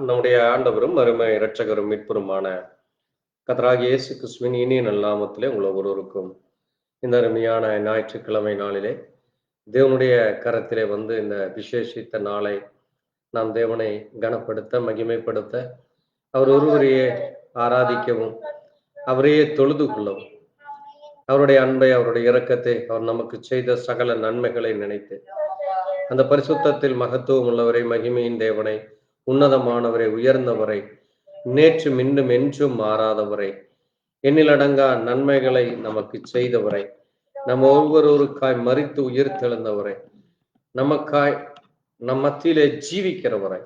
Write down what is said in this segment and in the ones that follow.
நம்முடைய ஆண்டவரும் அருமை இரட்சகரும் மீட்பருமான கர்த்தராகிய இயேசு கிறிஸ்துவின் இனிய நல்லாமத்திலே உங்கள் ஒவ்வொருவருக்கும் இந்த அருமையான ஞாயிற்றுக்கிழமை நாளிலே தேவனுடைய கரத்திலே வந்து இந்த விசேஷித்த நாளை நாம் தேவனை கனப்படுத்த மகிமைப்படுத்த அவர் ஒருவரையே ஆராதிக்கவும் அவரையே தொழுது கொள்ளவும் அவருடைய அன்பை அவருடைய இரக்கத்தை அவர் நமக்கு செய்த சகல நன்மைகளை நினைத்து அந்த பரிசுத்தத்தில் மகத்துவம் உள்ளவரை மகிமையின் தேவனை உன்னதமானவரை உயர்ந்தவரை நேற்று மீண்டும் என்றும் மாறாதவரை எண்ணிலடங்கா நன்மைகளை நமக்கு செய்தவரை நம்ம ஒவ்வொருவருக்காய் மரித்து உயிர்த்தெழுந்தவரை நமக்காய் நம் மத்தியிலே ஜீவிக்கிறவரை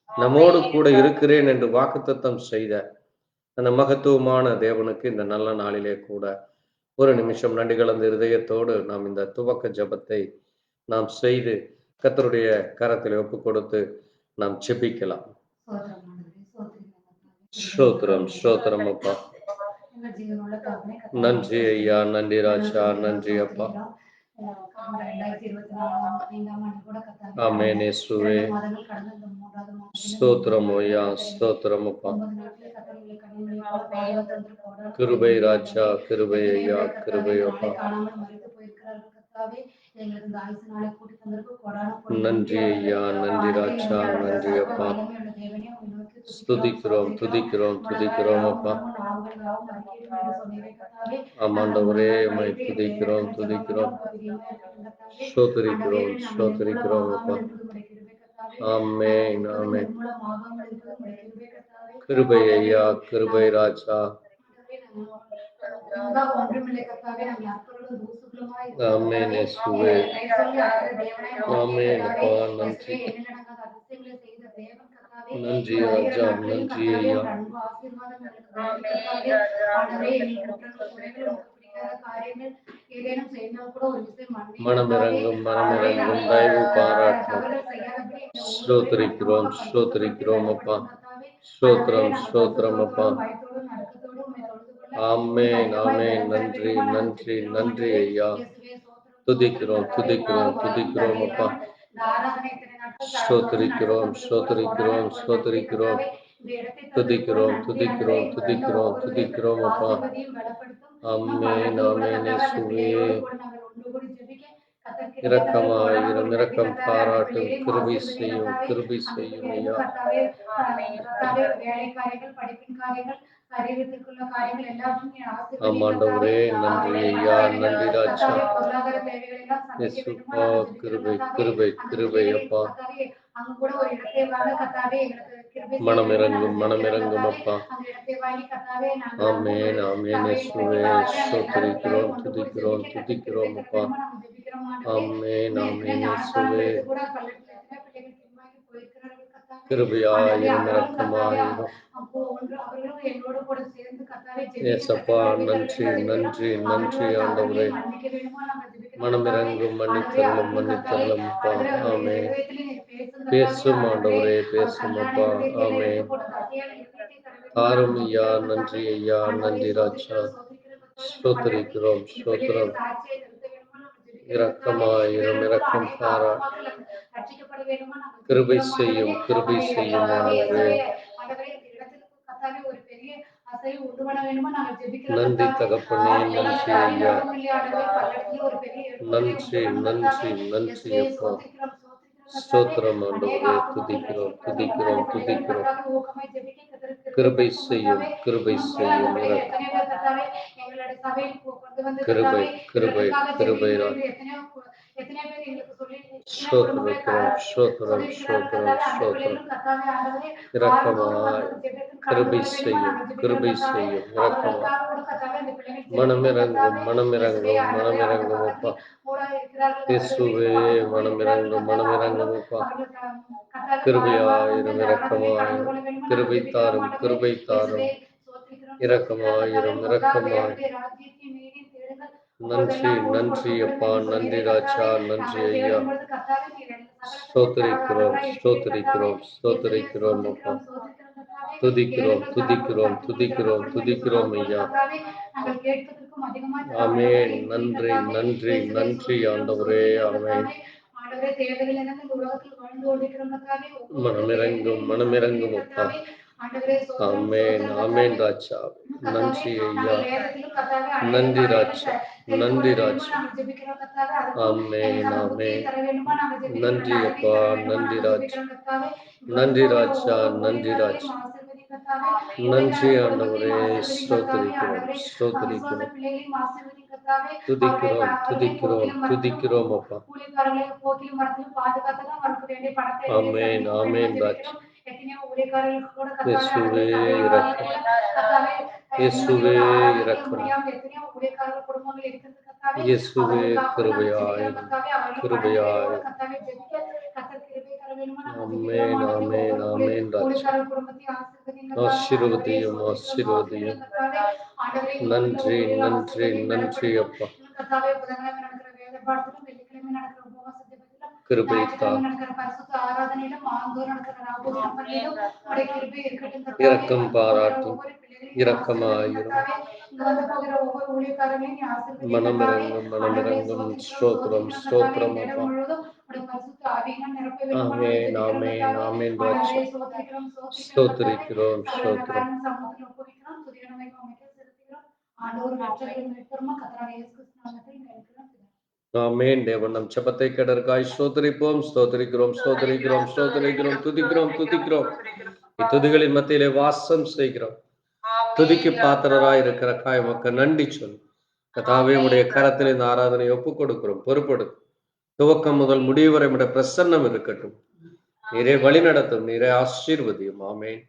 நம்மோடு கூட இருக்கிறேன் என்று வாக்குத்தத்தம் செய்த அந்த மகத்துவமான தேவனுக்கு இந்த நல்ல நாளிலே கூட ஒரு நிமிஷம் நன்றி கலந்த இருதயத்தோடு நாம் இந்த துவக்க ஜபத்தை நாம் செய்து கர்த்தருடைய கரத்தில் ஒப்பு கொடுத்து நாம் ஜெபிக்கலாம். ஸ்தோத்திரம் ஸ்தோத்திரம் அப்பா, நன்றி ஐயா, நன்றி ராஜா, நன்றி அப்பா. ஆமென் இயேசுவே, ஸ்தோத்திரம் ஐயா, ஸ்தோத்திரம் அப்பா. கிருபை ராஜா, கிருபை ஐயா, கிருபை அப்பா. நன்றி ஐயா, நன்றி ராஜா, நன்றி அப்பா. துதிக்கிறோம் துதிக்கிறோம் துதிக்கிறோம் அப்பா. ஆமாண்டவரே உம்மை துதிக்கிறோம் துதிக்கிறோம் ஸ்தோத்திரிக்கிறோம் ஸ்தோத்திரிக்கிறோம் அப்பா. ஆமென் ஆமென். கிருபை ஐயா, கிருபை ராஜா. ஆமென் இயேசுவே, ஆமென் அப்பா. நன்றி நன்றி ராஜா, நன்றி ஐயா. மனமிறங்கும் மனமிறங்கும் தயவு பாராட்டும். ஸ்தோத்திரிக்கிறோம் ஸ்தோத்திரிக்கிறோம் அப்பா. ஸ்தோத்திரம் ஸ்தோத்திரம் அப்பா. ஆமென் ஆமென். நன்றி நன்றி நன்றி ஐயா. துதிக்கிறோம் துதிக்கிறோம் துதிக்கிறோம் அப்பா. ஸ்தோத்திரிக்கிறோம் ஸ்தோத்திரிக்கிறோம் ஸ்தோத்திரிக்கிறோம் துதிக்கிறோம் துதிக்கிறோம் துதிக்கிறோம் துதிக்கிறோம் அப்பா. ஆமென் ஆமென் இயேசுவே. இரக்கமாயிரும், இரக்கம் பாராட்டும், கிருபை செய்யும், கிருபை செய்யும் ஐயா. ஆமாண்டவரே நன்றி ஐயா, நன்றி ராஜா. இயேசுப்பா, கிருபை கிருபை கிருபை அப்பா. மனமிறங்கும் மனமிறங்கும் அப்பா. ஆமென் ஆமென் இயேசுவே. ஸ்தோத்திரிக்கிறோம் துதிக்கிறோம் துதிக்கிறோம் அப்பா. ஆமென் ஆமென் இயேசுவே. கிருபையாயிரும், இரக்கமாயிரும். ஏசப்பா, நன்றி நன்றி நன்றி ஆண்டவரே. மனமிறங்கும், மன்னித்தருளும் மன்னித்தருளும் அப்பா. ஆமென். பேசும் ஆண்டவரே, பேசும் அப்பா. ஆமென். தாரும் ஐயா, நன்றி ஐயா, நன்றி ராஜா. ஸ்தோத்திரிக்கிறோம் ஸ்தோத்திரம். இரக்கமாயிரும், இரக்கம் பாரா. கிருபை செய்யும், கிருபை செய்யும் ஆண்டவரே. நன்றி தகப்பனே, நன்றி ஐயா. நன்றி நன்றி நன்றி அப்பா. ஸ்தோத்திரம் ஆண்டவரே. துதிக்கிறோம் துதிக்கிறோம் துதிக்கிறோம். கிருபை செய்யும், கிருபை செய்யும். கிருபை கிருபை கிருபை இரக்கமாய் கிருபை செய்யும், கிருபை செய்யும், இரக்கமாய் மனமிறங்கும், மனமிறங்கும், மனமிறங்கும் அப்பா. இயேசுவே மனமிறங்கும், மனமிறங்கும் அப்பா. கிருபையாயிரும், இரக்கமாயிரும், கிருபை தாரும், கிருபை தாரும், இரக்கமாயிரும், இரக்கமாய். நன்றி, நன்றி அப்பா, நன்றி ராஜா, நன்றி ஐயா. ஸ்தோத்திரிக்கிறோம், ஸ்தோத்திரிக்கிறோம், ஸ்தோத்திரிக்கிறோம் அப்பா. துதிக்கிறோம், துதிக்கிறோம், துதிக்கிறோம், துதிக்கிறோம் ஐயா. ஆமென். நன்றி, நன்றி, நன்றி ஆண்டவரே. ஆமென். மனமிறங்கும், மனமிறங்கும் அப்பா. ஆமென், ஆமென் ராஜா. நன்றி ஐயா, நன்றி ராஜா, நன்றி ராஜா. ஆமென், ஆமென். நன்றி அப்பா, நன்றி ராஜா, நன்றி ராஜா, நன்றி ராஜா. நன்றி ஆண்டவரே. ஸ்தோத்திரிக்கிறோம், ஸ்தோத்திரிக்கிறோம், துதிக்கிறோம், துதிக்கிறோம், துதிக்கிறோம் அப்பா. ஆமென், ஆமென் ராஜா. இயேசுவே இரக்கம், இயேசுவே இரக்கம், இயேசுவே கிருபையாயிரும், கிருபையாயிரும். ஆமென், ஆமென், ஆமென் ராஜா. ஆசீர்வதியும், ஆசீர்வதியும். நன்றி, நன்றி, நன்றி அப்பா. கிருபை தார், இரக்கம் பாராட்டும், இரக்கமாயிரும். மனமிறங்கும், மனமிறங்கும். ஸ்தோத்திரம், ஸ்தோத்திரம் அப்பா. ஆமென், ஆமென், ஆமென் ராஜா. ஸ்தோத்திரிக்கிறோம், ஸ்தோத்திரம். ஆமென். தேவன் நம் ஜெபத்தை கேட்டதற்காய் ஸ்தோத்திரிப்போம், ஸ்தோத்திரிக்கிறோம், ஸ்தோத்திரிக்கிறோம், ஸ்தோத்திரிக்கிறோம், துதிக்கிறோம், துதிக்கிறோம். இத்துதிகளின் மத்தியிலே வாசம் செய்கிறோம். துதிக்கு பாத்திரராய் இருக்கிற காய் மக்கள் நன்றி சொல். கர்த்தாவே உடைய கரத்தில் இந்த ஆராதனை ஒப்புக் கொடுக்கிறோம். பொறுப்பெடு. துவக்கம் முதல் முடிவு வரை உடைய பிரசன்னம் இருக்கட்டும். நீரே வழி நடத்தும், நீரே ஆசீர்வதியும். ஆமென்.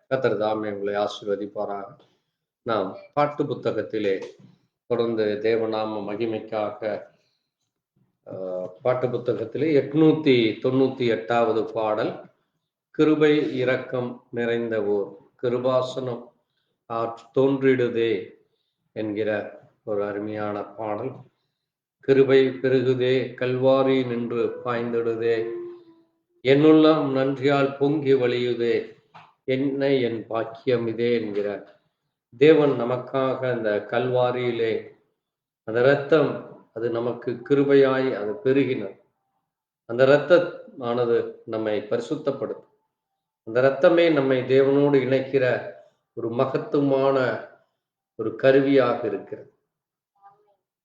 கர்த்தர் தாமே உங்களை ஆசீர்வதிப்பாராக. நாம் பாட்டு புத்தகத்திலே தொடர்ந்து தேவநாம மகிமைக்காக பாட்டு புத்தகத்திலே 898வது பாடல், கிருபை இரக்கம் நிறைந்த ஓர் கிருபாசனம் தோன்றிடுதே என்கிற ஒரு அருமையான பாடல். கிருபை பெருகுதே, கல்வாரி நின்று பாய்ந்திடுதே, என்னுள்ளம் நன்றியால் பொங்கி வழியுதே, என்னை என் பாக்கியம் இதே என்கிற தேவன் நமக்காக அந்த கல்வாரியிலே அந்த இரத்தம் அது நமக்கு கிருபையாய் அது பெருகினது. அந்த இரத்தமானது நம்மை பரிசுத்தப்படுத்தும். அந்த இரத்தமே நம்மை தேவனோடு இணைக்கிற ஒரு மகத்துவமான ஒரு கருவியாக இருக்கிறது.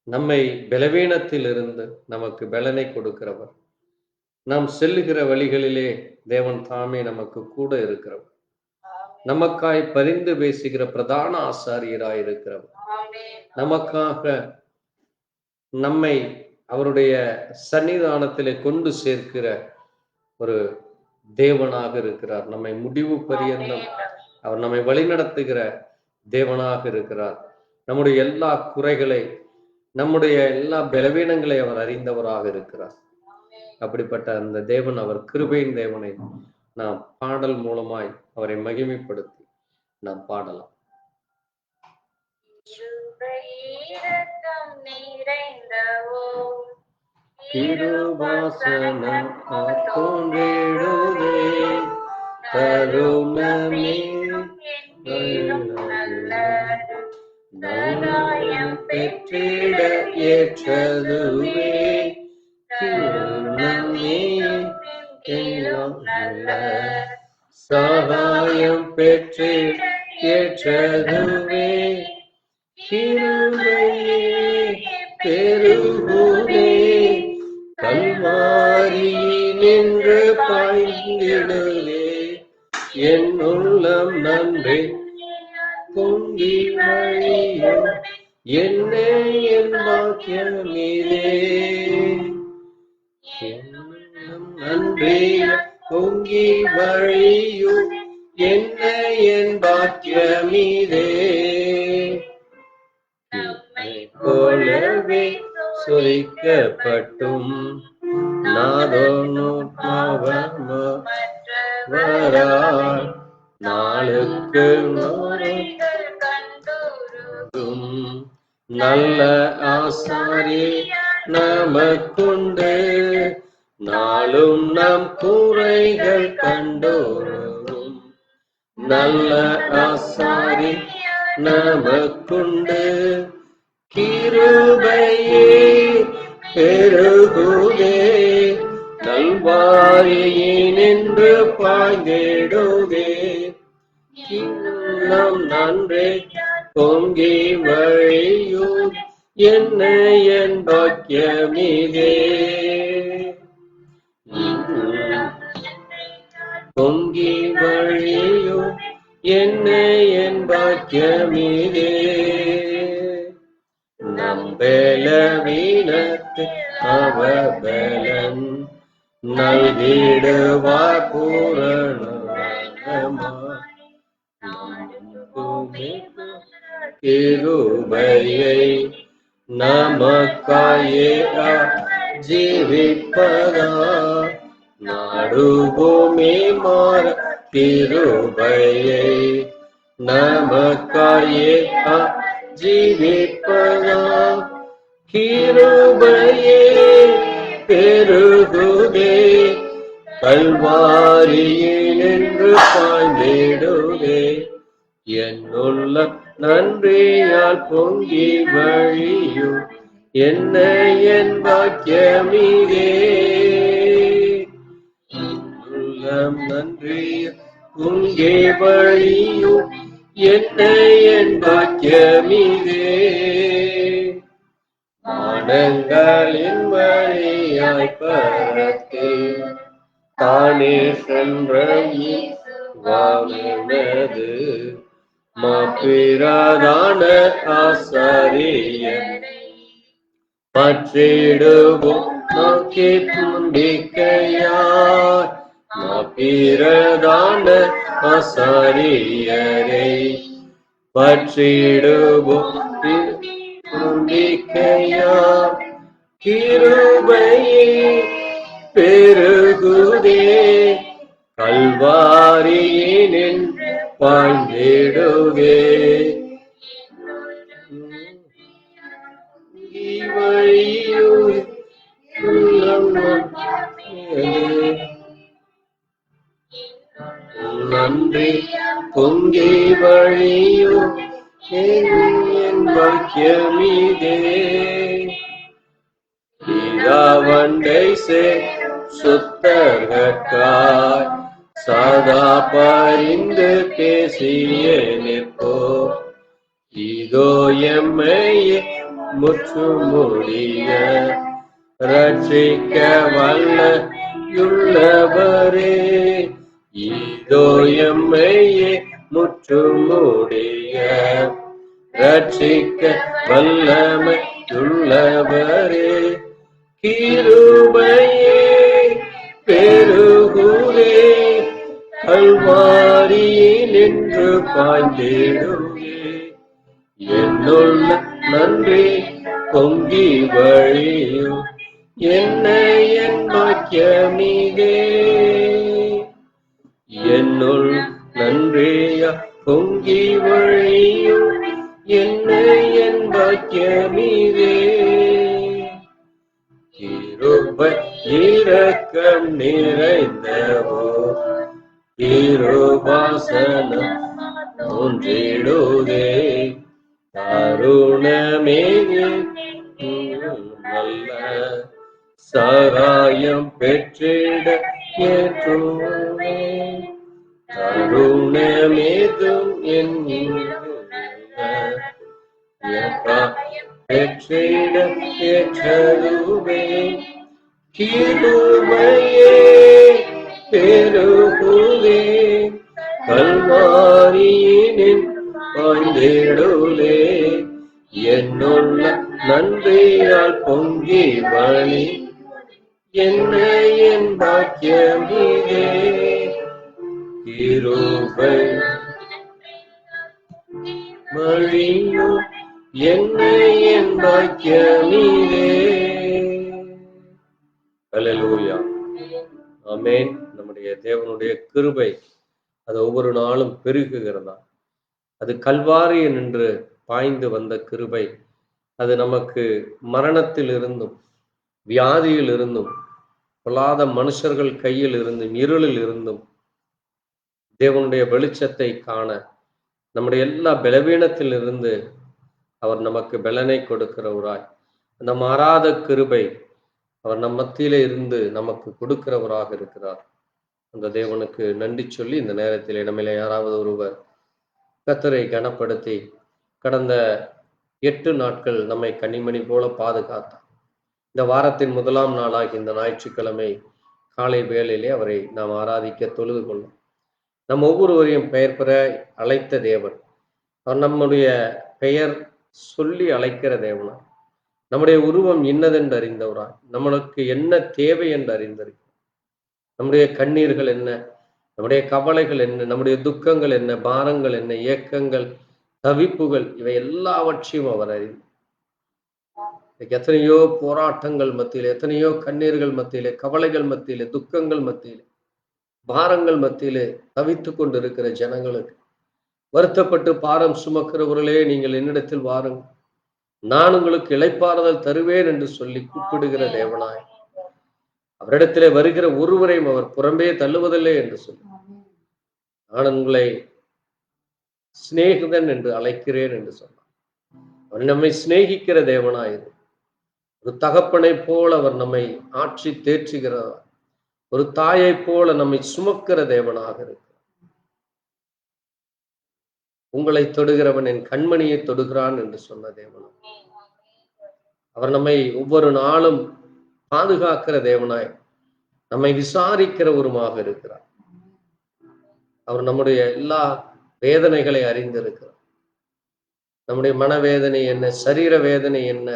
நம்மை பலவீனத்தில் இருந்து நமக்கு பலனை கொடுக்கிறவர். நாம் செல்லுகிற வழிகளிலே தேவன் தாமே நமக்கு கூட இருக்கிறவர். நமக்காய் பரிந்து பேசுகிற பிரதான ஆசாரியராய் இருக்கிறவர். நமக்காக நம்மை அவருடைய சன்னிதானத்திலே கொண்டு சேர்க்கிற ஒரு தேவனாக இருக்கிறார். நம்மை முடிவு பரியந்தம் அவர் நம்மை வழிநடத்துகிற தேவனாக இருக்கிறார். நம்முடைய எல்லா குறைகளை, நம்முடைய எல்லா பலவீனங்களை அவர் அறிந்தவராக இருக்கிறார். அப்படிப்பட்ட அந்த தேவன், அவர் கிருபையின் தேவனை நாம் பாடல் மூலமாய் அவரை மகிமைப்படுத்தி நாம் பாடலாம். கிருபாசனம் தோன்றிடுதே, கருணமே நலம் பெற்றிட ஏற்றதுவே, கிருணமே சகாயம் பெற்றிட ஏற்றதுவே, கிருபையே பெருகுதே, கல்வாரி நின்று பாய்ந்திடுதே, என் உள்ளம் நன்றி பொங்கி வழியும், என்னை என் பாக்கியம் இதே. நன்றிய பொங்கி வழியும் என்ன என் பாக்கியமிதே. போலவே சொலிக்கப்பட்டும் நாதோனுவராய் நாளுக்கு நல்ல ஆசாரி நமக்குண்டு. நாளும் நம் குறைகள் கண்டோரும் நல்ல ஆசாரி நமக்குண்டு. கிருபையே பெருகுதே நல்வாரியினின்று பாய்ந்திடுதே. இன்னும் நன்றே பொங்கி வழியும் என்ன என் பாக்கியமிதே. பொங்கி வழியும் என்ன என் பாக்கியமிதே. நம்பலவீனத்து அவபலன் நல்கிடுவார் பூரணமாய். கிருபையை நமக்காயே ஜீவிப்பதா நாடுபூமி மாற. கிருபையை நமக்காயே ஜீவிப்பதா. கிருபையே பெருகுதே கல்வாரியினின்று பாய்ந்திடுதே. என்னுள்ள நன்றியால் பொங்கி வழியும் என்ன என் பாக்கியமிதே. உள்ளம் நன்றியால் பொங்கி வழியும் என்ன என் பாக்கியமிதே. மானங்களின் வழியாய் பரத்தே தானே சென்ற வானது மாப்பிரதான ஆசாரியரை பற்றிடுவோம் நோக்கி துண்டிக்கையார். மாப்பிரதான ஆசாரியரை பற்றிடுவோம் துண்டிக்கையார். கிருபையே பெருகுதே கல்வாரியினின் பாய்ந்திடுவே. நன்றி பொங்கி வழியும் என் பாக்கியமிதே. வண்டை சே சுத்தர்காய் சதா பரிந்து பேசிய நிற்போ. இதோ எம்மையே முற்றுமுடிய ரட்சிக்க வல்லயுள்ளவரே. இதோ எம்மையே முற்றுமுடிய ரட்சிக்க வல்லமையுள்ளவரே. கிருபையே பெருகுதே கல்வாரியினின்று பாய்ந்திடுவே. என்னுள்ள நன்றி பொங்கி வழியும் என்ன என் பாக்கியமிதே. என்னுள் நன்றியா பொங்கி வழியும் என்ன என் பாக்கியமிதே. கிருபை இரக்கம் நிறைந்தவோ கிருபாசனம் தோன்றிடுதே. கருணமே நல்ல சகாயம் பெற்றிட ஏற்றுமே. கருணமேதும் என் பெற்றிட ஏற்றதுவே. கிருபையே பெருகுதே கல்வாரியினின் பாய்ந்திடுதே. என்னுள்ள நன்றியால் பொங்கி வழி என்ன என் பாக்கியமிதே, கிருபை வழியும் என்ன என் பாக்கியமிதே. அல்லேலூயா, ஆமென். நம்முடைய தேவனுடைய கிருபை அது ஒவ்வொரு நாளும் பெருகுகிறதா. அது கல்வாரி நின்று பாய்ந்து வந்த கிருபை. அது நமக்கு மரணத்தில் இருந்தும் வியாதியில் இருந்தும் பொல்லாத மனுஷர்கள் கையில் இருந்தும் இருளில் இருந்தும் தேவனுடைய வெளிச்சத்தை காண, நம்முடைய எல்லா பலவீனத்தில் இருந்து அவர் நமக்கு பலனை கொடுக்கிறவராய், அந்த மாறாத கிருபை அவர் நம் மத்தியிலே இருந்து நமக்கு கொடுக்கிறவராக இருக்கிறார். அந்த தேவனுக்கு நன்றி சொல்லி இந்த நேரத்தில் நம்மிலே யாராவது ஒருவர் கர்த்தரை கனப்படுத்தி கடந்த 8 நாட்கள் நம்மை கன்னிமணி போல பாதுகாத்தார். இந்த வாரத்தின் முதலாம் நாளாகி இந்த ஞாயிற்றுக்கிழமை காலை வேளையிலே அவரை நாம் ஆராதிக்க தொழுது கொள்ளும். நம் ஒவ்வொருவரையும் பெயர் பெற அழைத்த தேவன். அவர் நம்முடைய பெயர் சொல்லி அழைக்கிற தேவனா, நம்முடைய உருவம் இன்னதென்று அறிந்தவராய், நம்மளுக்கு என்ன தேவை என்று அறிந்திருக்கிறார். நம்முடைய கண்ணீர்கள் என்ன, நம்முடைய கவலைகள் என்ன, நம்முடைய துக்கங்கள் என்ன, பாரங்கள் என்ன, ஏக்கங்கள், தவிப்புகள், இவை எல்லாவற்றையும் அவர் அறிந்தார். எத்தனையோ போராட்டங்கள் மத்தியிலே, எத்தனையோ கண்ணீர்கள் மத்தியிலே, கவலைகள் மத்தியிலே, துக்கங்கள் மத்தியிலே, பாரங்கள் மத்தியிலே தவித்துக் கொண்டிருக்கிற ஜனங்களுக்கு, வருத்தப்பட்டு பாரம் சுமக்கிறவர்களே, நீங்கள் என்னிடத்தில் வாருங்கள், நான் உங்களுக்கு இளைப்பாறுதல் தருவேன் என்று சொல்லி கூப்பிடுகிற தேவனாய், அவரிடத்திலே வருகிற ஒருவரையும் அவர் புறம்பே தள்ளுவதில்லை என்று சொல்லி, நான் உங்களை சிநேகிதன் என்று அழைக்கிறேன் என்று சொன்னார். அவர் நம்மை சிநேகிக்கிற தேவனாய், ஒரு தகப்பனை போல அவர் நம்மை ஆட்சி தேற்றுகிறார். ஒரு தாயை போல நம்மை சுமக்கிற தேவனாக இருக்கிறார். உங்களை தொடுகிறவன் என் கண்மணியை தொடுகிறான் என்று சொன்ன தேவனா, அவர் நம்மை ஒவ்வொரு நாளும் பாதுகாக்கிற தேவனாய், நம்மை விசாரிக்கிற ஒருமாக இருக்கிறார். அவர் நம்முடைய எல்லா வேதனைகளை அறிந்திருக்கிறார். நம்முடைய மனவேதனை என்ன, சரீர வேதனை என்ன,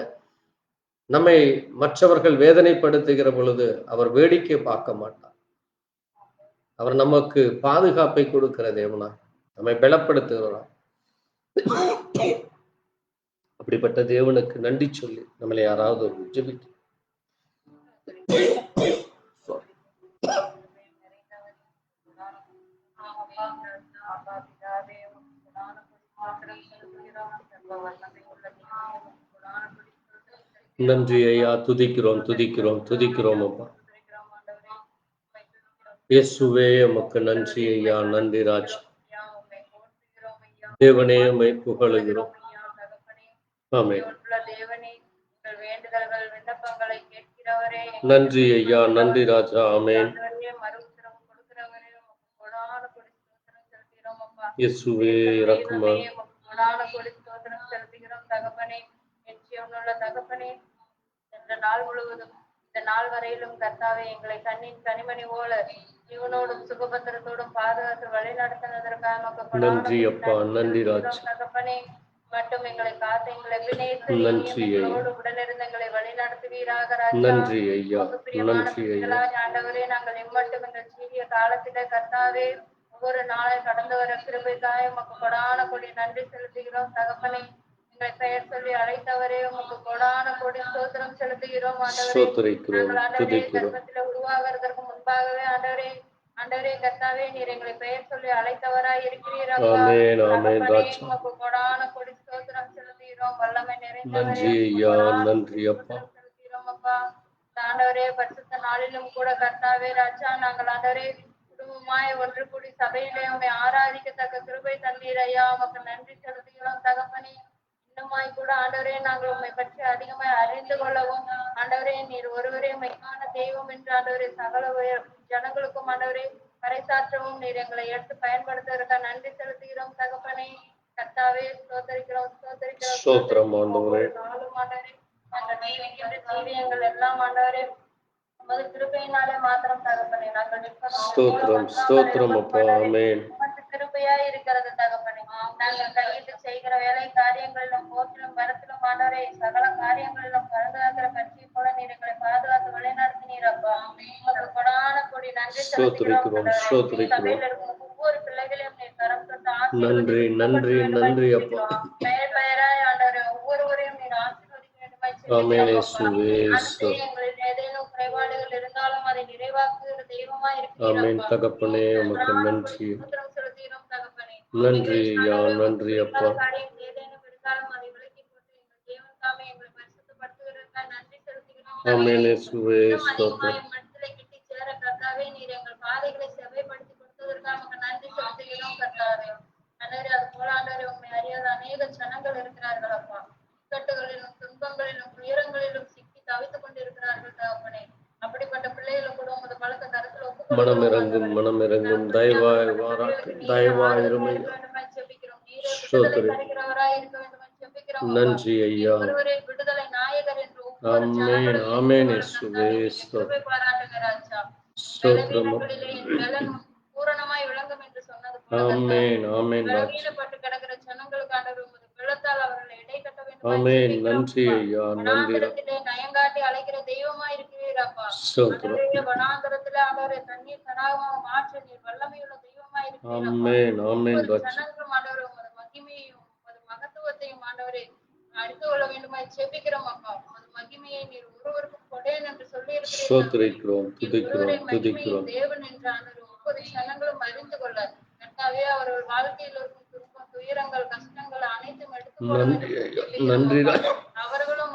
நம்மை மற்றவர்கள் வேதனைப்படுத்துகிற பொழுது அவர் வேடிக்கை பார்க்க மாட்டார். அவர் நமக்கு பாதுகாப்பை கொடுக்கிற தேவனா, நம்மை பலப்படுத்துகிறார். அப்படிப்பட்ட தேவனுக்கு நன்றி சொல்லி நம்மளை யாராவது ஒரு ஜெபிக்க. நன்றி ஐயா, துதிக்கிறோம் துதிக்கிறோம் துதிக்கிறோம் அப்பா. இயேசுவே உமக்கு நன்றி ஐயா, நன்றி ராஜ். தேவனே உம்மை புகழுகிறோம். ஆமென். நன்றி ஐயா, நன்றி ராஜா. ஆமென். இயேசுவே இரக்கமா. இந்த நாள் முழுவதும், இந்த நாள் வரையிலும் கர்த்தாவே எங்களை கண்ணின் கனிமணி போல ஜீவனோடும் சுகபத்திரத்தோடும் பாதுகாத்து வழி நடத்தினதற்காக நன்றி அப்பா, நன்றி ராஜ். தகப்பனே மட்டும் எங்களை காத்து எங்களை உடனிருந்து எங்களை வழி நடத்துவீராக. நன்றி ஐயா, நன்றி ஐயா. ஆண்டவரே, நாங்கள் எம்மட்டும் இந்த சீரிய காலத்திலே கர்த்தாவே ஒவ்வொரு நாளை கடந்து வர கிருபைக்காய் உமக்கு கொடான கொடி நன்றி செலுத்துகிறோம் தகப்பனே. எங்களை பெயர் சொல்லி அழைத்தவரே உமக்கு கொடான கொடி ஸ்தோத்திரம் செலுத்துகிறோம் ஆண்டவரே. கர்ப்பத்தில உருவாகிறதற்கு முன்பாகவே ஆண்டவரே, ஆண்டவரே கர்த்தாவே, நீர் எங்களை பெயர் சொல்லி அழைத்தவராய் இருக்கிறீர். உமக்கு கொடான கொடி ஸ்தோத்திரம் செலுத்துகிறோம். வல்லமை நிறைந்தவரே செலுத்துகிறோம் அப்பா. ஆண்டவரே, பரிசுத்த நாளிலும் கூட கர்த்தாவே ராஜா, நாங்கள் ஆண்டவரே குடும்பமாய் ஒன்று கூடி சபையிலே உண்மை ஆராதிக்கத்தக்க கிருபை தந்தீர் ஐயா. உமக்கு நன்றி செலுத்துகிறோம் தகப்பனே. இன்னுமாய் கூட ஆண்டவரே, நாங்கள் உண்மை பற்றி அதிகமாய் அறிந்து கொள்ளவும் ஆண்டவரே, நீர் ஒருவரே மெய்யான தெய்வம் என்று ஆண்டவரே சகல ஜனங்களுக்கும் ஆண்டவரே பறைசாற்றவும் நீர் எங்களை எடுத்து பயன்படுத்துவதற்காக நன்றி செலுத்துகிறோம் தகப்பனே. கர்த்தாவே ஸ்தோத்தரிக்கிறோம் ஸ்தோத்தரிக்கிறோம் ஆண்டவரே. நாங்கள் ஜீவிக்கின்ற ஜீவியங்கள் எல்லாம் ஆண்டவரே உமது கிருபையினாலே மாத்திரம் தகப்பனே. நாங்கள் கிருபையாய் இருக்கிறது தகப்பனே. நாங்கள் கையிட்டு செய்கிற வேலை காரியங்களிலும் போற்றிலும் வரத்திலும் ஆண்டவரே சகல காரியங்களிலும் பாதுகாக்கிற கட்சியை போல நீர் எங்களை பாதுகாத்து வழிநடத்தி பண்ணினீரப்பா. உமக்கு கொடான கொடி நன்றி செலுத்துகிறோம். ஸ்தோத்திரிக்கிறோம், ஸ்தோத்திரிக்கிறோம். சபையில இருக்கும் ஒவ்வொரு பிள்ளைகளையும் நீர் கரம் தொட்டு நன்றி, நன்றி, நன்றி அப்பா. பெயர் பெயராய் ஆண்டவரே ஒவ்வொருவரையும் நீர் ஆசீர்வதிக்க வேண்டுமாய் ஆமென் செபிக்கிறோம் இயேசுவே. அப்பா. எங்களில் ஏதேனும் குறைபாடுகள் இருந்தாலும் அதை நிறைவாக்குகிற தெய்வமாய் ஆமென் இருக்கிறீரப்பா. தகப்பனே, உமக்கு நன்றி. ஸ்தோத்திரம் செலுத்துகிறோம் தகப்பனே. நன்றி ஐயா, நன்றி அப்பா. காரியம் ஏதேனும் இருந்தாலும் அதை விலக்கி போட்டு எங்கள் தேவன் தாமே எங்களை பரிசுத்தப்படுத்துவதற்காக நன்றி செலுத்துகிறோம். ஆமென் இயேசுவே. இன்னும் அதிகமாய் ஸ்தோத்திரம். மனதிலே கிட்டி சேர கர்த்தாவே நீர் எங்கள் பாதைகளை செவ்வைப்படுத்தி கொடுத்ததற்காக உமக்கு நன்றி செலுத்துகிறோம் கர்த்தாவே. ஆண்டவரே, அது போல ஆண்டவரே உம்மை அறியாத அநேக ஜனங்கள் இருக்கிறார்கள் அப்பா. இக்கட்டுகளிலும் துன்பங்களிலும் துயரங்களிலும் சிக்கி தவித்துக் கொண்டிருக்கிறார்கள் தகப்பனே. அப்படிப்பட்ட பிள்ளைகளும் கூட உமது பலத்த கருத்தில் ஒப்புக் மனம் இறங்கும், மனம் இறங்கும். தயவாய் வாராட்டு, தயவாய் இருமை. செபிக்கிறோம். நீரே விடுதலை ஸ்தோத்திரம். தருகிறவராய் இருக்க வேண்டுமாய் செபிக்கிறோம். நன்றி ஐயா. ஒருவரே விடுதலை நாயகர் என்று ஒவ்வொரு ஆமென், ஜனங்களும் ஆமென் ஒவ்வொரு இயேசுவே. கிருபை பாராட்டுங்க ராஜா. ஸ்தோத்திரம். பலவீனங்களிலே என் பலன் பூரணமாய் விளங்கும் என்று சொன்னது போல ஆமென், ஆமென் ராஜா. பலவீனப்பட்டு கிடக்கிற ஜனங்களுக்கு ஆண்டவர் உமது பலத்தால் அவர்களை இடை கட்ட வேண்டுமாய் ஆமென். செபிக்கிறோம். நன்றி ஐயா, நன்றி. வனாந்தரத்திலே நயங்காட்டி அழைக்கிற தெய்வமாய் இருக்கிறீரப்பா. ஸ்தோத்திரம். ஆண்டவரே, வனாந்தரத்திலே ஆண்டவரே தண்ணீர் தடாகமாக மாற்ற நீர் வல்லமையுள்ள தெய்வமாய் இருக்கிறீரப்பா. ஆமென், ஆமென் ஒவ்வொரு ராஜா. ஜனங்களும் ஆண்டவரே உமது மகிமையையும் உமது மகத்துவத்தையும் ஆண்டவரே அறிந்து கொள்ள வேண்டுமாய் செபிக்கிறோம் அப்பா. உமது மகிமையை நீர் ஒருவருக்கும் கொடேன் என்று சொல்லி இருக்கிறீர்கள். ஸ்தோத்திரிக்கிறோம், துதிக்கிறோம், துதிக்கிறோம். தேவன் என்ற ஆண்டவர் ஒவ்வொரு ஜனங்களும் அறிந்து கொள்ள கர்த்தாவே அவர்கள் வாழ்க்கையில் இருக்கும் துன்பம் துயரங்கள் கஷ்டங்கள் அனைத்தும் எடுத்து நன்றி ஐயா, நன்றி ராஜா. அவர்களும்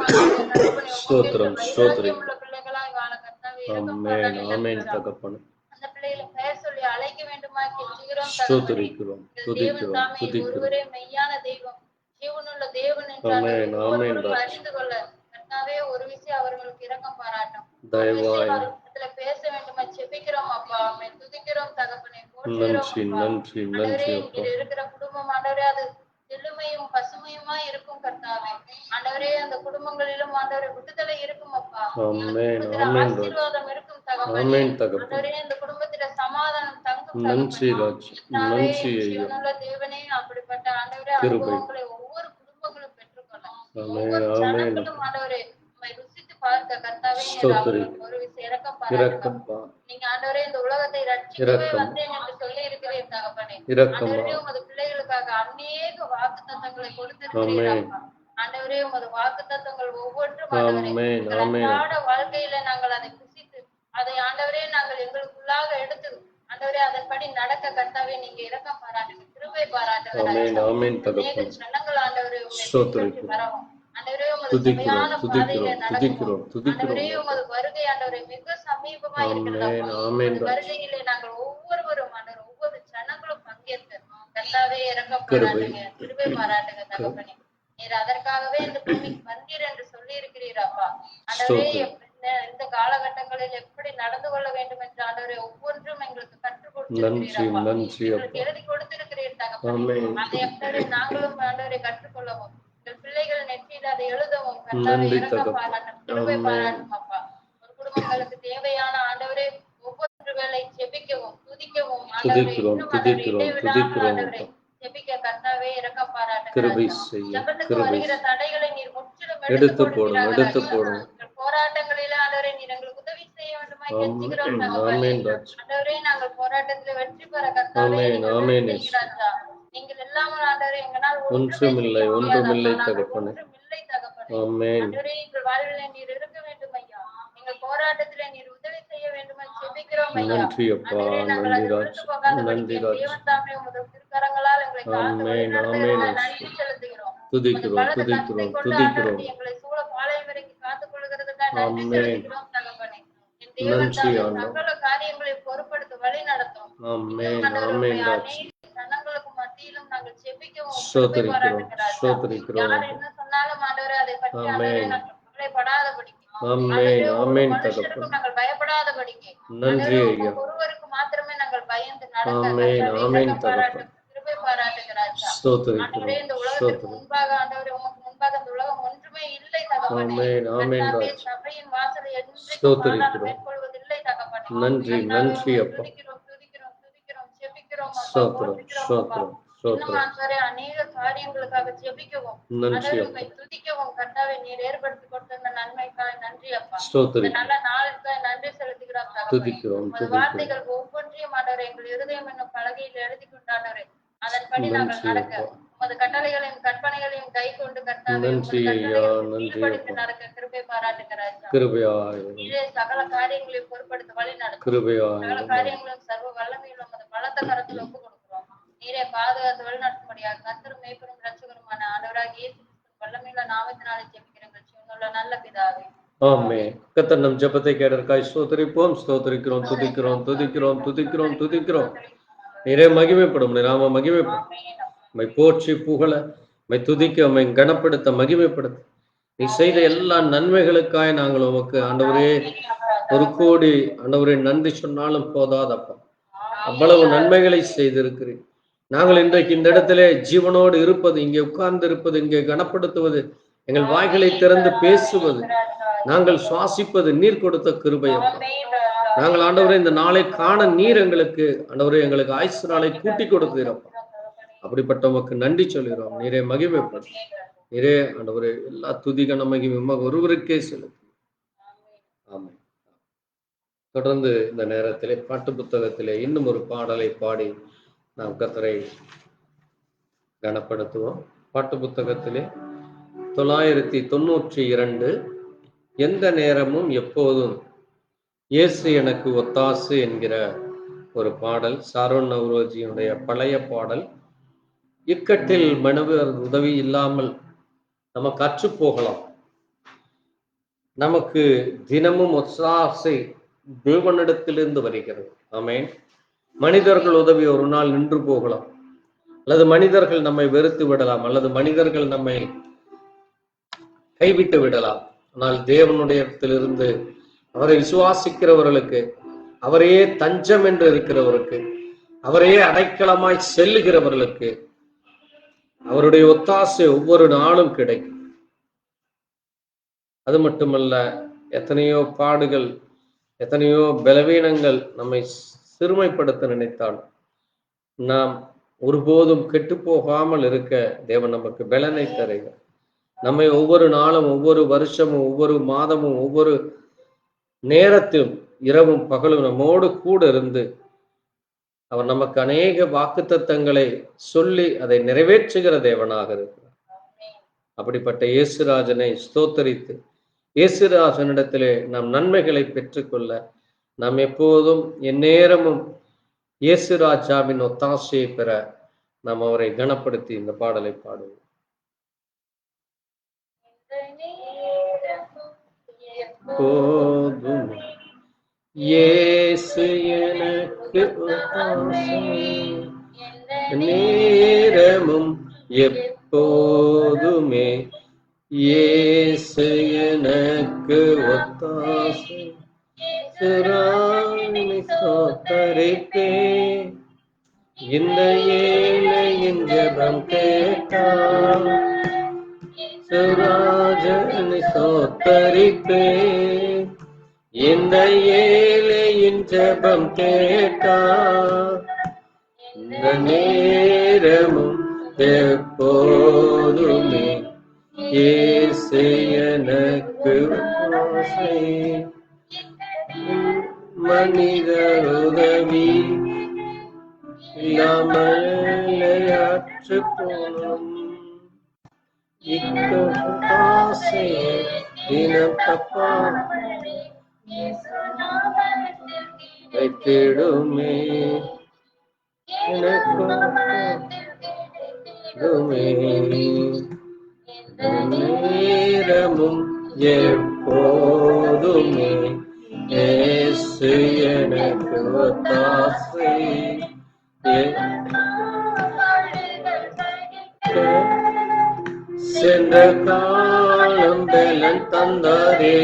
ஸ்தோத்திரம், ஸ்தோத்திரம். உள்ள பிள்ளைகளாய் வாழ கர்த்தாவே ஆமென், ஆமென் தகப்பனே. அந்த பிள்ளைகளை பெயர் சொல்லி அழைக்க வேண்டுமா கெஞ்சுகிறோம். ஸ்தோத்திரிக்கிறோம், தேவன் துதிக்கிறோம், தாமே துதிக்கிறோம். ஒருவரே மெய்யான தெய்வம் ஜீவனுள்ள தேவன் ஆமென், என்று ஆமென் ராஜா. அறிந்து கொள்ள கர்த்தாவே ஒரு விஷயம் அவர்களுக்கு இரக்கம் பாராட்டும். தயவாய். அவர்களிடத்துல பேச வேண்டுமா செபிக்கிறோம் அப்பா. ஆமே துதிக்கிறோம் தகப்பனே. நன்றி, நன்றி, நன்றி அப்பா. இங்க இருக்கிற குடும்பம் ஆண்டவரே அது செழுமையும் பசுமையுமா இருக்கும் கர்த்தாவே. ஆண்டவரே அந்த குடும்பங்களிலும் ஆண்டவரே விடுதலை இருக்கும் அப்பா. ஆமென், ஆமென் ராஜா. ஆசீர்வாதம் இருக்கும் தகப்பனே. ஆமென் தகப்பனே. ஆண்டவரே அந்த குடும்பத்தில சமாதானம் தங்கும் நன்றி ராஜா, நன்றி ஐயா. ஜீவனுள்ள தேவனே அப்படிப்பட்ட ஆண்டவரே கிருபை. அனுபவங்களை ஒவ்வொரு குடும்பங்களும் பெற்றுக்கொள்ள ஆமென், ஒவ்வொரு ஆமென். ஜனங்களும் ஆண்டவரே உம்மை ருசித்து பார்க்க கர்த்தாவே ஸ்தோத்திரி. ஒரு விஷயம் இரக்கம் பாராட்டுங்க. இரக்கம்பா, நீங்க ஆண்டவரே இந்த உலகத்தை ரட்சிக்கவே இரக்கம். வந்தேன் என்று சொல்லி இருக்கிறீர் தகப்பனே. இரக்கம்பா. ஆண்டவரே உமது பிள்ளைகளுக்காக அநேக வாக்குத்தத்தங்களை கொடுத்திருக்கிறீர் ஆமென். அப்பா. ஆண்டவரே உமது வாக்குத்தத்தங்கள் ஒவ்வொன்றும் ஆமென், ஆண்டவரே ஆமென். அன்றாட வாழ்க்கையில நாங்கள் அதை புசித்து அதை ஆண்டவரே நாங்கள் எங்களுக்குள்ளாக எடுத்து ஆண்டவரே அதன்படி நடக்க கர்த்தாவே நீங்க இரக்கம் பாராட்டுங்க, கிருபை பாராட்டுங்க. ஆமென், ஆமென் தகப்பனே. அநேக ஜனங்கள் ஆண்டவரே உம்மை ஸ்தோத்திரி. பின்பற்றி வரவும். ஆண்டவரே உமது துதிக்கிறோம், சபையான பாதையில துதிக்கிறோம், நடக்கவும். துதிக்கிறோம், ஆண்டவரே துதிக்கிறோம். உமது வருகை ஆண்டவரே மிக சமீபமா இருக்கிறது ஆமென், அப்பா. ஆமென் உமது ராஜா. வருகையிலே நாங்கள் ஒவ்வொருவரும் ஆண்டவர் ஒவ்வொரு ஜனங்களும் பங்கேற்க கர்த்தாவே இரக்கம் கிருபை. பாராட்டுங்க, கிருபை பாராட்டுங்க தகப்பனே. நீர் அதற்காகவே இந்த பூமிக்கு வந்தீர் என்று சொல்லி இருக்கிறீர் அப்பா. ஆண்டவரே ஸ்தோத்திரம். இந்த காலகட்டங்களில் எப்படி நடந்து கொள்ள வேண்டும் என்று ஆண்டவரே ஒவ்வொன்றும் எங்களுக்கு கற்றுக் நன்றி, கொடுத்திருக்கிறீர் அப்பா. நன்றி எங்களுக்கு அப்பா. எழுதி கொடுத்திருக்கிறீர் தகப்பனே. ஆமென். அதை ஆண்டவரே நாங்களும் ஆண்டவரை கற்றுக்கொள்ளவும் எங்கள் பிள்ளைகள் நெற்றியில் அதை எழுதவும் கர்த்தாவே நன்றி இரக்கம் தகப்பனே. பாராட்டும், கிருபை ஆமென். பாராட்டும் அப்பா. ஒரு குடும்பங்களுக்கு தேவையான ஆண்டவரே ஒவ்வொரு வேளை ஜெபிக்கவும் துதிக்கவும் ஆண்டவரே துதிக்கிறோம், இன்னும் ஆண்டவரே துதிக்கிறோம், இடைவிடாமல் துதிக்கிறோம் ஆண்டவரே ஜெபிக்க கர்த்தாவே இரக்கம் பாராட்டுங்க கிருபை ராஜா. செய்ய, ஜெபத்துக்கு கிருபை வருகிற தடைகளை நீர் முற்றிலும் எடுத்து போடும், போடுவீராக எடுத்து ராஜா. போடும். எங்கள் போராட்டங்களிலே ஆண்டவரே நீர் எங்களுக்கு உதவி செய்ய வேண்டுமாய் கெஞ்சுகிறோம் ஆமென், தகப்பனே. ஆமென் ராஜா. ஆண்டவரே நாங்கள் போராட்டத்தில் வெற்றி பெற கர்த்தாவே ஆமென், நீங்கள் ஆமென் உதவி செய்யுங்க ராஜா. நீங்கள் இல்லாமல் ஆண்டவரே எங்களால் ஒன்றுமில்லை, ஒன்றுமில்லை தகப்பனே. ஒன்றுமில்லை தகப்பனே. ஆமென். ஆண்டவரே எங்கள் வாழ்விலே நீர் இருக்க வேண்டும் ஐயா. எங்கள் போராட்டத்திலே நீர் உதவி செய்ய வேண்டுமாய் ஜெபிக்கிறோம் ஐயா. நன்றி அப்பா, ஆண்டவரே நாங்கள் நன்றி அதில் ராஜ், விழுந்து போகாதபடிக்கு நன்றி ராஜ். தேவன் தாமே உமது திருக்கரங்களால் எங்களை காத்து ஆமென், வழிநடத்துகிறதற்காக ஆமென். நன்றி செலுத்துகிறோம். துதிக்கிறோம், உமது பலத்த துதிக்கிறோம், கரத்தை கொண்டு துதிக்கிறோம். ஆண்டவரே எங்களை சூழ பாளையம் வரைக்கும் காத்துக் கொள்கிறதுக்காக நன்றி ஆமென். செலுத்துகிறோம் தகப்பனே. என் தேவன் நன்றி தாமே ஆண்டவரே. சகல காரியங்களை பொறுப்படுத்த வழி நடத்தும். ஆமென், ஆண்டவரே ஆமென் ராஜ். அநேக ஜனங்களுக்கு மத்தியிலும் நாங்கள் ஜெபிக்கவும் கிருபை ஸ்தோத்திரிக்கிறோம், பாராட்டுங்க ராஜா. ஸ்தோத்திரிக்கிறோம். யார் என்ன சொன்னாலும் ஆண்டவரே அதை பற்றி ஆமென். ஆண்டவரே நாங்கள் கவலைப்படாதபடிக்கு ஆமென், ஆண்டவரே ஒரு ஆமென் மனுஷருக்கும் தகப்பனே. நாங்கள் பயப்படாதபடிக்கு நன்றி ஆண்டவரே ஐயா. ஒருவருக்கு மாத்திரமே நாங்கள் பயந்து நடக்க ஆமென், கர்த்தாவே ஆமென் இரக்கம் தகப்பனே. பாராட்டும், கிருபை பாராட்டுங்க ராஜா. ஆண்டவரே ஸ்தோத்திரிக்கிறோம், இந்த உலகத்திற்கு ஸ்தோத்திரம். முன்பாக ஆண்டவரே உமக்கு முன்பாக இந்த உலகம் ஒன்றுமே இல்லை தகப்பனே. ஆமென், ஆமென் கர்த்தாவே ராஜ். சபையின் வாசலை என்றைக்கும் ஸ்தோத்திரிக்கிறோம். பாதாளம் மேற்கொள்வதில்லை தகப்பனே. நன்றி, கர்த்தாவே நன்றி உம்மை அப்பா. துதிக்கிறோம், துதிக்கிறோம், துதிக்கிறோம், ஜெபிக்கிறோம் அப்பா, ஸ்தோத்திரம், போற்றுகிறோம் அப்பா. ஸ்தோத்திரம், இன்னும் ஸ்தோத்திரம். ஆண்டவரே அநேக காரியங்களுக்காக ஜெபிக்கவும் நன்றி உம்மை துதிக்கவும் கர்த்தாவே நீர் ஏற்படுத்தி கொடுத்த இந்த நன்மைக்காய் நன்றி அப்பா. இந்த ஸ்தோத்திரிக்கிறோம், நல்ல நாளுக்காய் நன்றி செலுத்துகிறோம் தகப்பனே. துதிக்கிறோம், உமது துதிக்கிறோம். வார்த்தைகள் ஒவ்வொன்றையும் ஆண்டவரே எங்கள் இருதயம் என்னும் பலகையில் எழுதி கொண்டாண்டவரே அதன்படி நாங்கள் நன்றி நடக்க அப்பா, உமது கட்டளைகளையும் கற்பனைகளையும் கை கொண்டு கர்த்தாவே நன்றி உமது ஐயா, கட்டளைகளுக்கு நன்றி கீழ்ப்படிந்து அப்பா. நடக்க கிருபை பாராட்டுங்க ராஜா. கிருபையாயிரும், இதே சகல காரியங்களையும் பொறுப்படுத்த வழி நடக்கும். சகல கிருபையாயிரும். காரியங்களும் சர்வ வல்லமையுள்ள உமது பலத்த கரத்தில் ஒப்பு கொடுக்கிறோம். நீரே பாதுகாத்து வழி நடத்தும்படியாக கர்த்தரும் மேய்ப்பரும் இரட்சகருமான ஆண்டவராகிய இயேசு கிறிஸ்துவின் வல்லமையுள்ள நாமத்தினாலே ஜெபிக்கிறேன் ஜீவனுள்ள நல்ல பிதாவே. ஆமென். கர்த்தர் நம் ஜெபத்தை கேட்டதற்காய் ஸ்தோத்திரிப்போம், ஸ்தோத்திரிக்கிறோம், துதிக்கிறோம், துதிக்கிறோம், துதிக்கிறோம், துதிக்கிறோம். நீரே மகிமைப்படும், நாம மகிமைப்படும். உம்மை போற்றி புகழ, உம்மை துதிக்க, உம்மை கனப்படுத்த, மகிமைப்படுத்த, நீ செய்த எல்லா நன்மைகளுக்காய் நாங்கள் உமக்கு ஆண்டவரே ஒரு கோடி ஆண்டவரே நன்றி சொன்னாலும் போதாதப்பா. அவ்வளவு நன்மைகளை செய்திருக்கிறீர். நாங்கள் இன்றைக்கு இந்த இடத்திலே ஜீவனோடு இருப்பது, இங்கே உட்கார்ந்து இருப்பது, இங்கே கனப்படுத்துவது, எங்கள் வாய்களை திறந்து பேசுவது, நாங்கள் சுவாசிப்பது நீர் கொடுத்த கிருபை அப்பா. நாங்கள் ஆண்டவரே இந்த நாளை காண நீர் எங்களுக்கு ஆண்டவரே எங்களுக்கு ஆயுசு நாளை கூட்டி கொடுத்தீரப்பா. அப்படிப்பட்ட உமக்கு நன்றி சொல்கிறோம். நீரே மகிமைப்படும், நீரே ஆண்டவரே எல்லா துதிகன மகிமை ஒருவருக்கே செலுத்து. ஆமென். தொடர்ந்து இந்த நேரத்திலே பாட்டு புத்தகத்திலே இன்னும் ஒரு பாடலை பாடி நாம் கர்த்தரை கனப்படுத்துவோம். பாட்டு புத்தகத்திலே 992 எந்த நேரமும் எப்போதும் இயேசு எனக்கு ஒத்தாசு என்கிற ஒரு பாடல், சாரோன் நவ்ரோஜியினுடைய பழைய பாடல். இக்கட்டில் மனிதர் உதவி இல்லாமல் நம்ம கற்று போகலாம். நமக்கு தினமும் ஒத்தாசை தேவனிடத்திலிருந்து வருகிறது. ஆமென். மனிதர்கள் உதவி ஒரு நாள் நின்று போகலாம், அல்லது மனிதர்கள் நம்மை வெறுத்து விடலாம், அல்லது மனிதர்கள் நம்மை கைவிட்டு விடலாம். ஆனால் தேவனுடைய இடத்திலிருந்து அவரை விசுவாசிக்கிறவர்களுக்கு, அவரையே தஞ்சம் என்று இருக்கிறவருக்கு, அவரையே அடைக்கலமாய் செல்லுகிறவர்களுக்கு அவருடைய ஒத்தாசை ஒவ்வொரு நாளும் கிடைக்கும். அது மட்டுமல்ல, எத்தனையோ பாடுகள், எத்தனையோ பலவீனங்கள் நம்மை சிறுமைப்படுத்த நினைத்தால் நாம் ஒருபோதும் கெட்டு போகாமல் இருக்க தேவன் நமக்கு பலனை தருகிறார். நம்மை ஒவ்வொரு நாளும், ஒவ்வொரு வருஷமும், ஒவ்வொரு மாதமும், ஒவ்வொரு நேரத்திலும், இரவும் பகலும் நம்மோடு கூட இருந்து அவர் நமக்கு அநேக வாக்குத்தத்தங்களை சொல்லி அதை நிறைவேற்றுகிற தேவனாக இருக்கிறார். அப்படிப்பட்ட இயேசுராஜனை ஸ்தோத்தரித்து இயேசுராஜனிடத்திலே நாம் நன்மைகளை பெற்றுக்கொள்ள நாம் எப்போதும் எந்நேரமும் இயேசுராஜாவின் ஒத்தாசையை பெற நாம் அவரை கனப்படுத்தி இந்த பாடலை பாடுவோம். போதும் இயேசு எனக்கு ஒத்தாசை, நேரமும் எப்போதுமே இயேசு எனக்கு ஒத்தாசை. சுராணி சோத்தரிப்பேன், இந்த ஏழையின் ஜெபம் கேட்டான். சுராஜனை சோத்தரிப்பேன், இந்த ஏழையின் ஜெபம் கேட்டான். இந்த நேரமும் எப்போதுமே இயேசு எனக்கு ஒத்தாசை. மனிதர் உதவி இல்லாமலையாற்று போனோம். இக்கொத்தாசை தினம் தப்பா வைத்திடுமே, எனக்கு நேரமும் எப்போதுமே இயேசு எனக்கு ஒத்தாசை. சென்ற காலம் பலன் தந்தாரே,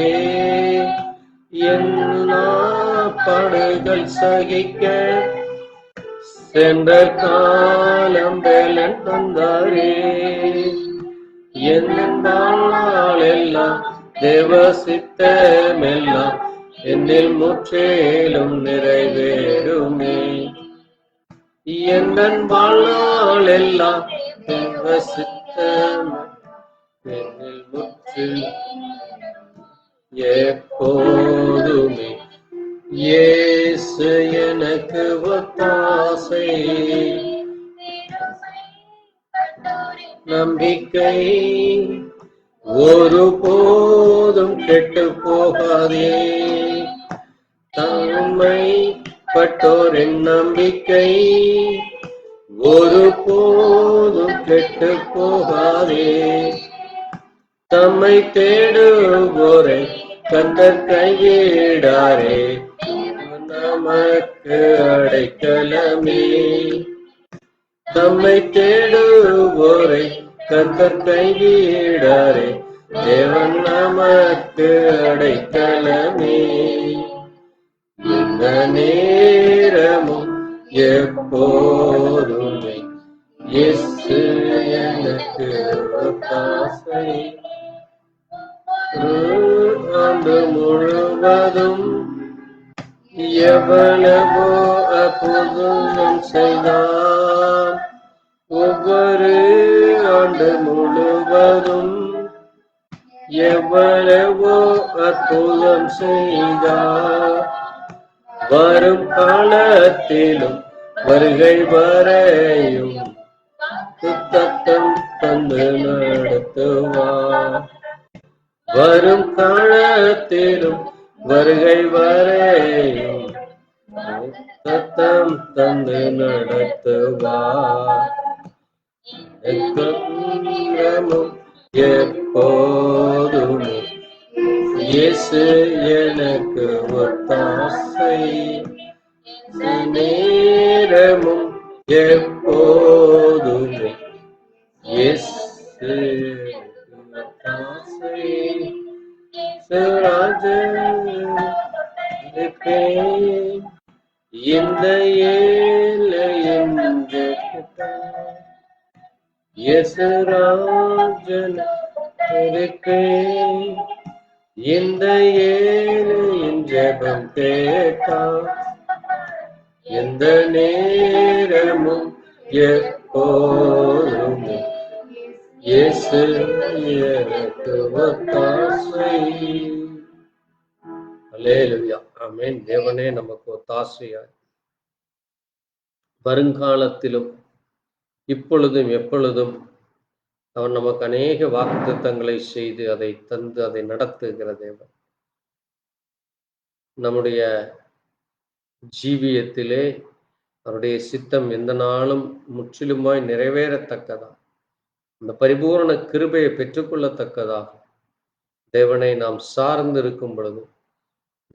எல்லா படுகள் சகிக்க. சென்ற காலம் பலன் தந்தாரே, எல்லாம் தேவ சித்தமெல்லாம் என்னில் முற்றிலும் நிறைவேறுமே. என் வாழ்நாள் எல்லாம் சித்தம் என்னில் முற்று எப்போதுமே இயேசு எனக்கு ஒத்தாசை. நம்பிக்கை ஒருபோதும் கெட்டு போகாதே. தம்மைப்பட்டோரின் நம்பிக்கை ஒருபோதும் கெட்டு போகாதே. தம்மை தேடுவோரை கர்த்தர் கைவிடாரே. நமக்கு அடைக்கலமே. தம்மை தேடுவோரை கர்த்தர் கைவிடாரே. தேவன் நமக்கு அடைக்கலமே. இந்த நேரமும் எப்போதுமே இயேசு எனக்கு ஒத்தாசை. ஆண்டு முழுவதும் எவ்வளவோ அற்புதம் செய்தார். ஒவ்வொரு ஆண்டு முழுவதும் எவ்வளவோ அற்புதம் செய்தார். வரும் காலத்திலும் வருகை வரையும் சுத்தம் தந்து நடத்துவார். வரும் காலத்திலும் வருகை வரையும் சுத்தம் தந்து நடத்துவார். எப்போதுமே இயேசு எனக்கு ஒத்தாசை. நேரமும் எப்போதுமே இயேசு ஒத்தாசை. இந்த ஏழையின் இயேசுராஜன் இந்த ஏழையின் ஜெபம் கேட்டார். எந்த நேரமும் எப்போதுமே இயேசு எனக்கு ஒத்தாசை. அல்லேலூயா, ஆமென். தேவனே நமக்கு ஒத்தாசையாய் வருங்காலத்திலும் இப்பொழுதும் எப்பொழுதும் அவர் நமக்கு அநேக வாக்குத்தத்தங்களை செய்து அதை தந்து அதை நடத்துகிற தேவன். நம்முடைய ஜீவியத்திலே அவருடைய சித்தம் எந்த நாளும் முற்றிலுமாய் நிறைவேறத்தக்கதா, அந்த பரிபூரண கிருபையை பெற்றுக்கொள்ளத்தக்கதாக தேவனை நாம் சார்ந்து இருக்கும் பொழுது,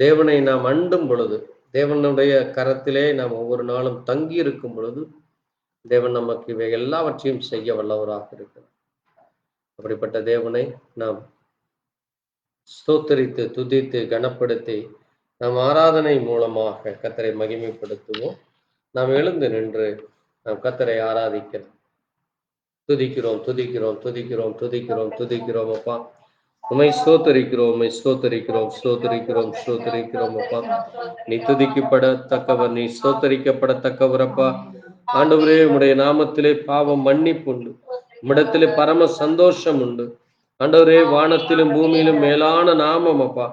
தேவனை நாம் அண்டும் பொழுது, தேவனுடைய கரத்திலே நாம் ஒவ்வொரு நாளும் தங்கி இருக்கும் பொழுது தேவன் நமக்கு இவை எல்லாவற்றையும் செய்ய வல்லவராக இருக்கிறார். அப்படிப்பட்ட தேவனை நாம் ஸ்தோத்தரித்து துதித்து கனப்படுத்தி நாம் ஆராதனை மூலமாக கர்த்தரை மகிமைப்படுத்துவோம். நாம் எழுந்து நின்று நாம் கர்த்தரை ஆராதிக்கிறோம். துதிக்கிறோம் துதிக்கிறோம் துதிக்கிறோம் துதிக்கிறோம் துதிக்கிறோம் அப்பா. உம்மை ஸ்தோத்தரிக்கிறோம், உம்மை ஸ்தோத்தரிக்கிறோம், ஸ்தோத்தரிக்கிறோம், ஸ்தோத்தரிக்கிறோம் அப்பா. நீ துதிக்கப்படத்தக்கவர், நீ ஸ்தோத்தரிக்கப்படத்தக்கவர் அப்பா. ஆண்டவரே, உம்முடைய நாமத்திலே பாவம் மன்னிப்பு உண்டு, உம்மிடத்திலே பரம சந்தோஷம் உண்டு. ஆண்டவரே, வானத்திலும் பூமியிலும் மேலான நாமம் அப்பா.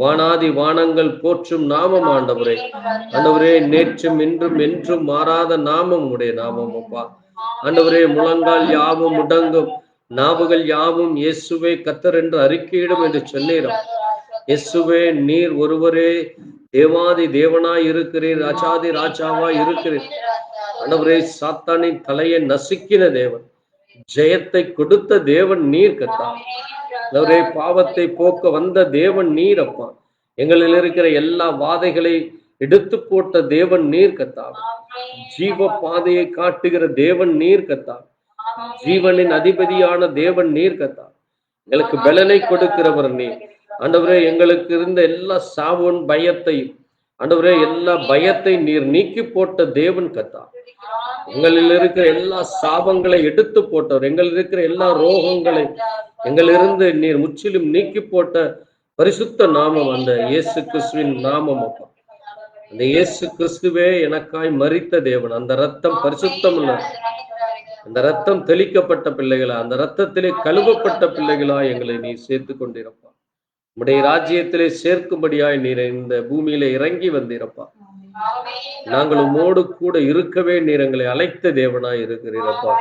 வானாதி வானங்கள் போற்றும் நாமம் ஆண்டவரே. ஆண்டவரே, நேற்றும் இன்றும் என்றும் மாறாத நாமம் உடைய நாமம் அப்பா. ஆண்டவரே, முழங்கால் யாவும் முடங்கும், நாவுகள் யாவும் இயேசுவே கர்த்தர் என்று அறிக்கையிடும் என்று சொன்னீரம். இயேசுவே, நீர் ஒருவரே தேவாதி தேவனாய் இருக்கிறீர், ராஜாதி ராஜாவாய் இருக்கிறீர். ஆண்டவரே, சாத்தானின் தலையை நசுக்கின தேவன், ஜெயத்தை கொடுத்த தேவன் நீர் கர்த்தா. ஆண்டவரே, பாவத்தை போக்க வந்த தேவன் நீர் அப்பா. எங்களில் இருக்கிற எல்லா வாதைகளை எடுத்து போட்ட தேவன் நீர் கர்த்தா. ஜீவ பாதையை காட்டுகிற தேவன் நீர் கர்த்தா. ஜீவனின் அதிபதியான தேவன் நீர் கர்த்தா. எங்களுக்கு பலனை கொடுக்கிறவர் நீர். ஆண்டவரே, எங்களுக்கு இருந்த எல்லா சாவன் பயத்தையும் ஆண்டவரே எல்லா பயத்தை நீர் நீக்கி போட்ட தேவன் கர்த்தா. எங்களில் இருக்கிற எல்லா சாபங்களை எடுத்து போட்டவர், எங்களில் இருக்கிற எல்லா ரோகங்களை எங்களிலிருந்து நீர் முற்றிலும் நீக்கி போட்ட பரிசுத்த நாமம் அந்த இயேசு கிறிஸ்துவின் நாமம் அப்பா. அந்த இயேசு கிறிஸ்துவே எனக்காய் மரித்த தேவன். அந்த ரத்தம் பரிசுத்தம் உள்ள அந்த ரத்தம் தெளிக்கப்பட்ட பிள்ளைகளா, அந்த ரத்தத்திலே கழுவப்பட்ட பிள்ளைகளா எங்களை நீ சேர்த்து கொண்டிருப்பா. உம்முடைய ராஜ்யத்திலே சேர்க்கும்படியாய் நீர் இந்த பூமியில இறங்கி வந்தீரப்பா. நாங்கள் உம்மோடு கூட இருக்கவே நீர் எங்களை அழைத்த தேவனாய் இருக்கிறீரப்பா.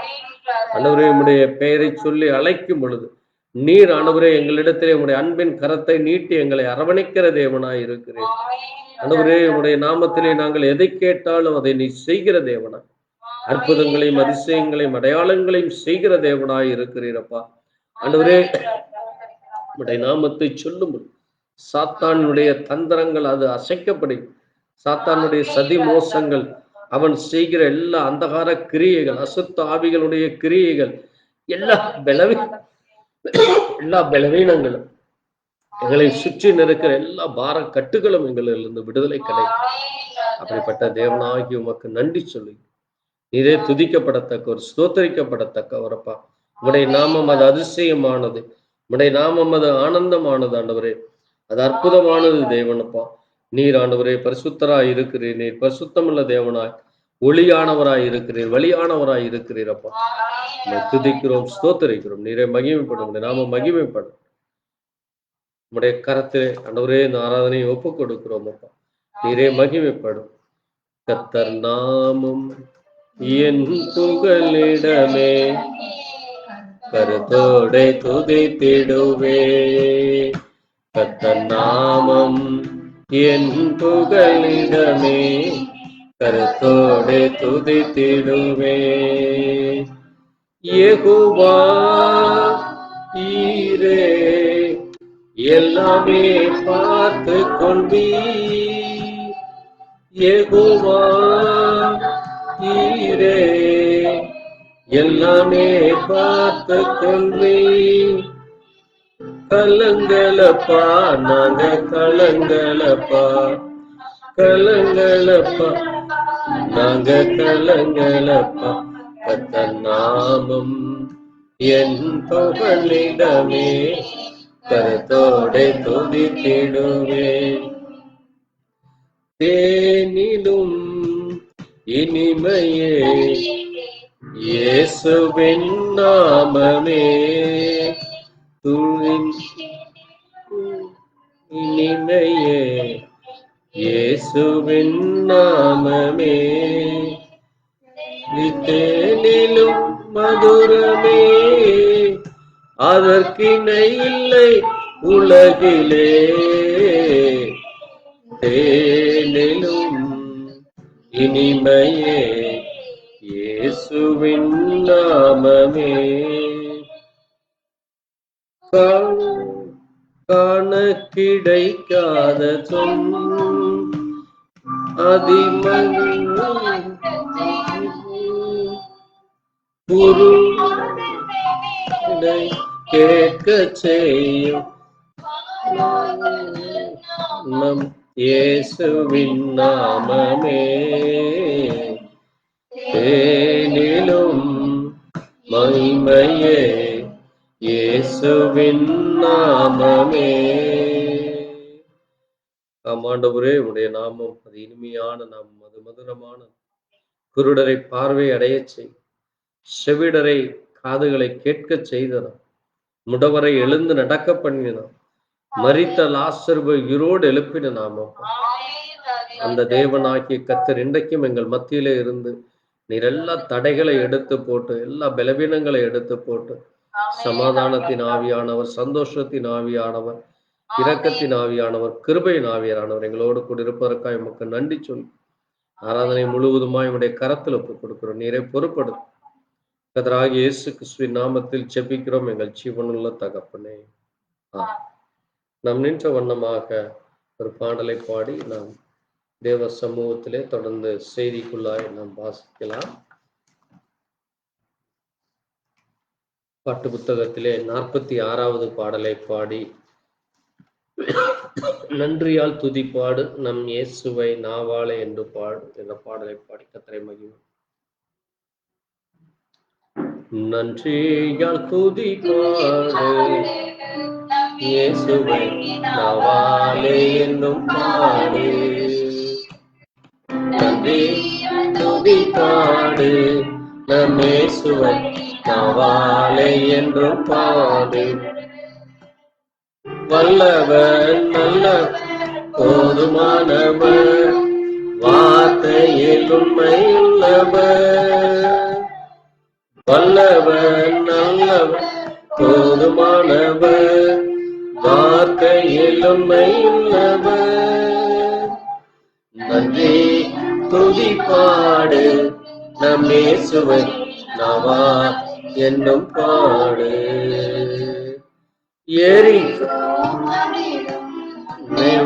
ஆண்டவரே, உம்முடைய பெயரை சொல்லி அழைக்கும் பொழுது நீர் ஆண்டவரே எங்களிடத்திலே உம்முடைய அன்பின் கரத்தை நீட்டி எங்களை அரவணைக்கிற தேவனாய் இருக்கிறீர். ஆண்டவரே, உம்முடைய நாமத்திலே நாங்கள் எதை கேட்டாலும் அதை நீ செய்கிற தேவனாய், அற்புதங்களையும் அதிசயங்களையும் அடையாளங்களையும் செய்கிற தேவனாய் இருக்கிறீரப்பா. ஆண்டவரே, உம்முடைய நாமத்தை சொல்லும் சாத்தானுடைய தந்திரங்கள் அது அசைக்கப்படும். சாத்தானுடைய சதி மோசங்கள், அவன் செய்கிற எல்லா அந்தகார கிரியைகள், அசுத்த ஆவிகளுடைய கிரியைகள், எல்லா பலவீனங்களும், எங்களை சுற்றி நிற்கிற எல்லா பார கட்டுகளும் எங்களிலிருந்து விடுதலை கிடைக்கும். அப்படிப்பட்ட தேவனாகி உமக்கு நன்றி சொல்லி நீரே துதிக்கப்படத்தக்க ஒரு ஸ்தோத்தரிக்கப்படத்தக்க வரப்பா. உம்முடைய நாமம் அது அதிசயமானது, உம்முடைய நாமம் அது ஆனந்தமானது ஆண்டவரே, அது அற்புதமானது தேவனப்பா. நீர் ஆண்டவரே பரிசுத்தராய் இருக்கிறீர், நீர் பரிசுத்தமுள்ள தேவனாய் ஒளியானவராய் இருக்கிறீர், வழியானவராய் இருக்கிறீரப்பா. துதிக்கிறோம், ஸ்தோத்தரிக்கிறோம். நீரே மகிமைப்படும், நாம மகிமைப்படும். உம்முடைய கரத்திலே ஆண்டவரே இந்த ஆராதனையை ஒப்புக் கொடுக்கிறோம் அப்பா. நீரே மகிமைப்படும். கர்த்தர் நாமம் என் புகலிடமே, கருத்தோடே துதித்திடுவே. கர்த்தர் நாமம் என் புகலிடமே, கருத்தோடே துதித்திடுவே. யெகோவா ஈரே, எல்லாமே பார்த்து கொண்டீ. யெகோவா ஈரே, எல்லாமே பார்த்து கொண்டீ. கலங்களப்பா, நாங்க கலங்களப்பா, கலங்களப்பா, நாங்க கலங்களப்பா. கர்த்தர் நாமம் என் புகலிடமே, கருத்தோடே துதித்திடுவேன். தேனிலும் இனிமையே இயேசுவின் நாமமே, இனிமையே இயேசுவின் நாமமே, தேனிலும் மதுரமே, அதற்கிணை இல்லை உலகிலே. தேனிலும் இனிமையே இயேசுவின் நாமமே, காண கிடைக்காத கேட்க செய்யும் நம் இயேசுவின் நாமமே. தேனிலும் மகிமையே இயேசுவின் நாமமே. ஆண்டவரே, உடைய நாமம் அது இனிமையான நாமம், அது மதுரமான. குருடரை பார்வை அடைய செய், செவிடரை காதுகளை கேட்க செய்தனம், முடவரை எழுந்து நடக்க பண்ணினான், மரித்த லாசருவை உயிரோடு எழுப்பின நாமம். அந்த தேவனாகிய கர்த்தர் இன்றைக்கும் எங்கள் மத்தியிலே இருந்து நீர் எல்லா தடைகளை எடுத்து போட்டு, எல்லா பலவீனங்களை எடுத்து போட்டு, சமாதானத்தின் ஆவியானவர், சந்தோஷத்தின் ஆவியானவர், இரக்கத்தின் ஆவியானவர், கிருபையின் ஆவியானவர் எங்களோடு கூட இருப்பதற்காக எமக்கு நன்றி சொல்லி ஆராதனை முழுவதுமாய் உடைய கரத்தில் ஒப்புக் கொடுக்கிறோம். நீரை பொறுப்படும் கர்த்தராகிய இயேசு கிறிஸ்துவின் நாமத்தில் ஜெபிக்கிறோம் எங்கள் ஜீவனுள்ள தகப்பனே. நாம் நின்ற வண்ணமாக ஒரு பாடலை பாடி நாம் தேவ சமூகத்திலே தொடர்ந்து செய்திக்குள்ளாய் நாம் வாசிக்கலாம். பாட்டு புத்தகத்திலே 46வது பாடலை பாடி, நன்றியால் துதிப்பாடு நம் இயேசுவை நாவாலே என்று பாடு என்ற பாடலை பாடி கர்த்தரை மகிமை. நன்றியால் துதிப்பாடு இயேசுவை நாவாலே என்னும் பாடு, நன்றி துதிப்பாடு நம்மேசுவை நாவாலை என்றும் பாடு. வல்லவர் நல்லவர் போதுமானவர், வார்த்தையில் உண்மையுள்ளவர். வல்லவர் நல்லவர் போதுமானவர், வார்த்தையில் உண்மையுள்ளவர். நன்றி துதி பாடு நம்மேசுவை நாவா என்னும் பாடு. எரிகோ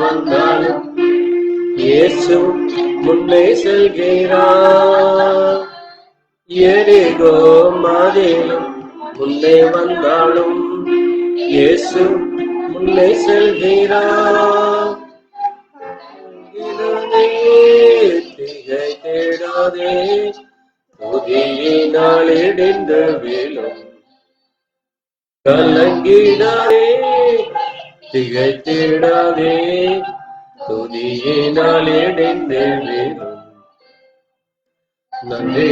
வந்தாலும் இயேசு முன்னே செல்கிறார். எரிகோ மாதிலும் முன்னே வந்தாலும் இயேசு முன்னே செல்கிறார். திகை தேடாதே, துதியினால் இடிந்து வீழும். கலங்கிடாதே, திகை தேடாதே, துதியினால் இடிந்து வீழும். நன்றி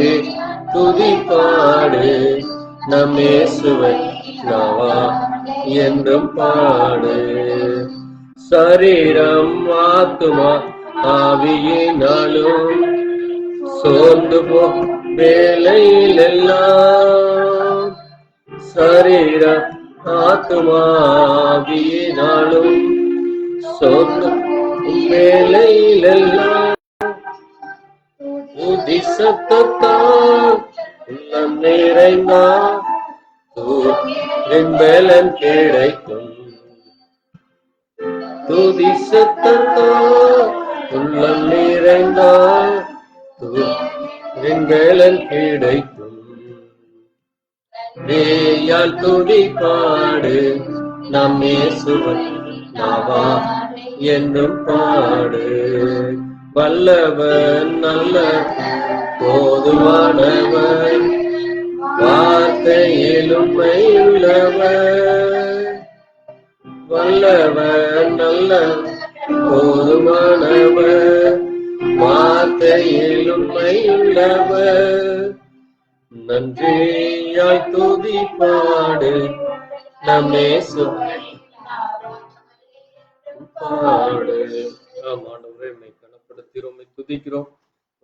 துதி பாடு நம்மேசுவை நாவா என்றும் பாடு. சரீரம் ஆத்துமா ஆவியினாலும் சோர்ந்து போ வேலையில் எல்லாம். சரீரம் ஆத்துமா ஆவியினாலும் சோர்ந்து வேலையில் எல்லாம். துதி சத்தத்தால் உள்ளம் நிறைந்தால் பலன் கிடைக்கும். துதி சத்தத்தால் உள்ளம் நிறைந்தால் பலன் கிடைக்கும். வேயால் துதி பாடு நம்மேசுவை நாவா என்னும் பாடு. வல்லவன் நல்ல போதுமானவர், வார்த்தையில் உண்மையுள்ளவர். வல்லவன் நல்ல போதுமானவர், வார்த்தையில் உண்மையுள்ளவர். நன்றியால் துதி பாடு நம்மேசுவை பாடு. ஆமாண்டவரே, உம்மை கனப்படுத்துகிறோம், உம்மை துதிக்கிறோம்,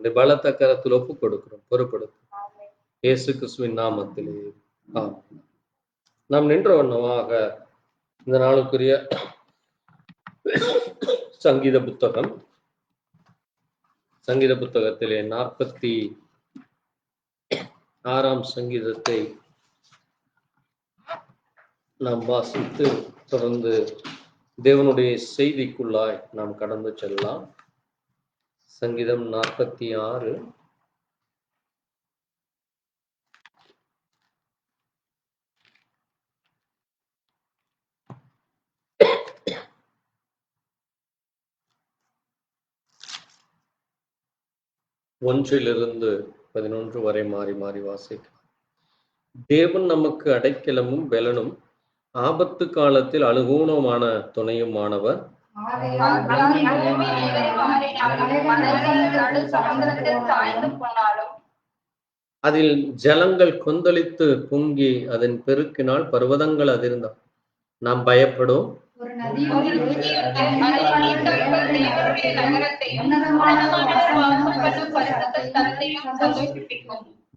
உம்முடைய பலத்த கரத்தில் ஒப்பு கொடுக்கிறோம். பொறுப்படுத்தும் இயேசு கிறிஸ்துவின் நாமத்திலே ஆமென். நாம் நின்ற வண்ணமாக இந்த நாளுக்குரிய சங்கீத புத்தகத்திலே 46ஆம் சங்கீதத்தை நாம் வாசித்து தொடர்ந்து தேவனுடைய செய்திக்குள்ளாய் நாம் கடந்து செல்லலாம். சங்கீதம் 46. ஒன்றிலிருந்து 11 வரை மாறி மாறி வாசிக்கலாம். தேவன் நமக்கு அடைக்கலமும் பெலனும், ஆபத்து காலத்தில் அனுகூலமான துணையுமானவர். அதில் ஜலங்கள் கொந்தளித்து பொங்கி அதன் பெருக்கினால் பர்வதங்கள் அதிர்ந்தார். நாம் பயப்படும்.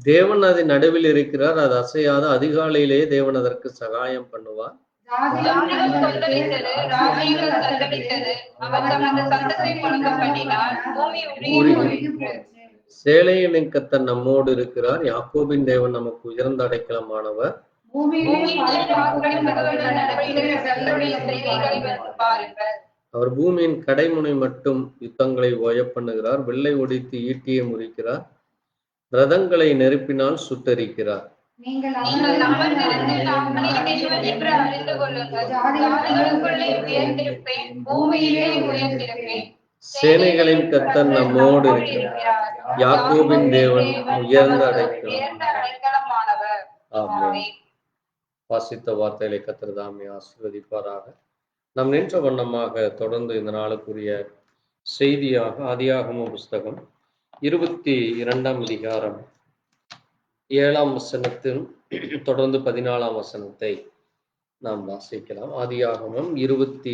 தேவன் அதன் நடுவில் இருக்கிறார், அது அசையாத. அதிகாலையிலேயே தேவன் அதற்கு சகாயம் பண்ணுவார். சேனையின் கர்த்தர் நம்மோடு இருக்கிறார். யாக்கோபின் தேவன் நமக்கு உயர்ந்த அடைக்கலமானவர். அவர் பூமியின் கடைமுனை மட்டும் யுத்தங்களை ஓய பண்ணுகிறார். வெள்ளை ஒடித்து ஈட்டியை முறிக்கிறார், ரதங்களை நெருப்பினால் சுட்டரிக்கிறார். சேனைகளின் கர்த்தர் நம்மோடு இருக்கிறார். யாக்கோபின் தேவன் உயர்ந்த அடைக்கலமானவர். ஆமென். வாசித்த வார்த்தைகளை கர்த்தர் தாமே ஆசீர்வதிப்பாராக. நாம் நின்ற வண்ணமாக தொடர்ந்து இந்த நாளுக்குரிய செய்தியாக ஆதியாகம புஸ்தகம் 22ஆம் அதிகாரம் 7ஆம் வசனத்தில் தொடர்ந்து 14ஆம் வசனத்தை நாம் வாசிக்கலாம். ஆதியாகமம் 22.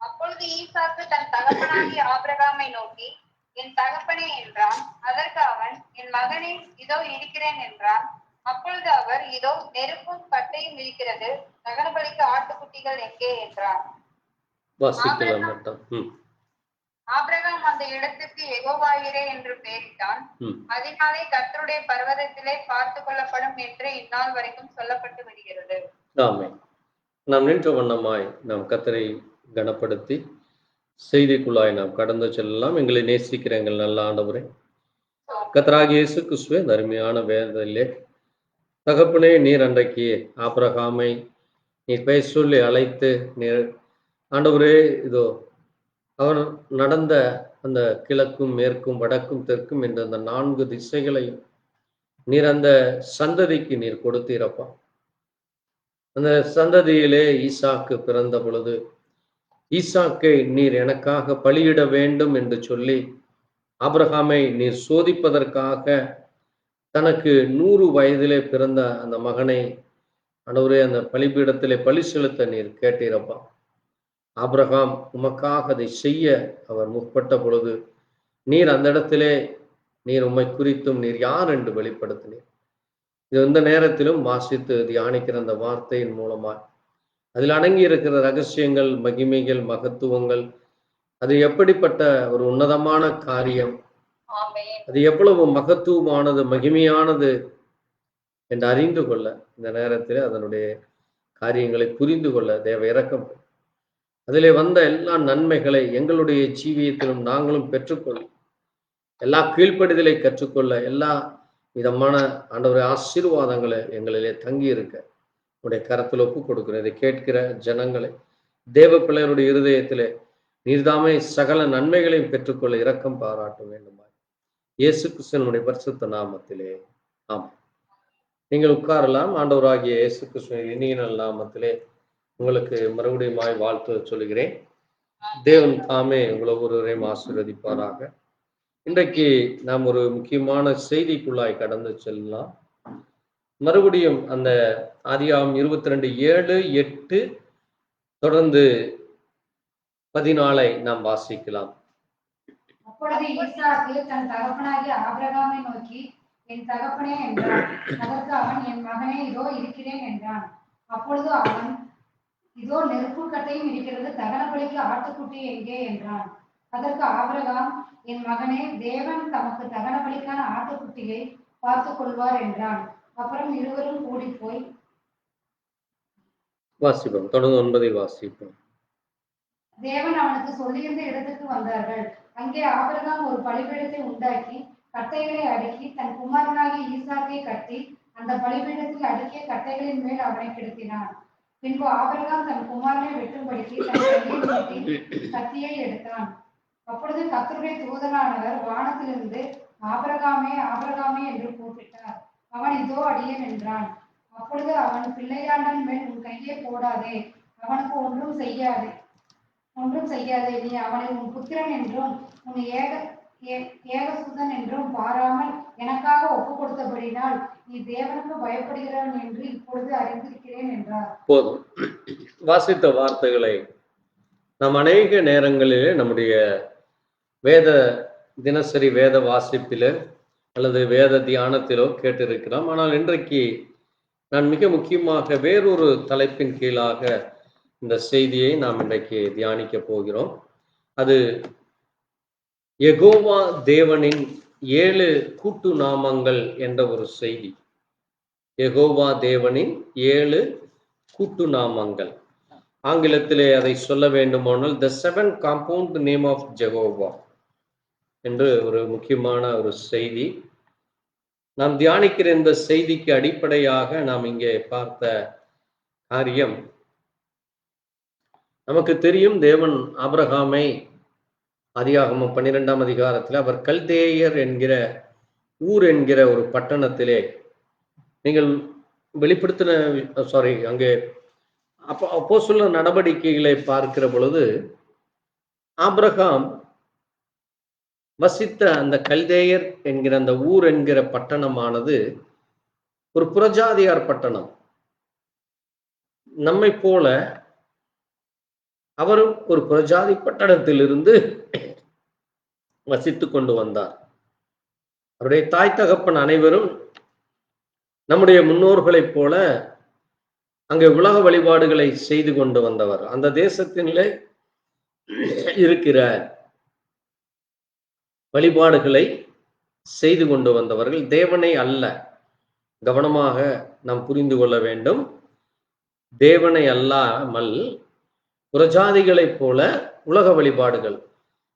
அப்பொழுது ஈசாக்கு தன் தகப்பனாகிய ஆபிரகாமை நோக்கி, என் தகப்பனே என்றான். அதற்கு அவன், என் மகனே, இதோ இருக்கிறேன் என்றான். அப்பொழுது அவர், இதோ நெருப்பும் கட்டையும் இருக்கிறது, தகனபலிக்கு ஆட்டுக்குட்டிகள் எங்கே என்றார். ஆபிரகாம் அந்த இடத்துக்கு யெகோவாயிரே என்று பெயரிட்டான். அதனாலே கர்த்தருடைய பர்வதத்திலே பார்த்து கொள்ளப்படும் என்று இந்நாள் வரைக்கும் சொல்லப்பட்டு வருகிறது. ஆமென். நாம் நின்ற வண்ணமாய் நாம் கர்த்தரை கனப்படுத்தி செய்திக்குள்ளாய் நாம் கடந்து செல்லலாம். எங்களை நேசிக்கிற எங்கள் நல்ல ஆண்டவரே, கர்த்தராகிய இயேசு கிறிஸ்துவே, அருமையான வேதத்திலே தகப்பனே, நீர் அன்றைக்கு ஆபிரகாமை நீர் பெயர் சொல்லி அழைத்து நீர் ஆண்டவரே, இதோ அவர் நடந்த அந்த கிழக்கும் மேற்கும் வடக்கும் தெற்கும் என்ற அந்த 4 திசைகளையும் நீர் அந்த சந்ததிக்கு நீர் கொடுத்தீரப்பா. அந்த சந்ததியிலே ஈசாக்கு பிறந்த பொழுது ஈசாக்கை நீர் எனக்காக பலியிட வேண்டும் என்று சொல்லி ஆபிரகாமை நீர் சோதிப்பதற்காக தனக்கு 100 வயதிலே பிறந்த அந்த மகனை ஆண்டவரே அந்த பலிபீடத்திலே பலி செலுத்த நீர் கேட்டீரப்பா. ஆபிரகாம் உமக்காக அதை செய்ய அவர் முற்பட்ட பொழுது நீர் அந்த இடத்திலே நீர் உம்மை குறித்தும் நீர் யார் என்று வெளிப்படுத்தினீர். இது எந்த நேரத்திலும் வாசித்து தியானிக்கிற அந்த வார்த்தையின் மூலமாக அதில் அடங்கி இருக்கிற ரகசியங்கள், மகிமைகள், மகத்துவங்கள், அது எப்படிப்பட்ட ஒரு உன்னதமான காரியம், அது எவ்வளவு மகத்துவமானது, மகிமையானது என்று அறிந்து கொள்ள இந்த நேரத்தில் அதனுடைய காரியங்களை புரிந்து கொள்ள தேவ இரக்கம், அதிலே வந்த எல்லா நன்மைகளை எங்களுடைய ஜீவியத்திலும் நாங்களும் பெற்றுக்கொள்ள, எல்லா கீழ்ப்படிதலை கற்றுக்கொள்ள, எல்லா விதமான ஆண்டவருடைய ஆசீர்வாதங்களை எங்களிலே தங்கி இருக்க உடைய கரத்தில் ஒப்பு கொடுக்கிறேன். இதை கேட்கிற ஜனங்களை தேவ பிள்ளைகளுடைய இருதயத்திலே நீர்தாமே சகல நன்மைகளையும் பெற்றுக்கொள்ள இரக்கம் பாராட்ட வேண்டுமா இயேசு கிறிஸ்துவினுடைய பரிசுத்த நாமத்திலே ஆமென். நீங்கள் உட்காரலாம். ஆண்டவராகிய இயேசு கிறிஸ்துவின் இனிய நல்ல நாமத்திலே உங்களுக்கு மறுபடியும் வாழ்த்து சொல்லுகிறேன். தேவன் தாமே உங்களை ஒருவரையும் ஆசீர்வதிப்பாராக. இன்றைக்கு நாம் ஒரு முக்கியமான செய்திக்குள்ளாய் கடந்து செல்லலாம். மறுபடியும் அந்த ஆதியாகமம் 22:7, 8 தொடர்ந்து 14 நாம் வாசிக்கலாம். அப்பொழுது ஈசாக்கு தன் தகப்பனாகிய ஆபிரகாமை நோக்கி, என் தகப்பனே என்றான். அதற்கு அவன், என் மகனே, இதோ இருக்கிறேன் என்றான். அப்பொழுது அவன், இதோ நெருப்பு கட்டையும் இருக்கிறது, தகனபலிக்கு ஆட்டுக்குட்டி எங்கே என்றான். அதற்கு ஆபிரகாம், என் மகனே, தேவன் தமக்கு தகனபலிக்கான ஆட்டுக்குட்டியை பார்த்துக் கொள்வார் என்றான். அப்புறம் இருவரும் கூடி போய் வாசிப்போம். தொடர்ந்து 9 வாசிப்போம். தேவன் அவனுக்கு சொல்லியிருந்த இடத்துக்கு வந்தார்கள். அங்கே ஆபிரகாம் ஒரு பலிபீடத்தை உண்டாக்கி கட்டைகளை அடுக்கி தன் குமாரனாகிய ஈசாக்கை கட்டி அந்த பலிபீடத்தில் அடுக்கிய கட்டைகளின் மேல் அவனை கிடத்தினான். பின்பு ஆபிரகாம் தன் குமாரனை வெட்டும்படிக்கு தன் கையை நீட்டி கத்தியை எடுத்தான். அப்பொழுது கர்த்தருடைய தூதனானவர் வானத்திலிருந்து, ஆபிரகாமே, ஆபிரகாமே என்று கூப்பிட்டார். அவன், இதோ அடியேன் என்றான். அப்பொழுது அவன், பிள்ளையாண்டன் மேல் உன் கையை போடாதே, அவனுக்கு ஒன்றும் செய்யாதே, நீ அவனை உன் புத்திரன் என்றும் உன் ஏகசுதன் என்றும் பாராமல் எனக்காக ஒப்பு கொடுத்தபடினால் நீ தேவனுக்கு பயப்படுகிறவன் என்று இப்பொழுது அறிந்திருக்கிறேன் என்றார். போதும். வாசித்த வார்த்தைகளை நாம் அநேக நேரங்களிலே நம்முடைய வேத தினசரி வேத வாசிப்பில அல்லது வேத தியானத்திலோ கேட்டிருக்கிறோம். ஆனால் இன்றைக்கு நான் மிக முக்கியமாக வேறொரு தலைப்பின் கீழாக இந்த செய்தியை நாம் இன்றைக்கு தியானிக்க போகிறோம். அது யெகோவா தேவனின் 7 கூட்டு நாமங்கள் என்ற ஒரு செய்தி. யெகோவா தேவனின் 7 கூட்டு நாமங்கள். ஆங்கிலத்திலே அதை சொல்ல வேண்டுமானால் the 7 compound name of Jehovah என்று ஒரு முக்கியமான ஒரு செய்தி. நாம் தியானிக்கிற இந்த செய்திக்கு அடிப்படையாக நாம் இங்கே பார்த்த காரியம், நமக்கு தெரியும் தேவன் ஆபிரகாமை ஆதியாகமம் 12ஆம் அதிகாரத்தில் அவர் கல்தேயர் என்கிற ஊர் என்கிற ஒரு பட்டணத்திலே, நீங்கள் அங்கே அப்போஸ்தலர் நடவடிக்கைகளை பார்க்கிற பொழுது ஆபிரகாம் வசித்த அந்த கல்தேயர் என்கிற அந்த ஊர் என்கிற பட்டணமானது ஒரு புறஜாதியார் பட்டணம். நம்மை போல அவரும் ஒரு புறஜாதி பட்டணத்திலிருந்து வசித்துக் கொண்டு வந்தார். அவருடைய தாய் தகப்பன் அனைவரும் நம்முடைய முன்னோர்களைப் போல அங்கே உலக வழிபாடுகளை செய்து கொண்டு வந்தவர். அந்த தேசத்திலே இருக்கிற வழிபாடுகளை செய்து கொண்டு வந்தவர்கள், தேவனை அல்ல. கவனமாக நாம் புரிந்து கொள்ள வேண்டும். தேவனை அல்லாமல் புறஜாதிகளைப் போல உலக வழிபாடுகள்,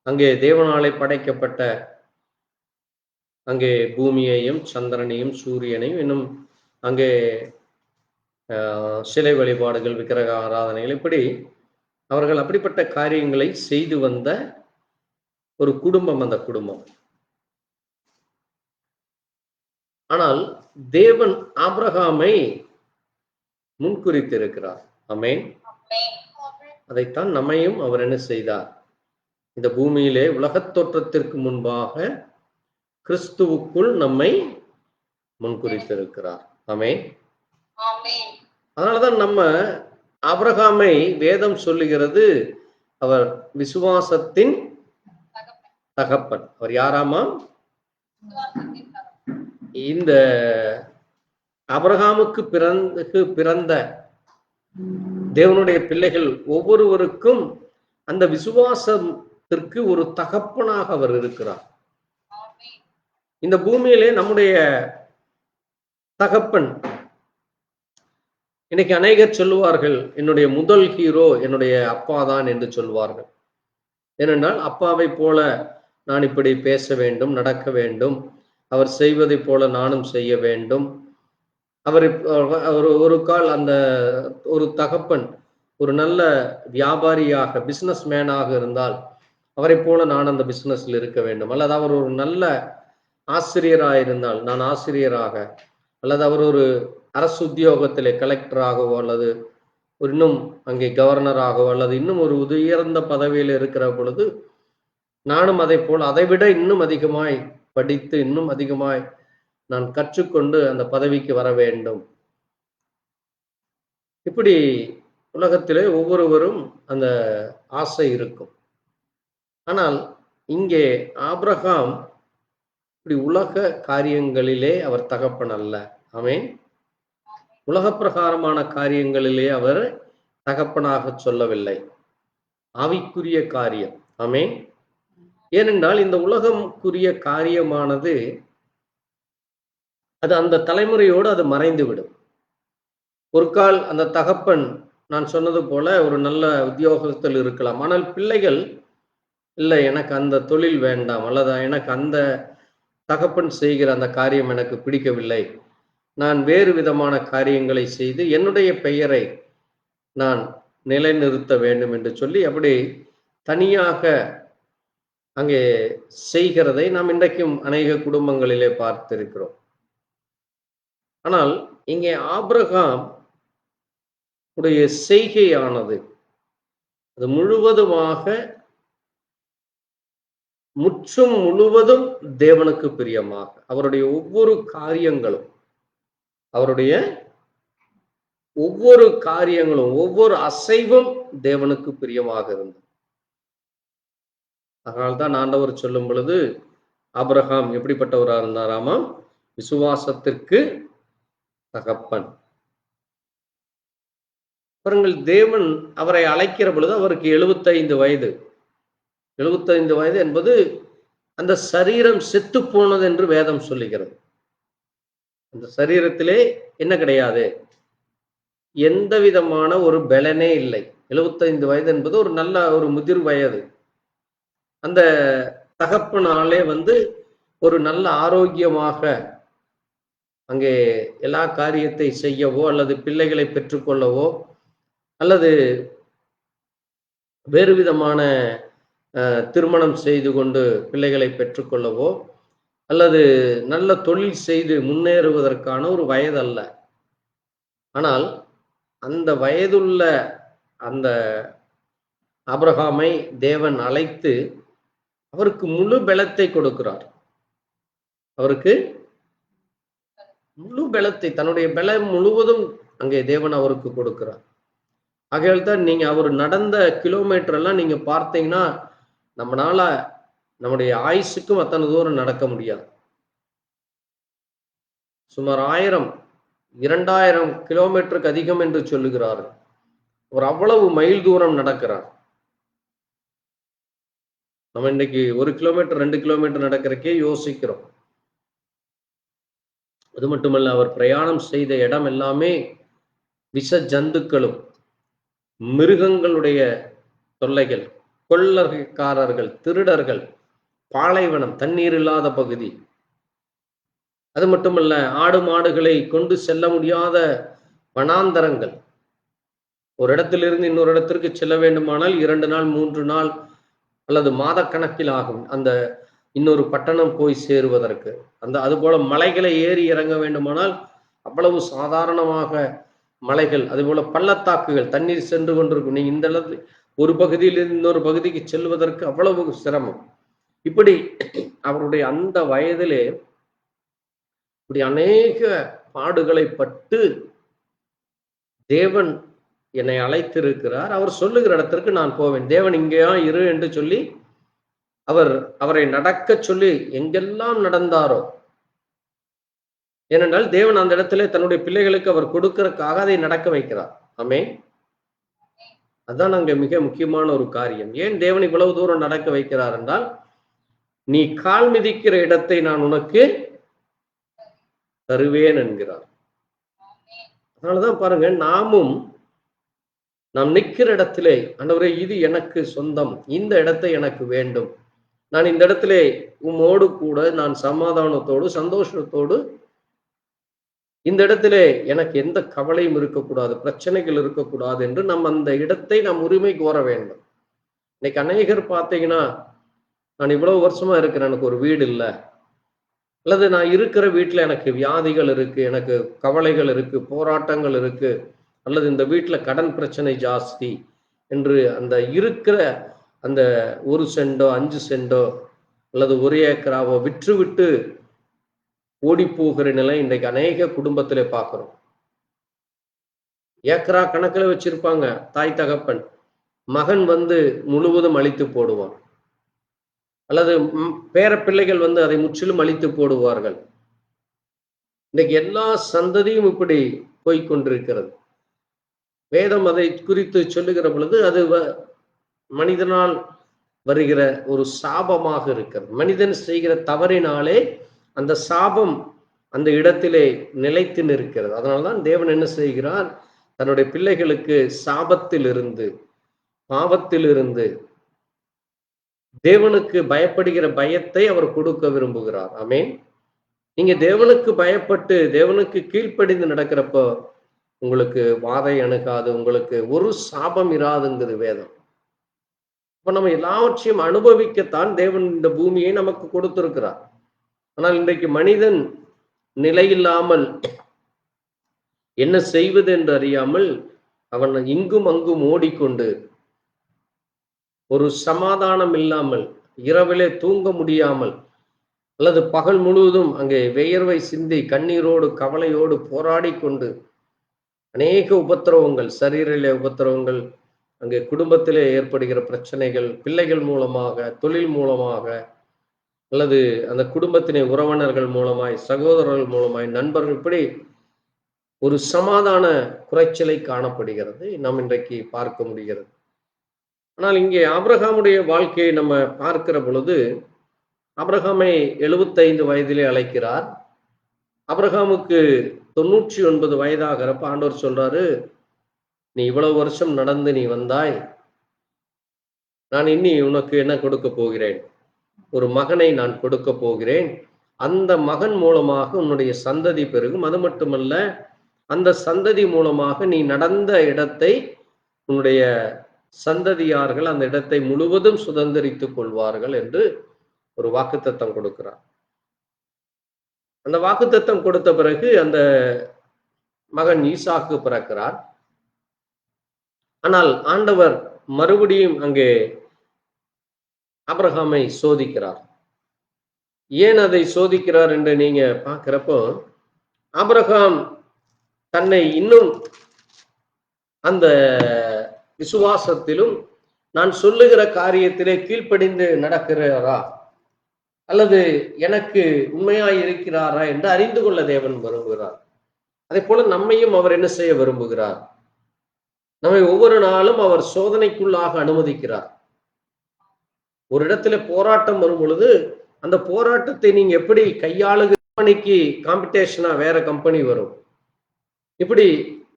அங்கே தேவனாலே படைக்கப்பட்ட அங்கே பூமியையும் சந்திரனையும் சூரியனையும் இன்னும் அங்கே சிலை வழிபாடுகள், விக்கிரக ஆராதனைகள், இப்படி அவர்கள் அப்படிப்பட்ட காரியங்களை செய்து வந்த ஒரு குடும்பம் அந்த குடும்பம். ஆனால் தேவன் ஆபிரகாமை முன்குறித்திருக்கிறார். ஆமென். அதைத்தான் நம்மையும் அவர் என்ன செய்தார்? இந்த பூமியிலே உலகத் தோற்றத்திற்கு முன்பாக கிறிஸ்துவுக்குள் நம்மை முன்குறித்திருக்கிறார். ஆமென். அதனாலதான் நம்ம ஆபிரகாமை வேதம் சொல்லுகிறது, அவர் விசுவாசத்தின் தகப்பன். அவர் யாராமா? இந்த ஆபிரகாமுக்கு பிறந்த தேவனுடைய பிள்ளைகள் ஒவ்வொருவருக்கும் அந்த விசுவாசத்திற்கு ஒரு தகப்பனாக அவர் இருக்கிறார். இந்த பூமியிலே நம்முடைய தகப்பன், இன்னைக்கு அநேகர் சொல்லுவார்கள், என்னுடைய முதல் ஹீரோ என்னுடைய அப்பா தான் என்று சொல்வார்கள். ஏனென்றால் அப்பாவை போல நான் இப்படி பேச வேண்டும், நடக்க வேண்டும், அவர் செய்வதை போல நானும் செய்ய வேண்டும். அவர் ஒரு கால் அந்த ஒரு தகப்பன் ஒரு நல்ல வியாபாரியாக, பிசினஸ் மேனாக இருந்தால் அவரை போல நான் அந்த பிசினஸ்ல இருக்க வேண்டும். அல்லது அவர் ஒரு நல்ல ஆசிரியராக இருந்தால் நான் ஆசிரியராக, அல்லது அவர் ஒரு அரசு உத்தியோகத்திலே கலெக்டராகவோ, அல்லது இன்னும் அங்கே கவர்னராகவோ, அல்லது இன்னும் ஒரு உயர்ந்த பதவியில் இருக்கிற பொழுது நானும் அதை போல அதைவிட இன்னும் அதிகமாய் படித்து இன்னும் அதிகமாய் நான் கற்றுக்கொண்டு அந்த பதவிக்கு வர வேண்டும். இப்படி உலகத்திலே ஒவ்வொருவரும் அந்த ஆசை இருக்கும். ஆனால் இங்கே ஆபிரகாம் இப்படி உலக காரியங்களிலே அவர் தகப்பன் அல்ல. ஆமென். உலக பிரகாரமான காரியங்களிலே அவர் தகப்பனாக சொல்லவில்லை, ஆவிக்குரிய காரியம். ஆமென். ஏனென்றால் இந்த உலகம்க்குரிய காரியமானது அது அந்த தலைமுறையோடு அது மறைந்துவிடும். ஒரு கால் அந்த தகப்பன், நான் சொன்னது போல, ஒரு நல்ல உத்தியோகத்தில் இருக்கலாம். ஆனால் பிள்ளைகள், இல்லை எனக்கு அந்த தொழில் வேண்டாம், அல்லது எனக்கு அந்த தகப்பன் செய்கிற அந்த காரியம் எனக்கு பிடிக்கவில்லை, நான் வேறு விதமான காரியங்களை செய்து என்னுடைய பெயரை நான் நிலைநிறுத்த வேண்டும் என்று சொல்லி அப்படி தனியாக அங்கே செய்கிறதை நாம் இன்றைக்கும் அநேக குடும்பங்களிலே பார்த்திருக்கிறோம். ஆனால் இங்கே ஆபிரகாம் உடைய செய்கையானது அது முழுவதுமாக முற்றும் முழுவதும் தேவனுக்கு பிரியமாக, அவருடைய ஒவ்வொரு காரியங்களும், அவருடைய ஒவ்வொரு காரியங்களும், ஒவ்வொரு அசைவும் தேவனுக்கு பிரியமாக இருந்தது. அதனால்தான் ஆண்டவர் சொல்லும் பொழுது ஆபிரகாம் எப்படிப்பட்டவராக இருந்தாராமா? விசுவாசத்திற்கு தகப்பன். பாருங்கள், தேவன் அவரை அழைக்கிற பொழுது அவருக்கு 75 வயது. 75 வயது என்பது அந்த சரீரம் செத்து போனது என்று வேதம் சொல்லுகிறது. அந்த சரீரத்திலே என்ன கிடையாது? எந்த விதமான ஒரு பலனே இல்லை. 75 வயது என்பது ஒரு நல்ல ஒரு முதிர் வயது. அந்த தகப்பனாலே ஒரு நல்ல ஆரோக்கியமாக அங்கே எல்லா காரியத்தை செய்யவோ, அல்லது பிள்ளைகளை பெற்றுக்கொள்ளவோ, அல்லது வேறு விதமான திருமணம் செய்து கொண்டு பிள்ளைகளை பெற்றுக்கொள்ளவோ, அல்லது நல்ல தொழில் செய்து முன்னேறுவதற்கான ஒரு வயது அல்ல. ஆனால் அந்த வயதுள்ள அந்த ஆபிரகாமை தேவன் அழைத்து அவருக்கு முழு பலத்தை கொடுக்கிறார். அவருக்கு முழு பலத்தை, தன்னுடைய பலம் முழுவதும் அங்கே தேவன் அவருக்கு கொடுக்கிறார். ஆகையால் தான் நீங்க அவர் நடந்த கிலோமீட்டர் எல்லாம் நீங்க பார்த்தீங்கன்னா நம்மளால நம்முடைய ஆயுசுக்கும் அத்தனை தூரம் நடக்க முடியாது. சுமார் 1000-2000 கிலோமீட்டருக்கு அதிகம் என்று சொல்லுகிறார்கள். அவர் அவ்வளவு மைல் தூரம் நடக்கிறார். நம்ம இன்னைக்கு 1 கிலோமீட்டர் 2 கிலோமீட்டர் நடக்கிறக்கே யோசிக்கிறோம். அது மட்டுமல்ல, அவர் பிரயாணம் செய்த இடம் எல்லாமே விஷ ஜந்துக்களும் மிருகங்களுடைய தொல்லைகள், கொள்ளக்காரர்கள், திருடர்கள், பாலைவனம், தண்ணீர் இல்லாத பகுதி. அது மட்டுமல்ல, ஆடு மாடுகளை கொண்டு செல்ல முடியாத வனாந்தரங்கள். ஒரு இடத்திலிருந்து இன்னொரு இடத்திற்கு செல்ல வேண்டுமானால் 2 நாள் 3 நாள் அல்லது மாதக்கணக்கில் ஆகும் அந்த இன்னொரு பட்டணம் போய் சேருவதற்கு. அதுபோல மலைகளை ஏறி இறங்க வேண்டுமானால் அவ்வளவு சாதாரணமாக மலைகள், அதுபோல பள்ளத்தாக்குகள், தண்ணீர் சென்று கொண்டிருக்கும். நீங்க இந்த இடத்துல ஒரு பகுதியில் இன்னொரு பகுதிக்கு செல்வதற்கு அவ்வளவு சிரமம். இப்படி அவருடைய அந்த வயதிலே இப்படி அநேக பாடுகளை பட்டு தேவன் என்னை அழைத்திருக்கிறார். அவர் சொல்லுகிற இடத்திற்கு நான் போவேன். தேவன் இங்கேயா இரு என்று சொல்லி அவரை நடக்க சொல்லி எங்கெல்லாம் நடந்தாரோ, ஏனென்றால் தேவன் அந்த இடத்துல தன்னுடைய பிள்ளைகளுக்கு அவர் கொடுக்கிறதுக்காக அதை நடக்க வைக்கிறார். ஆமென். அதான் அங்க மிக முக்கியமான ஒரு காரியம். ஏன் தேவன் இவ்வளவு தூரம் நடக்க வைக்கிறார் என்றால், நீ கால் மிதிக்கிற இடத்தை நான் உனக்கு தருவேன் என்கிறார். அதனாலதான் பாருங்க, நாம் நிற்கிற இடத்திலே, ஆண்டவரே இது எனக்கு சொந்தம், இந்த இடத்தை எனக்கு வேண்டும், நான் இந்த இடத்திலே உம்மோடு கூட நான் சமாதானத்தோடு சந்தோஷத்தோடு இந்த இடத்திலே எனக்கு எந்த கவலையும் இருக்கக்கூடாது, பிரச்சனைகள் இருக்கக்கூடாது என்று நம்ம அந்த இடத்தை நாம் உரிமை கோர வேண்டும். இன்னைக்கு அநேகர் பார்த்தீங்கன்னா, நான் இவ்வளவு வருஷமா இருக்கிறேன், எனக்கு ஒரு வீடு இல்லை, அல்லது நான் இருக்கிற வீட்டுல எனக்கு வியாதிகள் இருக்கு, எனக்கு கவலைகள் இருக்கு, போராட்டங்கள் இருக்கு, அல்லது இந்த வீட்டுல கடன் பிரச்சனை ஜாஸ்தி என்று அந்த இருக்கிற அந்த 1 சென்டோ 5 சென்டோ அல்லது 1 ஏக்கராவோ விற்று ஓடி போகிற நிலை இன்றைக்கு அநேக குடும்பத்திலே பார்க்கிறோம். ஏக்கரா கணக்கில் வச்சிருப்பாங்க தாய் தகப்பன், மகன் முழுவதும் அழித்து போடுவான், அல்லது பேர பிள்ளைகள் அதை முற்றிலும் அழித்து போடுவார்கள். இன்னைக்கு எல்லா சந்ததியும் இப்படி போய்கொண்டிருக்கிறது. வேதம் அதை குறித்து சொல்லுகிற பொழுது அது மனிதனால் வருகிற ஒரு சாபமாக இருக்கிறது. மனிதன் செய்கிற தவறினாலே அந்த சாபம் அந்த இடத்திலே நிலைத்து நிற்கிறது. அதனால்தான் தேவன் என்ன செய்கிறார், தன்னுடைய பிள்ளைகளுக்கு சாபத்திலிருந்து, பாவத்திலிருந்து தேவனுக்கு பயப்படுகிற பயத்தை அவர் கொடுக்க விரும்புகிறார். ஆமென். நீங்க தேவனுக்கு பயப்பட்டு தேவனுக்கு கீழ்ப்படிந்து நடக்கிறப்போ உங்களுக்கு வாதை அணுகாது, உங்களுக்கு ஒரு சாபம் இராதுங்கிறது வேதம். இப்ப நம்ம எல்லாவற்றையும் அனுபவிக்கத்தான் தேவன் இந்த பூமியை நமக்கு கொடுத்திருக்கிறார். ஆனால் இன்றைக்கு மனிதன் நிலையில்லாமல் என்ன செய்வது என்று அறியாமல் அவன் இங்கும் அங்கும் ஓடிக்கொண்டு, ஒரு சமாதானம் இல்லாமல், இரவிலே தூங்க முடியாமல், அல்லது பகல் முழுவதும் அங்கே வியர்வை சிந்தி கண்ணீரோடு கவலையோடு போராடி கொண்டு அநேக உபத்திரவங்கள், சரீரிலே உபத்திரவங்கள், அங்கே குடும்பத்திலே ஏற்படுகிற பிரச்சனைகள், பிள்ளைகள் மூலமாக, தொழில் மூலமாக, அல்லது அந்த குடும்பத்தினை உறவினர்கள் மூலமாய், சகோதரர்கள் மூலமாய், நண்பர்கள், இப்படி ஒரு சமாதான குறைச்சலை காணப்படுகிறது, நாம் இன்றைக்கு பார்க்க முடிகிறது. ஆனால் இங்கே ஆபிரகாமுடைய வாழ்க்கையை நம்ம பார்க்கிற பொழுது, ஆபிரகாமை 75 வயதிலே அழைக்கிறார். ஆபிரகாமுக்கு 99 வயதாகிறப்ப ஆண்டவர் சொல்றாரு, நீ இவ்வளவு வருஷம் நடந்து நீ வந்தாய், நான் இனி உனக்கு என்ன கொடுக்க போகிறேன், ஒரு மகனை நான் கொடுக்க போகிறேன், அந்த மகன் மூலமாக உன்னுடைய சந்ததி பெருகும், அது மட்டுமல்ல அந்த சந்ததி மூலமாக நீ நடந்த இடத்தை உன்னுடைய சந்ததியார்கள் அந்த இடத்தை முழுவதும் சுதந்திரித்துக் கொள்வார்கள் என்று ஒரு வாக்குத்தத்தம் கொடுக்கிறார். அந்த வாக்குத்தத்தம் கொடுத்த பிறகு அந்த மகன் ஈசாக்கு பிறக்கிறார். ஆனால் ஆண்டவர் மறுபடியும் அங்கே ஆபிரகாமை சோதிக்கிறார். ஏன் அதை சோதிக்கிறார் என்று நீங்க பார்க்கிறப்போ, ஆபிரகாம் தன்னை இன்னும் அந்த விசுவாசத்திலும் நான் சொல்லுகிற காரியத்திலே கீழ்ப்படிந்து நடக்கிறாரா அல்லது எனக்கு உண்மையாய் இருக்கிறாரா என்று அறிந்து கொள்ள தேவன் விரும்புகிறார். அதே போல நம்மையும் அவர் என்ன செய்ய விரும்புகிறார்? நம்மை ஒவ்வொரு நாளும் அவர் சோதனைக்குள்ளாக அனுமதிக்கிறார். ஒரு இடத்துல போராட்டம் வரும் பொழுது அந்த போராட்டத்தை நீங்க எப்படி கையாளுகிற கம்பெனிக்கு காம்படிஷனா வேற கம்பெனி வரும். இப்படி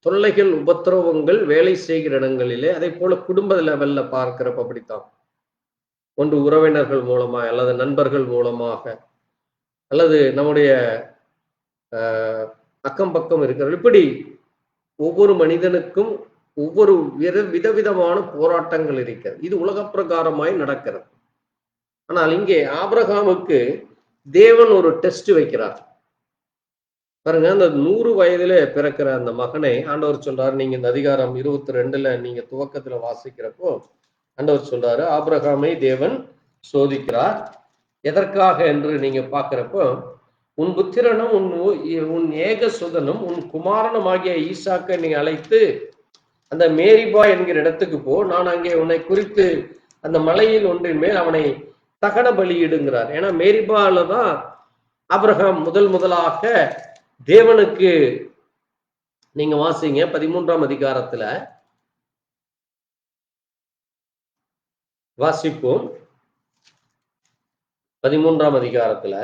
தொல்லைகள், உபத்திரவங்கள் வேலை செய்கிற இடங்களிலே, அதே போல குடும்ப லெவல்ல பார்க்கிறப்ப அப்படித்தான். ஒன்று உறவினர்கள் மூலமாக அல்லது நண்பர்கள் மூலமாக அல்லது நம்முடைய அக்கம் பக்கம் இருக்கிற இப்படி ஒவ்வொரு மனிதனுக்கும் ஒவ்வொரு விதவிதமான போராட்டங்கள் இருக்கிறது. இது உலக பிரகாரமாய் நடக்கிறது. ஆனால் இங்கே ஆபிரகாமுக்கு தேவன் ஒரு டெஸ்ட் வைக்கிறார். பாருங்க, அந்த 100 வயதில பிறக்கிற அந்த மகனை ஆண்டவர் சொல்றாரு. நீங்க இந்த அதிகாரம் 22 நீங்க துவக்கத்துல வாசிக்கிறப்போ ஆண்டவர் சொல்றாரு, ஆபிரகாமை தேவன் சோதிக்கிறார். எதற்காக என்று நீங்க பாக்குறப்போ, உன் புத்திரனும் உன் ஏக சுதனும் உன் குமாரனும் ஆகிய ஈசாக்கை நீ அழைத்து அந்த மேரிபா என்கிற இடத்துக்கு போ, நான் அங்கே உன்னை குறித்து அந்த மலையில் ஒன்றின் மேல் அவனை தகன பலியிடுங்கிறார். ஏன்னா மேரிபால தான் ஆபிரகாம் முதலாக தேவனுக்கு, நீங்க வாசிங்க 13ஆம் அதிகாரத்துல வாசிப்போம். 13ஆம் அதிகாரத்துல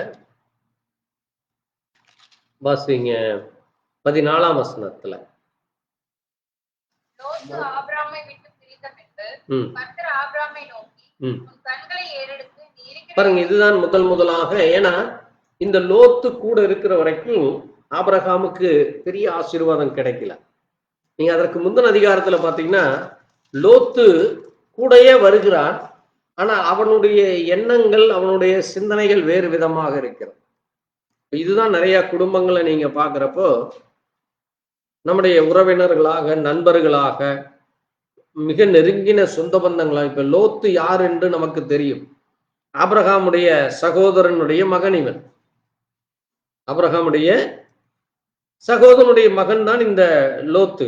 வாசிங்க 14ஆம் வசனத்துல. லோத்து ஆபிரகாமை விட்டு பிரிந்த பின்பு கர்த்தர் ஆபிரகாமை நோக்கி, உன் கண்களை ஏறெடுத்து நீ இருக்கிற பாருங்க, இதுதான் முதலாக. ஏன்னா இந்த லோத்து கூட இருக்கிற வரைக்கும் ஆபிரகாமுக்கு பெரிய ஆசீர்வாதம் கிடைக்கல. நீங்க அதற்கு முந்தின அதிகாரத்துல பாத்தீங்கன்னா லோத்து கூடயே வருகிறான். ஆனா அவனுடைய எண்ணங்கள், அவனுடைய சிந்தனைகள் வேறு விதமாக இருக்கிறது. இதுதான் நிறைய குடும்பங்களை நீங்க பாக்குறப்போ, நம்முடைய உறவினர்களாக, நண்பர்களாக, மிக நெருங்கின சொந்த பந்தங்களாக, இப்ப லோத்து யார் என்று நமக்கு தெரியும். ஆபிரகாமுடைய சகோதரனுடைய மகன் இவன். ஆபிரகாமுடைய சகோதரனுடைய மகன் தான் இந்த லோத்து.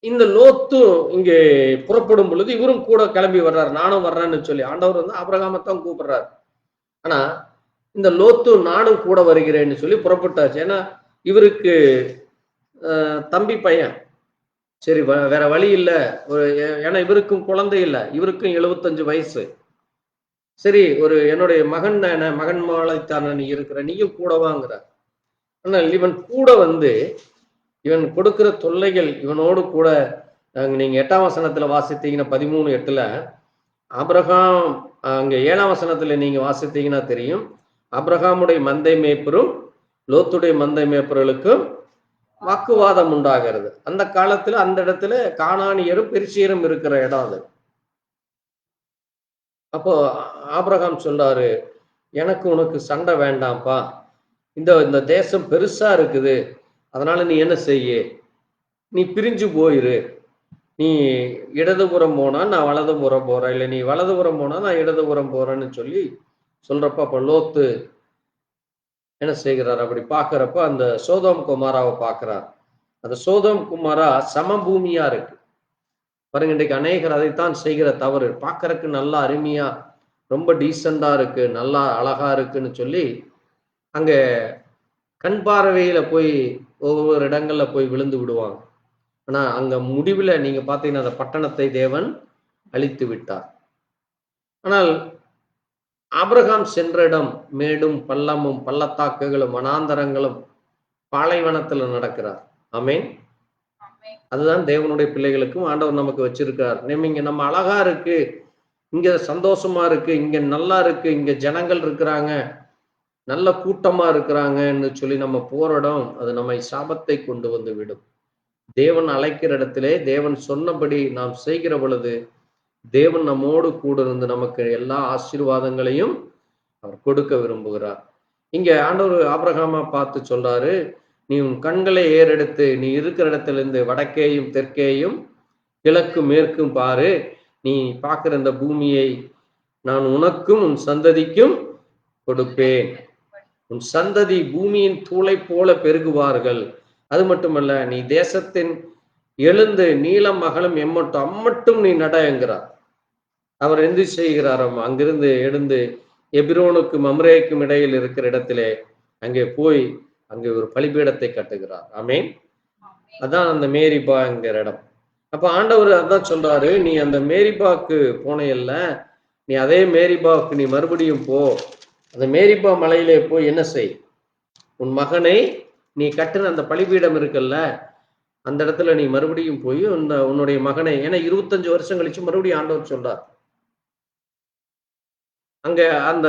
இந்த லோத்து இங்கே புறப்படும் பொழுது இவரும் கூட கிளம்பி வர்றாரு. நானும் வர்றேன்னு சொல்லி ஆண்டவர் வந்து ஆபிரகாமைத்தான் கூப்பிடுறாரு. ஆனா இந்த லோத்து நானும் கூட வருகிறேன்னு சொல்லி புறப்பட்டாச்சு. ஏன்னா இவருக்கு தம்பி பையன், சரி வேற வழி இல்லை. ஏன்னா இவருக்கும் குழந்தை இல்லை, இவருக்கும் 75 வயசு. சரி, என்னுடைய மகன் மாலைத்தான நீ இருக்கிற, நீயும் கூட வாங்குற. ஆனால் இவன் கூட வந்து இவன் கொடுக்கிற தொல்லைகள் இவனோடு கூட, நீங்க 8ஆம் வசனத்துல வாசித்தீங்கன்னா 13:8 ஆபிரகாம், அங்க 7ஆம் வசனத்துல நீங்க வாசித்தீங்கன்னா தெரியும், ஆபிரகாமுடைய மந்தை மேய்ப்பரும் லோத்துடைய மந்தை மேய்ப்பர்களுக்கும் வாக்குவாதம் உண்டாகிறது. அந்த காலத்துல அந்த இடத்துல கானானியரும் பெரிசியரும் இருக்கிற இடம் அது. அப்போ ஆபிரகாம் சொல்றாரு, எனக்கு உனக்கு சண்டை வேண்டாம்ப்பா, இந்த தேசம் பெருசா இருக்குது, அதனால நீ என்ன செய்ய, நீ பிரிஞ்சு போயிரு. நீ இடதுபுறம் போனா நான் வலதுபுறம் போறேன், இல்லை நீ வலதுபுறம் போனா நான் இடதுபுறம் போறேன்னு சொல்லி சொல்றப்ப, அப்ப லோத்து என்ன செய்கிறார்? அப்படி பாக்குறப்ப அந்த சோதோம் குமாராவை பாக்குறார். அந்த சோதோம் குமாரா சமபூமியா இருக்கு. பாருங்க, இன்றைக்கு அநேகர் அதைத்தான் செய்கிற தவறு. பார்க்கறதுக்கு நல்லா அருமையா, ரொம்ப டீசெண்டா இருக்கு, நல்லா அழகா இருக்குன்னு சொல்லி அங்க கண் பார்வையில போய் ஒவ்வொரு இடங்கள்ல போய் விழுந்து விடுவாங்க. ஆனா அங்க முடிவுல நீங்க பாத்தீங்கன்னா அந்த பட்டணத்தை தேவன் அழித்து விட்டார். ஆனால் ஆபிரகாம் சென்ற இடம் மேடும் பள்ளமும் பள்ளத்தாக்குகளும் வனாந்தரங்களும் பாலைவனத்துல நடக்கிறார். ஆமேன். அதுதான் தேவனுடைய பிள்ளைகளுக்கும் ஆண்டவர் நமக்கு வச்சிருக்கார். இங்க நம்ம அழகா இருக்கு, இங்க சந்தோஷமா இருக்கு, இங்க நல்லா இருக்கு, இங்க ஜனங்கள் இருக்கிறாங்க, நல்ல கூட்டமா இருக்கிறாங்கன்னு சொல்லி நம்ம போற இடம் அது நம்மை சாபத்தை கொண்டு வந்து விடும். தேவன் அழைக்கிற இடத்திலே தேவன் சொன்னபடி நாம் செய்கிற பொழுது தேவன் நம்மோடு கூட இருந்து நமக்கு எல்லா ஆசீர்வாதங்களையும் அவர் கொடுக்க விரும்புகிறார். இங்க ஆண்டவர் ஆபிரகாமை பார்த்து சொல்றாரு, நீ உன் கண்களை ஏறெடுத்து நீ இருக்கிற இடத்துல இருந்து வடக்கேயும் தெற்கேயும் கிழக்கு மேற்கும் பாரு, நீ பார்க்கிற இந்த பூமியை நான் உனக்கும் உன் சந்ததிக்கும் கொடுப்பேன். உன் சந்ததி பூமியின் தூளை போல பெருகுவார்கள். அது மட்டுமல்ல, நீ தேசத்தின் எழுந்து நீளம் அகலம் எம்மட்டும் அம்மட்டும் நீ நட என்கிறார். அவர் எந்த செய்கிறாராம், அங்கிருந்து எழுந்து எபிரோனுக்கும் மம்ரேக்கும் இடையில் இருக்கிற இடத்திலே அங்கே போய் அங்கே ஒரு பலிபீடத்தை கட்டுகிறார். ஆமேன். அதான் அந்த மேரிபா என்கிற இடம். அப்ப ஆண்டவர் அதான் சொல்றாரு, நீ அந்த மேரிபாக்கு போனையல்ல, நீ அதே மேரிபாவுக்கு நீ மறுபடியும் போ. அந்த மேரிபா மலையிலே போய் என்ன செய், உன் மகனை நீ கட்டுன அந்த பலிபீடம் இருக்குல்ல, அந்த இடத்துல நீ மறுபடியும் போய் உன்னுடைய மகனை, ஏன்னா 25 வருஷம் கழிச்சு மறுபடியும் ஆண்டவர் சொல்றார். அங்க அந்த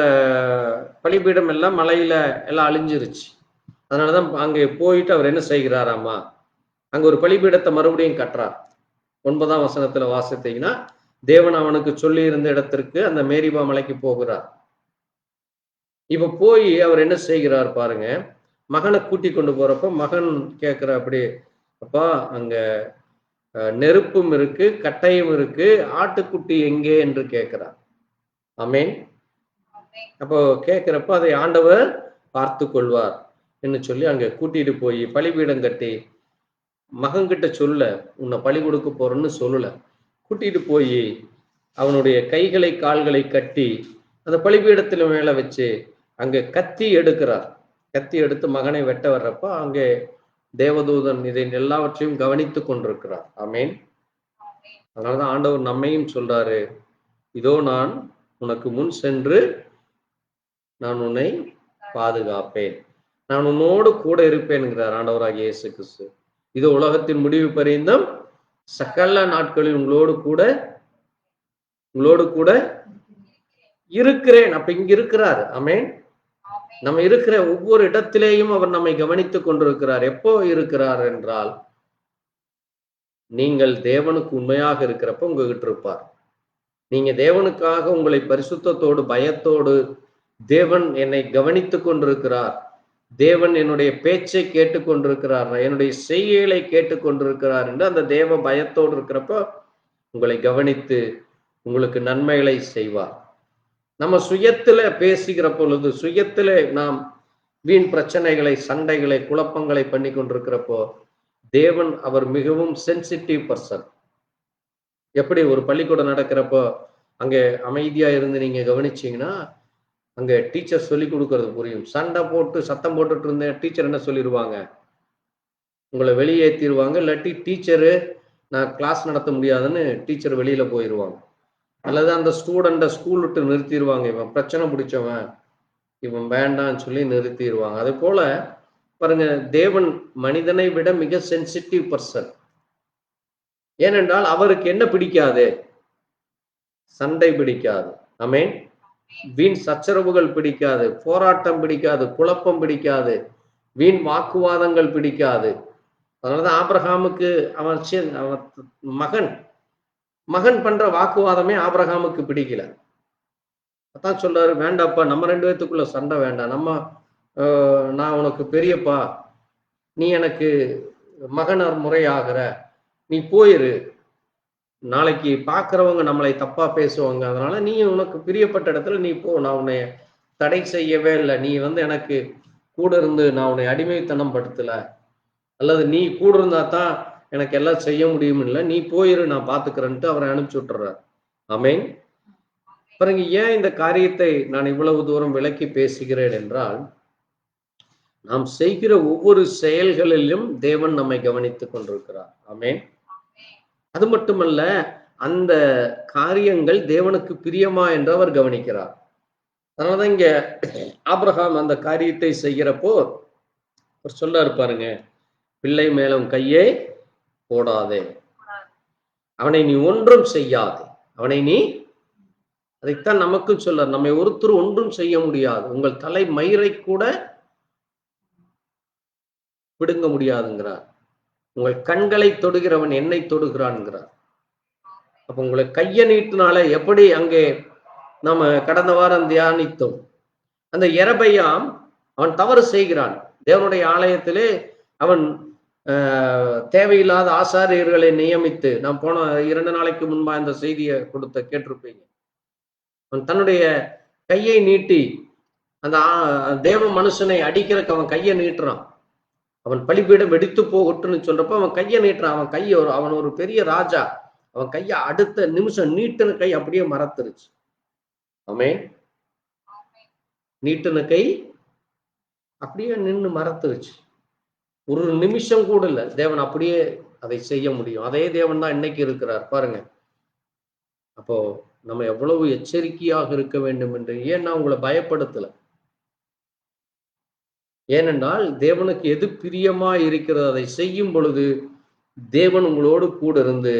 பலிபீடம் எல்லாம் மலையில எல்லாம் அழிஞ்சிருச்சு. அதனாலதான் அங்கே போயிட்டு அவர் என்ன செய்கிறாராமா, அங்க ஒரு பலிபீடத்தை மறுபடியும் கட்டுறார். 9ஆம் வசனத்துல வாசித்தீங்கன்னா, தேவன் அவனுக்கு சொல்லி இருந்த இடத்திற்கு அந்த மேரிபா மலைக்கு போகிறார். இப்ப போய் அவர் என்ன செய்கிறார் பாருங்க, மகனை கூட்டி கொண்டு போறப்ப மகன் கேட்கிற, அப்படி அப்பா அங்க நெருப்பும் இருக்கு கட்டையும் இருக்கு, ஆட்டுக்குட்டி எங்கே என்று கேட்கிறார். ஆமேன். அப்போ கேட்கிறப்ப அதை ஆண்டவர் பார்த்து கொள்வார் என்று சொல்லி அங்க கூட்டிட்டு போய் பலிபீடம் கட்டி, மகன்கிட்ட சொல்ல உன்னை பலி கொடுக்க போறேன்னு சொல்லல, கூட்டிட்டு போய் அவனுடைய கைகளை கால்களை கட்டி அந்த பலிபீடத்துல மேல வச்சு அங்க கத்தி எடுக்கிறார். கத்தி எடுத்து மகனை வெட்ட வர்றப்ப அங்கே தேவதூதன் இதை எல்லாவற்றையும் கவனித்து கொண்டிருக்கிறார். ஆமேன். அதனாலதான் ஆண்டவர் நம்மையும் சொல்றாரு, இதோ நான் உனக்கு முன் சென்று நான் உன்னை பாதுகாப்பேன், நான் உன்னோடு கூட இருப்பேன்கிறார் ஆண்டவராகிய இயேசு கிறிஸ்து. இது உலகத்தின் முடிவு பரியந்தம் சகல நாட்களில் உங்களோடு கூட இருக்கிறேன். அப்ப இங்க இருக்கிறார். ஆமேன். நம்ம இருக்கிற ஒவ்வொரு இடத்திலேயும் அவர் நம்மை கவனித்துக் கொண்டிருக்கிறார். எப்போ இருக்கிறார் என்றால், நீங்கள் தேவனுக்கு உண்மையாக இருக்கிறப்ப உங்ககிட்ட இருப்பார். நீங்க தேவனுக்காக உங்களை பரிசுத்தத்தோடு பயத்தோடு, தேவன் என்னை கவனித்துக் கொண்டிருக்கிறார், தேவன் என்னுடைய பேச்சை கேட்டுக்கொண்டிருக்கிறார், என்னுடைய செய்கைகளை கேட்டுக்கொண்டிருக்கிறார் என்று அந்த தேவ பயத்தோடு இருக்கிறப்ப உங்களை கவனித்து உங்களுக்கு நன்மைகளை செய்வார். நம்ம சுயத்துல பேசுகிற பொழுது, சுயத்துல நாம் வீண் பிரச்சனைகளை, சண்டைகளை, குழப்பங்களை பண்ணி கொண்டிருக்கிறப்போ தேவன் அவர் மிகவும் சென்சிட்டிவ் பர்சன். எப்படி ஒரு பள்ளிக்கூடம் நடக்கிறப்போ அங்கே அமைதியா இருந்து நீங்க கவனிச்சீங்கன்னா அங்க டீச்சர் சொல்லி கொடுக்கறது புரியும். சண்டை போட்டு சத்தம் போட்டுட்டு இருந்தேன், டீச்சர் என்ன சொல்லிடுவாங்க, உங்களை வெளியேற்றிடுவாங்க. இல்லாட்டி டீச்சரு நான் கிளாஸ் நடத்த முடியாதுன்னு டீச்சர் வெளியில போயிடுவாங்க. அல்லது அந்த ஸ்டூடெண்ட்டை ஸ்கூல் விட்டு நிறுத்திடுவாங்க, இவன் பிரச்சனை பிடிச்சவன், இவன் வேண்டான்னு சொல்லி நிறுத்திடுவாங்க. அது போல பாருங்க, தேவன் மனிதனை விட மிக சென்சிட்டிவ் பர்சன். ஏனென்றால் அவருக்கு என்ன பிடிக்காது, சண்டை பிடிக்காது. ஆமேன். வீண் சச்சரவுகள் பிடிக்காது, போராட்டம் பிடிக்காது, குழப்பம் பிடிக்காது, வீண் வாக்குவாதங்கள் பிடிக்காது. அதனாலதான் ஆபிரகாமுக்கு அவன் மகன் பண்ற வாக்குவாதமே ஆபிரகாமுக்கு பிடிக்கல. அதான் சொல்றாரு, வேண்டாப்பா, நம்ம 2 பேத்துக்குள்ள சண்டை வேண்டாம், நான் உனக்கு பெரியப்பா, நீ எனக்கு மகனார் முறையாகிற, நீ போயிரு, நாளைக்கு பார்க்கிறவங்க நம்மளை தப்பா பேசுவாங்க, அதனால நீ உனக்கு பிரியப்பட்ட இடத்துல நீ போ, நான் உன்னை தடை செய்யவே இல்லை, நீ எனக்கு கூட இருந்து நான் உன்னை அடிமைத்தனம் படுத்தல, அல்லது நீ கூட இருந்தா தான் எனக்கு எல்லாம் செய்ய முடியும் இல்லை, நீ போயிரு, நான் பாத்துக்கிறேன்ட்டு அவரை அனுப்பிச்சு விட்டுறார். ஆமேன். பாருங்க, ஏன் இந்த காரியத்தை நான் இவ்வளவு தூரம் விளக்கி பேசுகிறேன் என்றால், நாம் செய்கிற ஒவ்வொரு செயல்களிலும் தேவன் நம்மை கவனித்துக் கொண்டிருக்கிறார். ஆமேன். அது மட்டுமல்ல, அந்த காரியங்கள் தேவனுக்கு பிரியமா என்று அவர் கவனிக்கிறார். அதனாலதான் இங்க ஆபிரகாம் அந்த காரியத்தை செய்கிறப்போ அவர் சொல்றாரு பாருங்க, பிள்ளை மேலும் கையை போடாதே, அவனை நீ ஒன்றும் செய்யாதே, அதைத்தான் நமக்கும் சொல்றார், நம்மை ஒருத்தர் ஒன்றும் செய்ய முடியாது, உங்கள் தலை மயிரை கூட பிடுங்க முடியாதுங்கிறார். உங்கள் கண்களை தொடுகிறவன் என்னை தொடுகிறான்ங்கிறார். அப்ப உங்களை கைய நீட்டினால எப்படி, அங்கே நம்ம கடந்த வாரம் தியானித்தோம், அந்த எரபையாம் அவன் தவறு செய்கிறான், தேவனுடைய ஆலயத்திலே அவன் தேவையில்லாத ஆசாரியர்களை நியமித்து, நான் போன 2 நாளைக்கு முன்பா இந்த செய்தியை கேட்டிருப்பீங்க. அவன் தன்னுடைய கையை நீட்டி அந்த தேவ மனுஷனை அடிக்கிறதுக்கு அவன் கையை நீட்டுறான். அவன் பலிபீடம் வெடித்து போகட்டுன்னு சொல்றப்ப அவன் கையை நீட்டுறான். அவன் ஒரு பெரிய ராஜா. அவன் கையை அடுத்த நிமிஷம் நீட்டுன கை அப்படியே மறத்துருச்சு. ஆமென். நீட்டுன கை அப்படியே நின்று மறத்துருச்சு. ஒரு நிமிஷம் கூட இல்லை, தேவன் அப்படியே அதை செய்ய முடியும். அதே தேவன் தான் இன்னைக்கு இருக்கிறார் பாருங்க. அப்போ நம்ம எவ்வளவு எச்சரிக்கையாக இருக்க வேண்டும் என்று. ஏன் நான் உங்களை பயப்படுத்தல, ஏனென்றால் தேவனுக்கு எது பிரியமா இருக்கிறது அதை செய்யும் பொழுது தேவன் உங்களோடு கூட இருந்து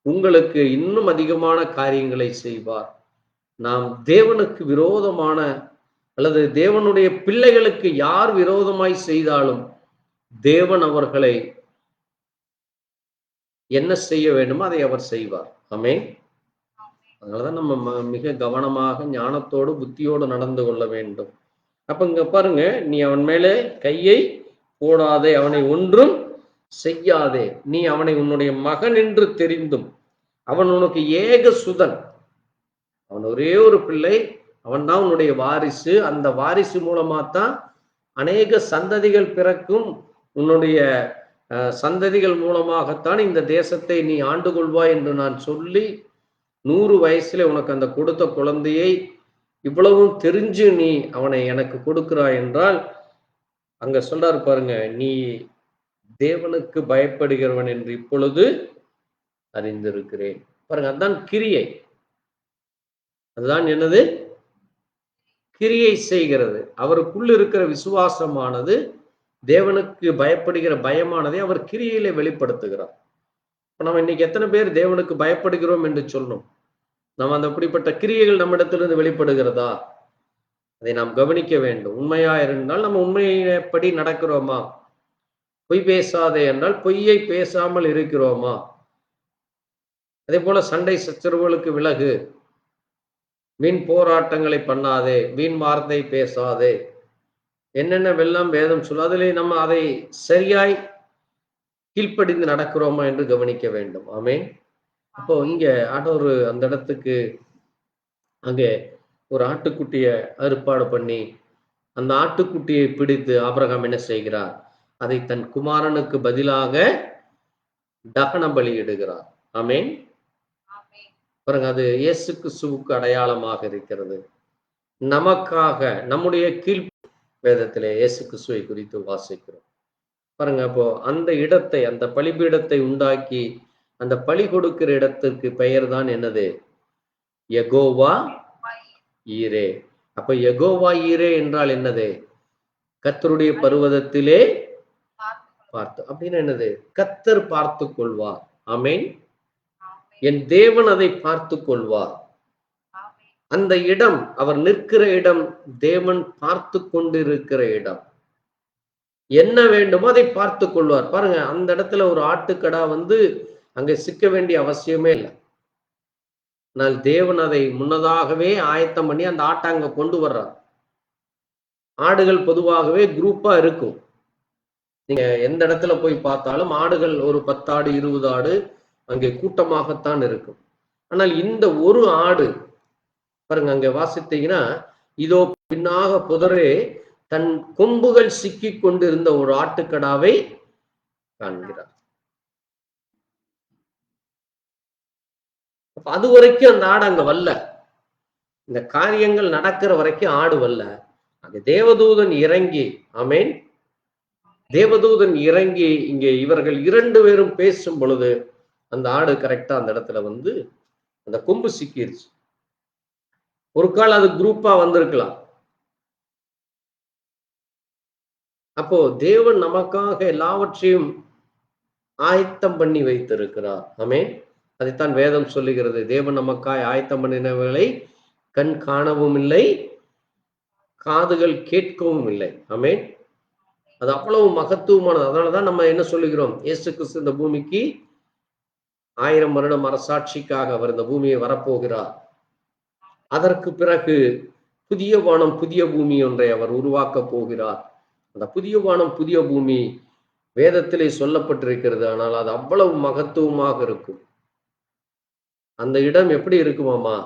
உங்களுக்கு இன்னும் அதிகமான காரியங்களை செய்வார். நாம் தேவனுக்கு விரோதமான அல்லது தேவனுடைய பிள்ளைகளுக்கு யார் விரோதமாய் செய்தாலும் தேவன் அவர்களை என்ன செய்ய வேண்டுமோ அதை அவர் செய்வார். ஆமென். அதனாலதான் நம்ம மிக கவனமாக ஞானத்தோடு புத்தியோடு நடந்து கொள்ள வேண்டும். அப்ப இங்க பாருங்க, நீ அவன் மேலே கையை போடாதே, அவனை ஒன்றும் செய்யாதே. நீ அவனை உன்னுடைய மகன் என்று தெரிந்தும், அவன் உனக்கு ஏக சுதன், அவன் ஒரே ஒரு பிள்ளை, அவன் தான் உன்னுடைய வாரிசு. அந்த வாரிசு மூலமாத்தான் அநேக சந்ததிகள் பிறக்கும். உன்னுடைய சந்ததிகள் மூலமாகத்தான் இந்த தேசத்தை நீ ஆண்டு கொள்வாய் என்று நான் சொல்லி 100 வயசுல உனக்கு அந்த கொடுத்த குழந்தையை இவ்வளவும் தெரிஞ்சு நீ அவனை எனக்கு கொடுக்கிறாய் என்றால், அங்க சொல்றாரு பாருங்க, நீ தேவனுக்கு பயப்படுகிறவன் என்று இப்பொழுது அறிந்திருக்கிறேன். பாருங்க, அதுதான் கிரியை. அதுதான் என்னது? கிரியை செய்கிறது. அவருக்குள்ள இருக்கிற விசுவாசமானது, தேவனுக்கு பயப்படுகிற பயமானதை அவர் கிரியையிலே வெளிப்படுத்துகிறார். இப்ப நம்ம இன்னைக்கு எத்தனை பேர் தேவனுக்கு பயப்படுகிறோம் என்று சொல்லணும்? நம்ம அந்த அப்படிப்பட்ட கிரியைகள் நம்மிடத்திலிருந்து வெளிப்படுகிறதா? அதை நாம் கவனிக்க வேண்டும். உண்மையா இருந்தால் நம்ம உண்மையப்படி நடக்கிறோமா? பொய் பேசாதே என்றால் பொய்யை பேசாமல் இருக்கிறோமா? அதே போல சண்டை சச்சரவுகளுக்கு விலகு, வீண் போராட்டங்களை பண்ணாதே, வீண் வார்த்தை பேசாதே, என்னென்ன வெள்ளம் வேதம் சொல்ல அதிலே நம்ம அதை சரியாய் கீழ்ப்படிந்து நடக்கிறோமா என்று கவனிக்க வேண்டும். ஆமென். அப்போ இங்க ஆண்டவர் அந்த இடத்துக்கு அங்கே ஒரு ஆட்டுக்குட்டியை அறுப்பாடு பண்ணி அந்த ஆட்டுக்குட்டியை பிடித்து ஆபிரகாம் என்ன செய்கிறார்? அதை தன் குமாரனுக்கு பதிலாக தகன பலியிடுகிறார். ஆமென். பாருங்க, அது இயேசு கிறிஸ்துவுக்கு அடையாளமாக இருக்கிறது. நமக்காக நம்முடைய கீழ் வேதத்திலே இயேசு கிறிஸ்துவை குறித்து வாசிக்கிறோம். பாருங்க, அப்போ அந்த இடத்தை, அந்த பலிபீடத்தை உண்டாக்கி அந்த பலி கொடுக்கிற இடத்திற்கு பெயர் தான் என்னது? யெகோவா ஈரே. அப்ப யெகோவா ஈரே என்றால் என்னது? கர்த்தருடைய பர்வதத்திலே பார்த்து, அப்படின்னு என்னது? கர்த்தர் பார்த்து கொள்வார். ஆமென். என் தேவன் அதை பார்த்து கொள்வார். அந்த இடம், அவர் நிற்கிற இடம், தேவன் பார்த்து கொண்டிருக்கிற இடம். என்ன வேண்டுமோ அதை பார்த்து கொள்வார். பாருங்க, அந்த இடத்துல ஒரு ஆட்டுக்கடா அங்க சிக்க வேண்டிய அவசியமே இல்லை. ஆனால் தேவன் அதை முன்னதாகவே ஆயத்தம் பண்ணி அந்த ஆட்டை அங்க கொண்டு வர்றார். ஆடுகள் பொதுவாகவே குரூப்பா இருக்கும். நீங்க எந்த இடத்துல போய் பார்த்தாலும் ஆடுகள் ஒரு 10 ஆடு 20 ஆடு அங்கே கூட்டமாகத்தான் இருக்கும். ஆனால் இந்த ஒரு ஆடு பாருங்க, அங்க வாசித்தீங்கன்னா, இதோ பின்னாக புதரே தன் கொம்புகள் சிக்கி கொண்டிருந்த ஒரு ஆட்டுக்கடாவை காண்கிறார். அது வரைக்கும் அந்த ஆடு அங்க வரல. இந்த காரியங்கள் நடக்கிற வரைக்கும் ஆடு வரல. அங்க தேவதூதன் இறங்கி, ஆமென், தேவதூதன் இறங்கி இங்கே இவர்கள் 2 பேரும் பேசும் பொழுது அந்த ஆடு கரெக்டா அந்த இடத்துல அந்த கொம்பு சிக்கிருச்சு. ஒரு கால் அது குரூப்பா வந்திருக்கலாம். அப்போ தேவன் நமக்காக எல்லாவற்றையும் ஆயத்தம் பண்ணி வைத்திருக்கிறார். ஆமென். அதைத்தான் வேதம் சொல்லுகிறது. தேவன் நமக்காய் ஆயத்தம் பண்ணினவர்களை கண் காணவும் இல்லை, காதுகள் கேட்கவும் இல்லை. ஆமென். அது அவ்வளவு மகத்துவமானது. அதனாலதான் நம்ம என்ன சொல்லுகிறோம்? இயேசு கிறிஸ்து இந்த பூமிக்கு 1000 வருடம் அரசாட்சிக்காக அவர் இந்த பூமியை வரப்போகிறார். அதற்கு பிறகு புதிய வானம் புதிய பூமி ஒன்றை அவர் உருவாக்க போகிறார். அந்த புதிய வானம் புதிய பூமி வேதத்திலே சொல்லப்பட்டிருக்கிறது. ஆனால் அது அவ்வளவு மகத்துவமாக இருக்கும். அந்த இடம் எப்படி இருக்குமாமா?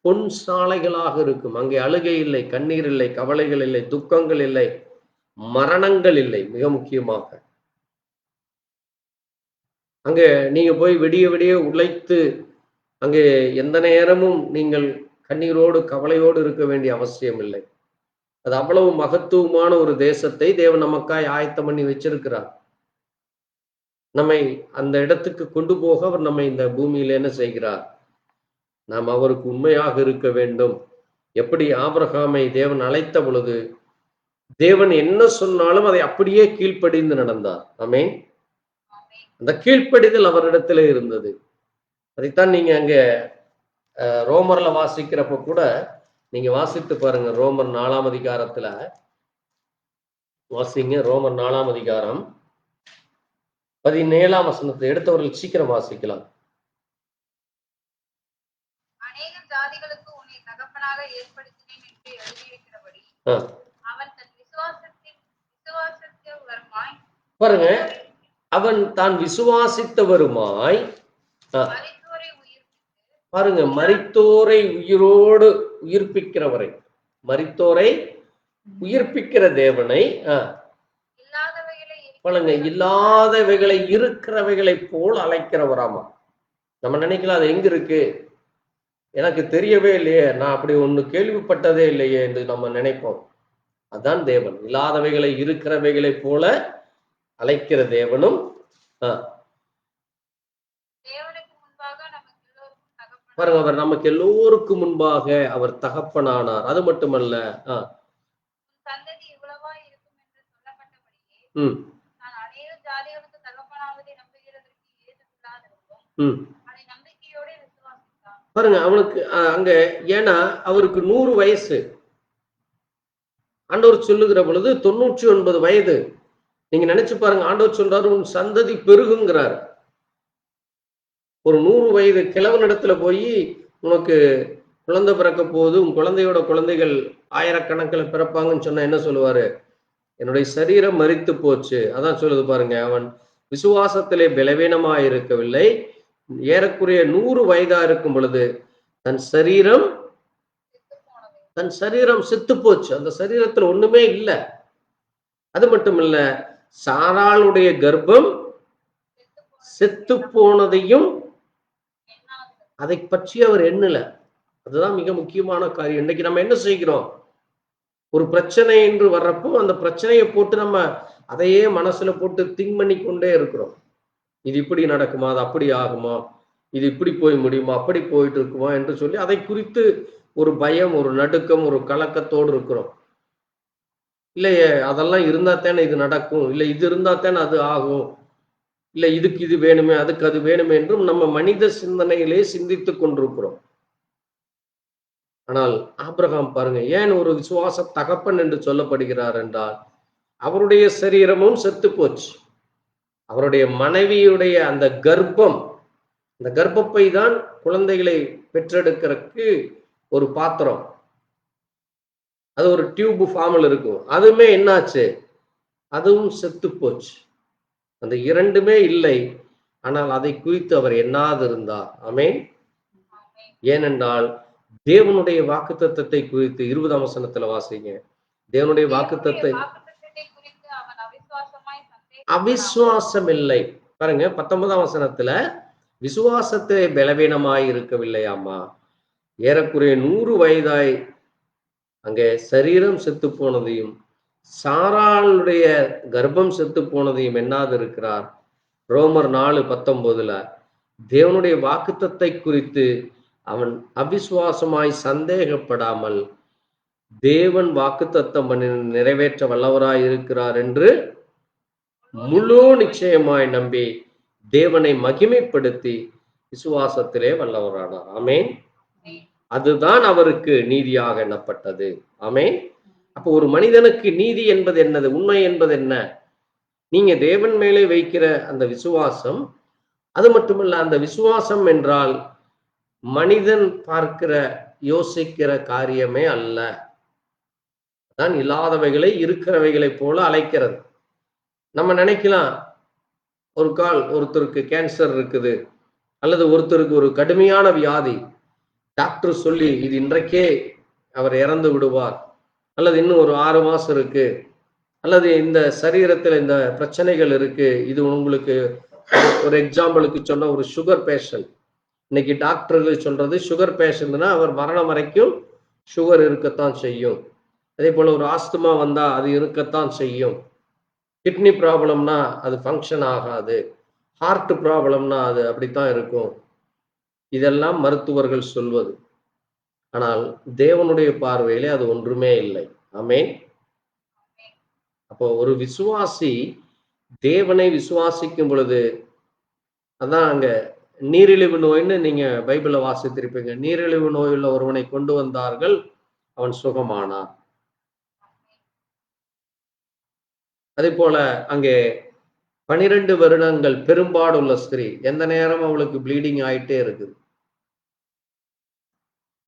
பொன் சாலைகளாக இருக்கும். அங்கே அழுகை இல்லை, கண்ணீர் இல்லை, கவலைகள் இல்லை, துக்கங்கள் இல்லை, மரணங்கள் இல்லை. மிக முக்கியமாக அங்கே நீங்க போய் விடிய விடிய உழைத்து அங்கே எந்த நேரமும் நீங்கள் கண்ணீரோடு கவலையோடு இருக்க வேண்டிய அவசியம் இல்லை. அது அவ்வளவு மகத்துவமான ஒரு தேசத்தை தேவன் நமக்காய் ஆயத்தம் பண்ணி வச்சிருக்கிறார். நம்மை அந்த இடத்துக்கு கொண்டு போக அவர் நம்மை இந்த பூமியில என்ன செய்கிறார்? நாம் அவருக்கு உண்மையாக இருக்க வேண்டும். எப்படி ஆபிரகாமை தேவன் அழைத்த பொழுது தேவன் என்ன சொன்னாலும் அதை அப்படியே கீழ்ப்படிந்து நடந்தார். ஆமென். அந்த கீழ்ப்படிதல் அவரிடத்துல இருந்தது. அதைத்தான் நீங்க அங்க ரோமர்ல வாசிக்கிறப்ப கூட நீங்க வாசித்து பாருங்க. ரோமர் 4ஆம் அதிகாரத்துல வாசிங்க. ரோமர் 4ஆம் அதிகாரம் 17ஆம் வசனத்தை எடுத்தவர்கள் சீக்கிரம் வாசிக்கலாம். அநேக ஜாதிகளுக்கு உன்னை தகப்பனாக ஏற்படுத்தினேன் என்று எழுதியிருக்கிறபடி அவன் தன் விசுவாசத்தில் வருமாய் பாருங்க, அவன் தான் விசுவாசித்தவருமாய் மரித்தோரை உயிர்ப்பித்து பாருங்க, மரித்தோரை உயிரோடு உயிர்ப்பிக்கிறவரை, மரித்தோரை உயிர்ப்பிக்கிற தேவனை இல்லாதவைகளை பாருங்க, இல்லாதவைகளை இருக்கிறவைகளை போல் அழைக்கிறவராமா. நம்ம நினைக்கலாம் அது எங்க இருக்கு, எனக்கு தெரியவே இல்லையே, நான் அப்படி ஒண்ணு கேள்விப்பட்டதே இல்லையே என்று நம்ம நினைப்போம். அதான் தேவன். இல்லாதவைகளை இருக்கிறவைகளை போல அழைக்கிற தேவனும் தேவனுக்கு முன்பாக நமக்கு எல்லோருக்கும் தகப்பனாக பாருங்க, அவர் நமக்கு எல்லோருக்கும் முன்பாக அவர் தகப்பனானார். அது மட்டுமல்ல, உன் சந்ததி இவ்வளவாய் இருக்கும் என்று சொல்லப்பட்டபடியே நான் அநேக ஜாதிகளுக்கு தகப்பனாவதை நம்புகிறதற்கு ஏதுமில்லாதிருக்கும் அதை நம்பிக்கையோட விசுவாசித்தான். பாருங்க, அவனுக்கு அங்க ஏன்னா அவருக்கு 100 வயசு. ஆண்டவர் சொல்லுகிற பொழுது 99 வயது. நீங்க நினைச்சு பாருங்க, ஆண்டவர் சொல்றாரு உன் சந்ததி பெருகுங்கிறார். ஒரு 100 வயது கிழவனிடத்துல போய் உனக்கு குழந்தை பிறக்க போகுது, உன் குழந்தையோட குழந்தைகள் ஆயிரக்கணக்கில் பிறப்பாங்கன்னு சொன்னா என்ன சொல்லுவாரு? என்னுடைய சரீரம் மரித்து போச்சு. அதான் சொல்லுது பாருங்க, அவன் விசுவாசத்திலே பலவீனமா இருக்கவில்லை. ஏறக்குறைய 100 வயதா இருக்கும் பொழுது தன் சரீரம் செத்து போச்சு. அந்த சரீரத்துல ஒண்ணுமே இல்லை. அது மட்டும் இல்ல, சாராளுடைய கர்ப்பம் செத்து போனதையும் அதை பற்றி அவர் எண்ணல. அதுதான் மிக முக்கியமான காரியம். இன்னைக்கு நம்ம என்ன செய்கிறோம்? ஒரு பிரச்சனை என்று வர்றப்போ அந்த பிரச்சனையை போட்டு நம்ம அதையே மனசுல போட்டு திங்க் பண்ணி கொண்டே இருக்கிறோம். இது இப்படி நடக்குமா, அது அப்படி ஆகுமா, இது இப்படி போய் முடியுமா, அப்படி போயிட்டு இருக்குமா என்று சொல்லி அதை குறித்து ஒரு பயம், ஒரு நடுக்கம், ஒரு கலக்கத்தோடு இருக்கிறோம். இல்லையே, அதெல்லாம் இருந்தா தானே இது நடக்கும், இல்லை இது இருந்தா தானே அது ஆகும், இல்லை இதுக்கு இது வேணுமே, அதுக்கு அது வேணுமே என்றும் நம்ம மனித சிந்தனையிலே சிந்தித்துக் கொண்டிருக்கிறோம். ஆனால் ஆபிரகாம் பாருங்க, ஏன் ஒரு விசுவாச தகப்பன் என்று சொல்லப்படுகிறார் என்றால் அவருடைய சரீரமும் செத்து போச்சு. அவருடைய மனைவியுடைய அந்த கர்ப்பம், அந்த கர்ப்பப்பை தான் குழந்தைகளை பெற்றெடுக்கிறதுக்கு ஒரு பாத்திரம். அது ஒரு டியூப் ஃபார்மில் இருக்கும். அதுவுமே என்னாச்சு? அதுவும் செத்து போச்சு. அந்த இரண்டுமே இல்லை. ஆனால் அதை குறித்து அவர் எண்ணாது இருந்தார். ஆமென். ஏனென்றால் தேவனுடைய வாக்குத்தத்தத்தை குறித்து 20ஆம் வசனத்துல வாசிங்க. தேவனுடைய வாக்குத்தத்தை அவிசுவாசம் இல்லை. பாருங்க, 19ஆம் வசனத்துல விசுவாசத்தை பலவீனமாய் இருக்கவில்லையாமா. ஏறக்குறைய 100 வயதாய் அங்கே சரீரம் செத்து போனதையும் சாராளுடைய கர்ப்பம் செத்து போனதையும் எண்ணாது இருக்கிறார். ரோமர் 4:19 தேவனுடைய வாக்குத்தத்தை குறித்து அவன் அவிசுவாசமாய் சந்தேகப்படாமல் தேவன் வாக்குத்தத்தம் பண்ணி நிறைவேற்ற வல்லவராய் இருக்கிறார் என்று முழு நிச்சயமாய் நம்பி தேவனை மகிமைப்படுத்தி விசுவாசத்திலே வல்லவரானார். ஆமென். அதுதான் அவருக்கு நீதியாக எண்ணப்பட்டது. ஆமென். அப்போ ஒரு மனிதனுக்கு நீதி என்பது என்னது, உண்மை என்பது என்ன? நீங்க தேவன் மேலே வைக்கிற அந்த விசுவாசம். அது மட்டுமல்ல, அந்த விசுவாசம் என்றால் மனிதன் பார்க்கிற யோசிக்கிற காரியமே அல்ல. தான் இல்லாதவைகளை இருக்கிறவைகளை போல அழைக்கிறது. நம்ம நினைக்கலாம், ஒரு கால் ஒருத்தருக்கு கேன்சர் இருக்குது, அல்லது ஒருத்தருக்கு ஒரு கடுமையான வியாதி, டாக்டர் சொல்லி இது இன்றைக்கே அவர் இறந்து விடுவார், அல்லது இன்னும் ஒரு 6 மாசம் இருக்கு, அல்லது இந்த சரீரத்தில் இந்த பிரச்சனைகள் இருக்கு, இது உங்களுக்கு ஒரு எக்ஸாம்பிளுக்கு சொன்ன ஒரு சுகர் பேஷண்ட். இன்னைக்கு டாக்டர்கள் சொல்றது சுகர் பேஷண்ட்னா அவர் மரணம் வரைக்கும் சுகர் இருக்கத்தான் செய்யும். அதே போல ஒரு ஆஸ்துமா வந்தா அது இருக்கத்தான் செய்யும். கிட்னி ப்ராப்ளம்னா அது ஃபங்க்ஷன் ஆகாது. ஹார்ட் ப்ராப்ளம்னா அது அப்படித்தான் இருக்கும். இதெல்லாம் மருத்துவர்கள் சொல்வது. ஆனால் தேவனுடைய பார்வையிலே அது ஒன்றுமே இல்லை. ஆமென். அப்போ ஒரு விசுவாசி தேவனை விசுவாசிக்கும் பொழுது, அதான் அங்க நீரிழிவு நோய்ன்னு நீங்க பைபிள்ல வாசித்திருப்பீங்க. நீரிழிவு நோயுள்ள ஒருவனை கொண்டு வந்தார்கள், அவன் சுகமானான். அதே போல அங்கே 12 வருடங்கள் பெரும்பாடுள்ள ஸ்திரீ, எந்த நேரம் அவளுக்கு ப்ளீடிங் ஆயிட்டே இருக்குது.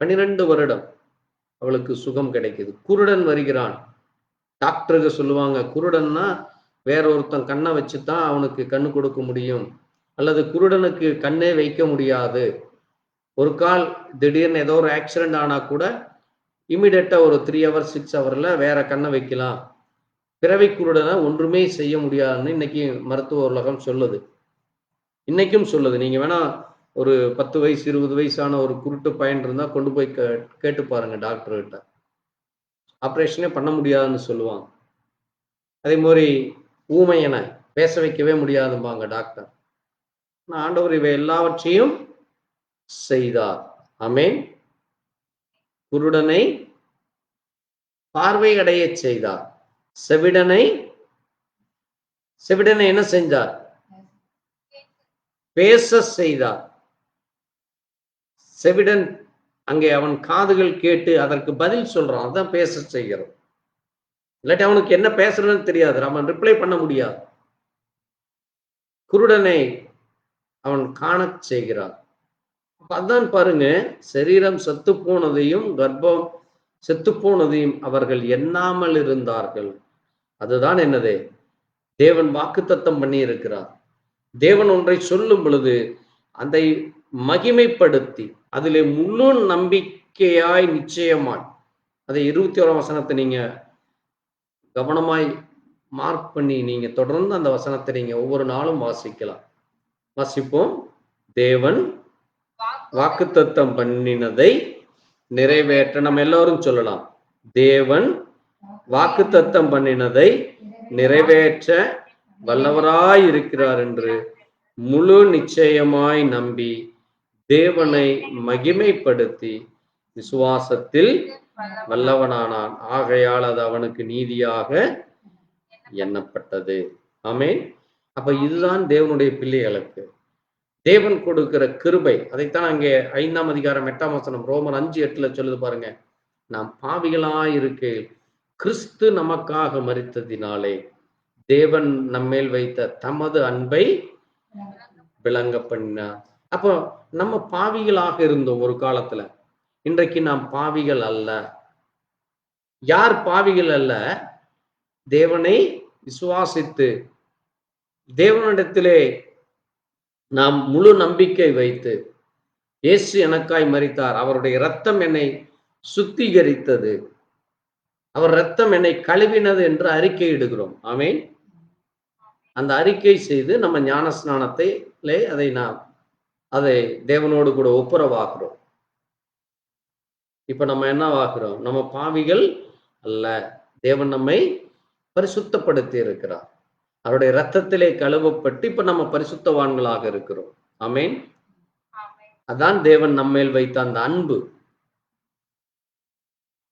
12 வருடம் அவளுக்கு சுகம் கிடைக்குது. குருடன் வருகிறான். டாக்டருக்கு சொல்லுவாங்க, குருடன்னா வேற ஒருத்தன் கண்ணை வச்சுதான் அவனுக்கு கண்ணு கொடுக்க முடியும், அல்லது குருடனுக்கு கண்ணே வைக்க முடியாது. ஒரு கால் திடீர்னு ஏதோ ஒரு ஆக்சிடென்ட் ஆனா கூட இமிடியேட்டா ஒரு 3 hours 6 hourல வேற கண்ணை வைக்கலாம். பிறவி குருடனை ஒன்றுமே செய்ய முடியாதுன்னு இன்னைக்கு மருத்துவ உலகம் சொல்லுது. இன்னைக்கும் சொல்லுது. நீங்க வேணா ஒரு 10 வயசு 20 வயசான ஒரு குருட்டு பையன் இருந்தா கொண்டு போய் கேட்டு பாருங்க டாக்டர் கிட்ட. ஆப்ரேஷனே பண்ண முடியாதுன்னு சொல்லுவாங்க. அதே மாதிரி ஊமையனை பேச வைக்கவே முடியாதும்பாங்க டாக்டர். ஆண்டவர் இவை எல்லாவற்றையும் செய்தார். ஆமென். குருடனை பார்வை அடைய செய்தார். செவிடனை என்ன செஞ்சார்? பேச செய்தார். செவிடன் அங்கே அவன் காதுகள் கேட்டு அதற்கு பதில் சொல்றான், அதான் பேச செய்கிறோம். இல்லாட்டி அவனுக்கு என்ன பேசுறதுன்னு தெரியாது, அவன் ரிப்ளை பண்ண முடியாது. குருடனை அவன் காண செய்கிறான். அதான் பாருங்க, சரீரம் செத்து போனதையும் கர்ப்பம் செத்து போனதையும் அவர்கள் எண்ணாமல் இருந்தார்கள். அதுதான் என்னது? தேவன் வாக்குத்தத்தம் பண்ணி இருக்கிறார். தேவன் ஒன்றை சொல்லும் பொழுது அதை மகிமைப்படுத்தி அதிலே முழு நம்பிக்கையாய் நிச்சயமாய், அதை 21ஆம் வசனத்தை நீங்க கவனமாய் மார்க் பண்ணி நீங்க தொடர்ந்து அந்த வசனத்தை நீங்க ஒவ்வொரு நாளும் வாசிக்கலாம். வாசிப்போம். தேவன் வாக்குத்தத்தம் பண்ணினதை நிறைவேற்ற, நம்ம எல்லாரும் சொல்லலாம், தேவன் வாக்குத்தத்தம் பண்ணினதை நிறைவேற்ற வல்லவராய் இருக்கிறார் என்று முழு நிச்சயமாய் நம்பி தேவனை மகிமைப்படுத்தி விசுவாசத்தில் வல்லவனானான். ஆகையால் அது அவனுக்கு நீதியாக எண்ணப்பட்டது. ஆமென். அப்ப இதுதான் தேவனுடைய பிள்ளைகளுக்கு தேவன் கொடுக்கிற கிருபை. அதைத்தான் அங்கே 5ஆம் அதிகாரம் 8ஆம் வசனம் ரோமர் 5:8 சொல்லுது பாருங்க. நாம் பாவிகளாய் இருக்கையில் கிறிஸ்து நமக்காக மரித்ததினாலே தேவன் நம்மேல் வைத்த தமது அன்பை விளங்க பண்ணினார். அப்போ நம்ம பாவிகளாக இருந்தோம் ஒரு காலத்துல. இன்றைக்கு நாம் பாவிகள் அல்ல. யார் பாவிகள் அல்ல? தேவனை விசுவாசித்து தேவனிடத்திலே நாம் முழு நம்பிக்கை வைத்து, இயேசு எனக்காய் மரித்தார், அவருடைய இரத்தம் என்னை சுத்திகரித்தது, அவர் இரத்தம் என்னை கழுவினது என்று அறிக்கை இடுகிறோம். ஆமென். அந்த அறிக்கை செய்து நம்ம ஞான ஸ்நானத்திலே அதை தேவனோடு கூட ஒப்புரவாகிறோம். இப்ப நம்ம என்ன ஆகிறோம்? நம்ம பாவிகள் அல்ல. தேவன் நம்மை பரிசுத்தப்படுத்தி இருக்கிறார். அவருடைய இரத்தத்திலே கழுவப்பட்டு இப்ப நம்ம பரிசுத்தவான்களாக இருக்கிறோம். ஆமென். அதான் தேவன் நம்மேல் வைத்த அந்த அன்பு.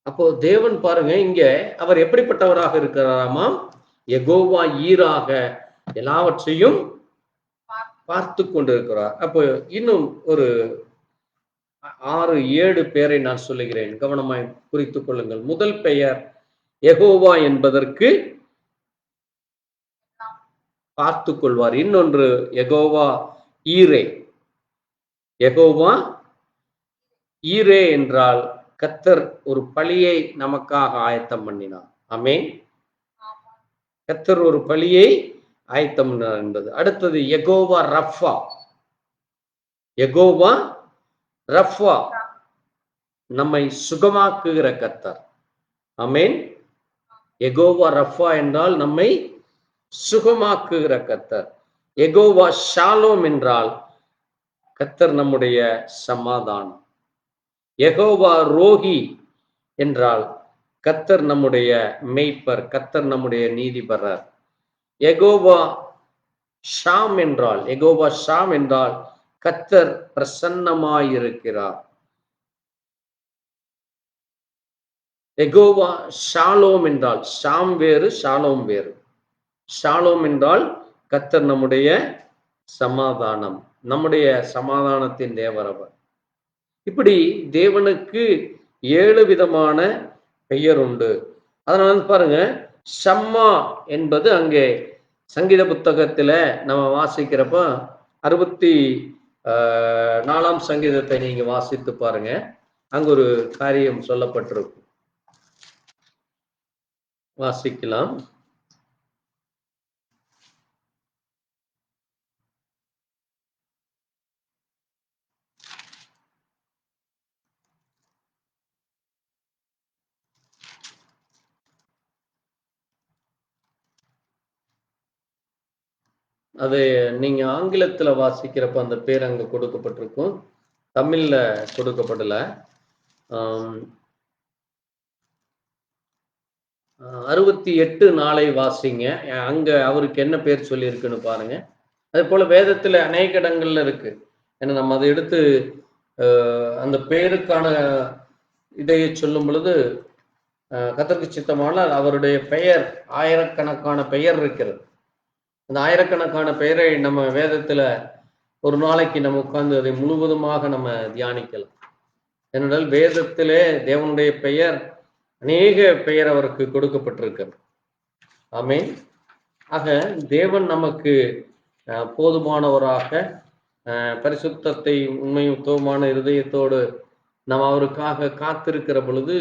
அப்போ தேவன் பாருங்க, இங்க அவர் எப்படிப்பட்டவராக இருக்கிறாராமா? யெகோவா ஈராக எல்லாவற்றையும் பார்த்து கொண்டிருக்கிறார். அப்போ இன்னும் ஒரு 6-7 பேரை நான் சொல்லுகிறேன், கவனமாய் குறித்துக் கொள்ளுங்கள். முதல் பெயர் யெகோவா என்பதற்கு பார்த்து கொள்வார். இன்னொன்று யெகோவா ஈரே. யெகோவா ஈரே என்றால் கர்த்தர் ஒரு பலியை நமக்காக ஆயத்தம் பண்ணினார். ஆமென். கர்த்தர் ஒரு பலியை ஆயத்தம் என்பது. அடுத்தது யெகோவா ரஃபா. யெகோவா ரஃபா, நம்மை சுகமாக்குகிற கர்த்தர். ஆமென். யெகோவா ரஃபா என்றால் நம்மை சுகமாக்குகிற கர்த்தர். யெகோவா ஷாலோம் என்றால் கர்த்தர் நம்முடைய சமாதானம். யெகோவா ரோஹி என்றால் கர்த்தர் நம்முடைய மேய்ப்பர், கர்த்தர் நம்முடைய நீதிபரர். யெகோவா ஷாம் என்றால் கர்த்தர் பிரசன்னமாயிருக்கிறார். யெகோவா ஷாலோம் என்றால், ஷாம் வேறு ஷாலோம் வேறு. ஷாலோம் என்றால் கர்த்தர் நம்முடைய சமாதானம், நம்முடைய சமாதானத்தின் தேவர் அவர். இப்படி தேவனுக்கு 7 விதமான பெயர் உண்டு. அதனால பாருங்க, ஷம்மா என்பது அங்கே சங்கீத புத்தகத்துல நம்ம வாசிக்கிறப்ப 64ஆம் சங்கீதத்தை நீங்க வாசித்து பாருங்க, அங்க ஒரு காரியம் சொல்லப்பட்டிருக்கும். வாசிக்கலாம். அது நீங்க ஆங்கிலத்துல வாசிக்கிறப்ப அந்த பேர் அங்க கொடுக்கப்பட்டிருக்கும், தமிழ்ல கொடுக்கப்படல. 68 நாளை வாசிங்க, அங்க அவருக்கு என்ன பேர் சொல்லி இருக்குன்னு பாருங்க. அதே போல வேதத்துல அநேக இடங்கள்ல இருக்கு. ஏன்னா நம்ம அதை எடுத்து அந்த பேருக்கான இதையை சொல்லும் பொழுது கர்த்தருக்கு சித்தமானால் அவருடைய பெயர், ஆயிரக்கணக்கான பெயர் இருக்கிறது. அந்த ஆயிரக்கணக்கான பெயரை நம்ம வேதத்துல ஒரு நாளைக்கு நம்ம உட்கார்ந்து அதை முழுவதுமாக நம்ம தியானிக்கலாம். ஏனென்றால் வேதத்திலே தேவனுடைய பெயர், அநேக பெயர் அவருக்கு கொடுக்கப்பட்டிருக்கிறது. ஆமென். ஆக தேவன் நமக்கு போதுமானவராக, பரிசுத்தத்தை உண்மையுத்தமான இருதயத்தோடு நம்ம அவருக்காக காத்திருக்கிற பொழுது,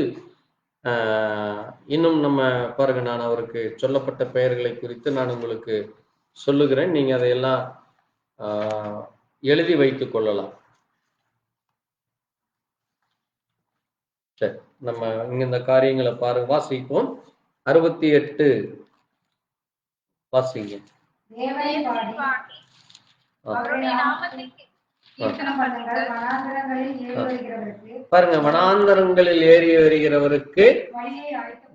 இன்னும் நம்ம பாருங்க, நான் அவருக்கு சொல்லப்பட்ட பெயர்களை குறித்து நான் உங்களுக்கு சொல்லுகிறேன். நீங்க அதையெல்லாம் எழுதி வைத்துக் கொள்ளலாம். சரி, நம்ம இங்க இந்த காரியங்களை பாருங்க, வாசிப்போம். 68 வாசிங்க. பாருங்க, வனாந்தரங்களில் ஏறி வருகிறவருக்கு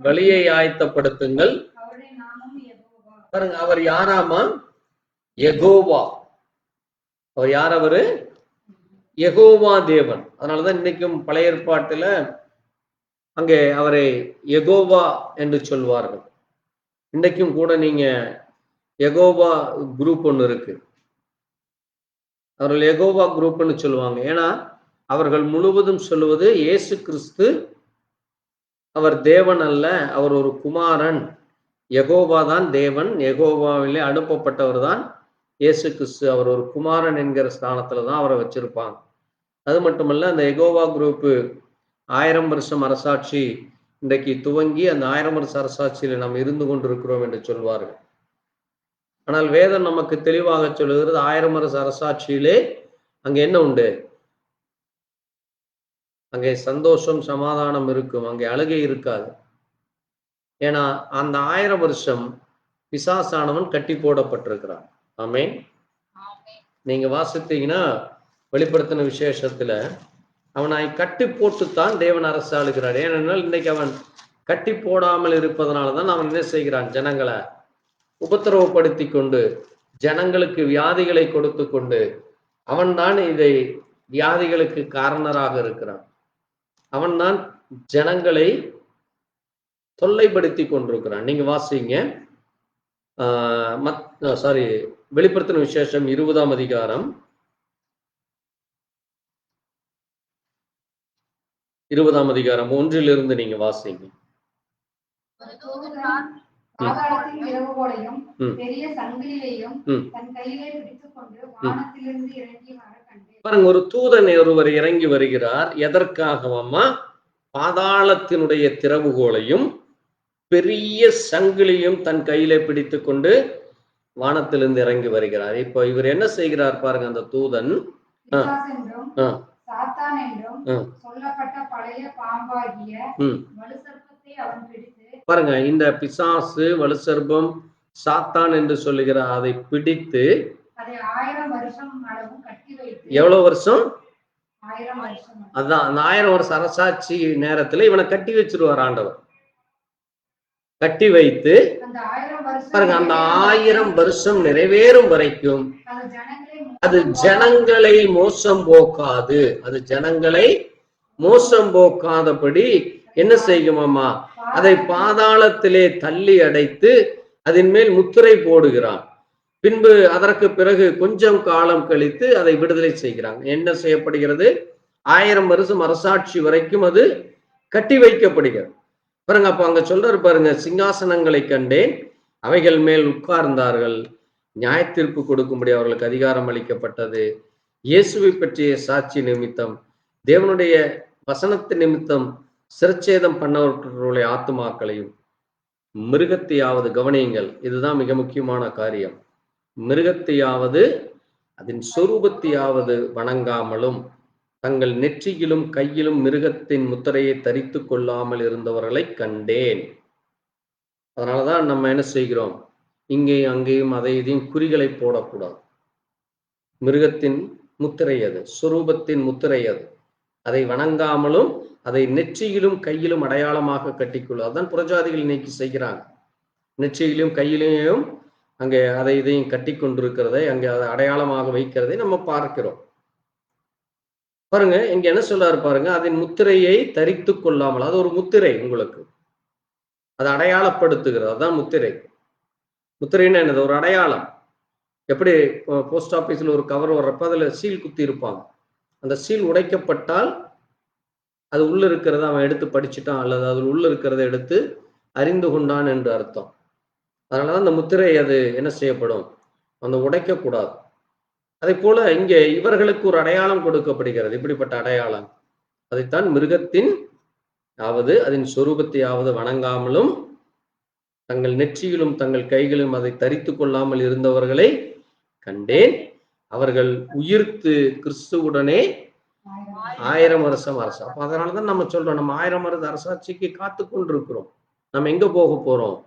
வழியை ஆயத்தப்படுத்துங்கள். பாருங்க, அவர் யாராமா? யெகோவா. அவர் யார்? அவரு யெகோவா தேவன். அதனாலதான் இன்னைக்கும் பழைய ஏற்பாட்டுல அங்கே அவரை யெகோவா என்று சொல்வார்கள். இன்னைக்கும் கூட நீங்க யெகோவா குரூப் ஒன்று இருக்கு, அவர்கள் யெகோவா குரூப்னு சொல்லுவாங்க. ஏன்னா அவர்கள் முழுவதும் சொல்லுவது இயேசு கிறிஸ்து அவர் தேவன் அல்ல, அவர் ஒரு குமாரன். யெகோவா தான் தேவன், யெகோவாவிலே அனுப்பப்பட்டவர் தான் இயேசு கிறிஸ்து. அவர் ஒரு குமாரன் என்கிற ஸ்தானத்துல தான் அவரை வச்சிருப்பாங்க. அது மட்டுமல்ல, அந்த யெகோவா குரூப்பு 1000 வருஷம் அரசாட்சி இன்றைக்கு துவங்கி அந்த 1000 வருஷ அரசாட்சியில நாம் இருந்து கொண்டிருக்கிறோம் என்று சொல்வார்கள். ஆனால் வேதம் நமக்கு தெளிவாக சொல்லுகிறது, 1000 வருஷ அரசாட்சியிலே அங்க என்ன உண்டு? அங்கே சந்தோஷம், சமாதானம் இருக்கும், அங்கே அழுகை இருக்காது. ஏன்னா அந்த 1000 வருஷம் பிசாசானவன் கட்டி போடப்பட்டிருக்கிறான். ஆமென். நீங்க வாசித்தீங்கன்னா வெளிப்படுத்தின விசேஷத்துல அவனை கட்டி போட்டுத்தான் தேவன் அரசாளுகிறார். ஏனென்றால் இன்னைக்கு அவன் கட்டி போடாமல் இருப்பதனாலதான் அவன் என்ன செய்கிறான்? ஜனங்களை உபத்திரவப்படுத்தி கொண்டு, ஜனங்களுக்கு வியாதிகளை கொடுத்து கொண்டு, அவன் தான் இதை வியாதிகளுக்கு காரணராக இருக்கிறான். அவன் தான் ஜனங்களை தொல்லைப்படுத்தி கொண்டிருக்கிறான். நீங்க வாசிங்க, வெளிப்படுத்தின விசேஷம் 20ஆம் அதிகாரம் 20ஆம் அதிகாரம் 1 நீங்க வாசிங்க. பாருங்க, ஒரு தூதன் ஒருவர் இறங்கி வருகிறார். எதற்காகவம்மா? பாதாளத்தினுடைய திறவுகோலையும் பெரிய சங்கிலியும் தன் கையில பிடித்து கொண்டு வானத்திலிருந்து இறங்கி வருகிறார். இப்போ இவர் என்ன செய்கிறார் பாருங்க, அந்த தூதன் பிசாசு என்றும் சாத்தான் என்றும் சொல்லப்பட்ட பழைய பாம்பாகிய வலுசர்ப்பத்தை அவன் பிடித்து, பாருங்க, இந்த பிசாசு வலுசர்ப்பம் சாத்தான் என்று சொல்லுகிற அதை பிடித்து அதை 1000 வருஷம் அளவும் கட்டி வைத்து. எவ்வளவு வருஷம்? 1000 வருஷம். அதான் அந்த 1000 வருஷம் அரசாட்சி நேரத்துல இவனை கட்டி வச்சிருவார் ஆண்டவர். கட்டி வைத்து பாருங்க, அந்த 1000 வருஷம் நிறைவேறும் வரைக்கும் அது ஜனங்களை மோசம் போக்காது. அது ஜனங்களை மோசம் போக்காதபடி என்ன செய்யுமாமா, அதை பாதாளத்திலே தள்ளி அடைத்து அதன் மேல் முத்திரை போடுகிறான். பின்பு அதற்கு பிறகு கொஞ்சம் காலம் கழித்து அதை விடுதலை செய்கிறாங்க. என்ன செய்யப்படுகிறது? 1000 வருஷம் அரசாட்சி வரைக்கும் அது கட்டி வைக்கப்படுகிறது. பாருங்க, அப்ப அங்க சொல்றாரு பாருங்க, சிங்காசனங்களை கண்டேன், அவைகள் மேல் உட்கார்ந்தார்கள், நியாய தீர்ப்பு கொடுக்கும்படி அவர்களுக்கு அதிகாரம் அளிக்கப்பட்டது. இயேசுவை பற்றிய சாட்சி நிமித்தம், தேவனுடைய வசனத்தின் நிமித்தம் சிரச்சேதம் பண்ணவர்களுடைய ஆத்துமாக்களையும் மிருகத்தையாவது, கவனியுங்கள், இதுதான் மிக முக்கியமான காரியம், மிருகத்தையாவது அதன் சொரூபத்தையாவது வணங்காமலும் தங்கள் நெற்றியிலும் கையிலும் மிருகத்தின் முத்திரையை தரித்து கொள்ளாமல் இருந்தவர்களை கண்டேன். அதனாலதான் நம்ம என்ன செய்கிறோம், இங்கேயும் அங்கேயும் அதை இதையும் குறிகளை போடக்கூடாது. மிருகத்தின் முத்திரை அது, சொரூபத்தின் முத்திரை அது, அதை வணங்காமலும் அதை நெற்றியிலும் கையிலும் அடையாளமாக கட்டிக்கொள்ளும். அதான் புறஜாதிகள் இன்னைக்கு செய்கிறாங்க. நெற்றியிலும் கையிலையும் அங்கே அதை இதையும் கட்டி கொண்டிருக்கிறதை, அங்கே அதை அடையாளமாக வைக்கிறதை நம்ம பார்க்கிறோம். பாருங்க, இங்க என்ன சொல்றாரு பாருங்க, அதன் முத்திரையை தரித்து கொள்ளாமல், அது ஒரு முத்திரை, உங்களுக்கு அது அடையாளப்படுத்துகிறது. அதான் முத்திரை. முத்திரைன்னு என்னது? ஒரு அடையாளம். எப்படி போஸ்ட் ஆபீஸ்ல ஒரு கவர் வர்றப்ப அதுல சீல் குத்தி இருப்பாங்க. அந்த சீல் உடைக்கப்பட்டால் அது உள்ள இருக்கிறத அவன் எடுத்து படிச்சுட்டான், அல்லது அது உள்ள இருக்கிறத எடுத்து அறிந்து கொண்டான் என்று அர்த்தம். அதனாலதான் அந்த முத்திரை அது என்ன செய்யப்படும், அந்த உடைக்க கூடாது. அதே போல இங்கே இவர்களுக்கு ஒரு அடையாளம் கொடுக்கப்படுகிறது. இப்படிப்பட்ட அடையாளம், அதைத்தான் மிருகத்தின் ஆவது அதன் சொரூபத்தையாவது வணங்காமலும் தங்கள் நெற்றியிலும் தங்கள் கைகளிலும் அதை தரித்து கொள்ளாமல் இருந்தவர்களை கண்டேன். அவர்கள் உயிர்த்து கிறிஸ்துவுடனே 1000 வருஷம் அரசா. அப்ப அதனாலதான் நம்ம சொல்றோம், நம்ம 1000 வருஷ அரசாட்சிக்கு காத்து கொண்டிருக்கிறோம். நம்ம எங்க போக போறோம்?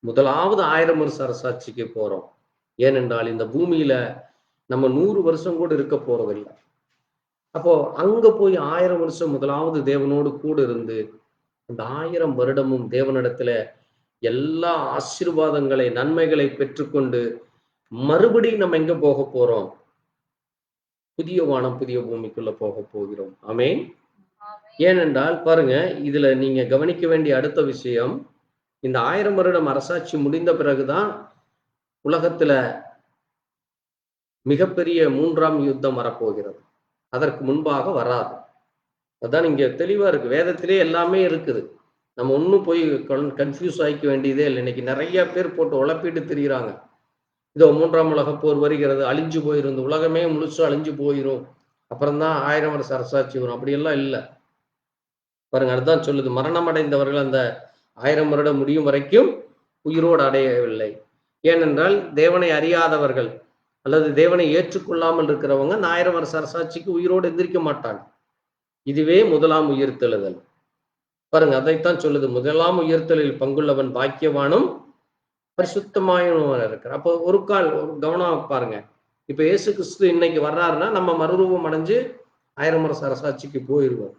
முதலாவது 1000 வருஷ அரசாட்சிக்கு போறோம். ஏனென்றால் இந்த பூமியில நம்ம 100 வருஷம் கூட இருக்க போறதில்லை. அப்போ அங்க போய் 1000 வருஷம் முதலாவது தேவனோடு கூட இருந்து அந்த 1000 வருடமும் தேவனிடத்துல எல்லா ஆசீர்வாதங்களை, நன்மைகளை பெற்றுக்கொண்டு மறுபடியும் நம்ம எங்க போக போறோம்? புதிய வானம் புதிய பூமிக்குள்ள போக போகிறோம். ஆமென். ஏனென்றால் பாருங்க, இதுல நீங்க கவனிக்க வேண்டிய அடுத்த விஷயம், இந்த 1000 வருடம் அரசாட்சி முடிந்த பிறகுதான் உலகத்துல மிகப்பெரிய 3ஆம் யுத்தம் வரப்போகிறது. அதற்கு முன்பாக வராது. அதான் இங்க தெளிவா இருக்கு. வேதத்திலே எல்லாமே இருக்குது. நம்ம ஒன்னும் போய் கன்ஃபியூஸ் ஆகிக்க வேண்டியதே இல்லை. இன்னைக்கு நிறைய பேர் போட்டு உழப்பிட்டு திரிகிறாங்க. இதோ 3ஆம் உலக போர் வருகிறது, அழிஞ்சு போயிரும், இந்த உலகமே முழுசும் அழிஞ்சு போயிரும், அப்புறம்தான் 1000 வருஷ அரசாட்சி வரும். அப்படியெல்லாம் இல்லை. பாருங்க, அதுதான் சொல்லுது, மரணம் அடைந்தவர்கள் அந்த 1000 வருடம் முடியும் வரைக்கும் உயிரோடு அடையவில்லை. ஏனென்றால் தேவனை அறியாதவர்கள் அல்லது தேவனை ஏற்றுக்கொள்ளாமல் இருக்கிறவங்க 1000 வருஷ அரசாட்சிக்கு உயிரோடு எந்திரிக்க மாட்டாங்க. இதுவே முதலாம் உயிர்த்தெழுதல். பாருங்க, அதைத்தான் சொல்லுது, முதலாம் உயிர்த்தலில் பங்குள்ளவன் பாக்கியவானும் பரிசுத்தமாயவனும் இருக்கிறார். அப்போ ஒரு கால் கவனம் பாருங்க, இப்ப இயேசு கிறிஸ்து இன்னைக்கு வர்றாருன்னா நம்ம மறுரூபம் அடைஞ்சு 1000 வருஷ அரசாட்சிக்கு போயிடுவோம்.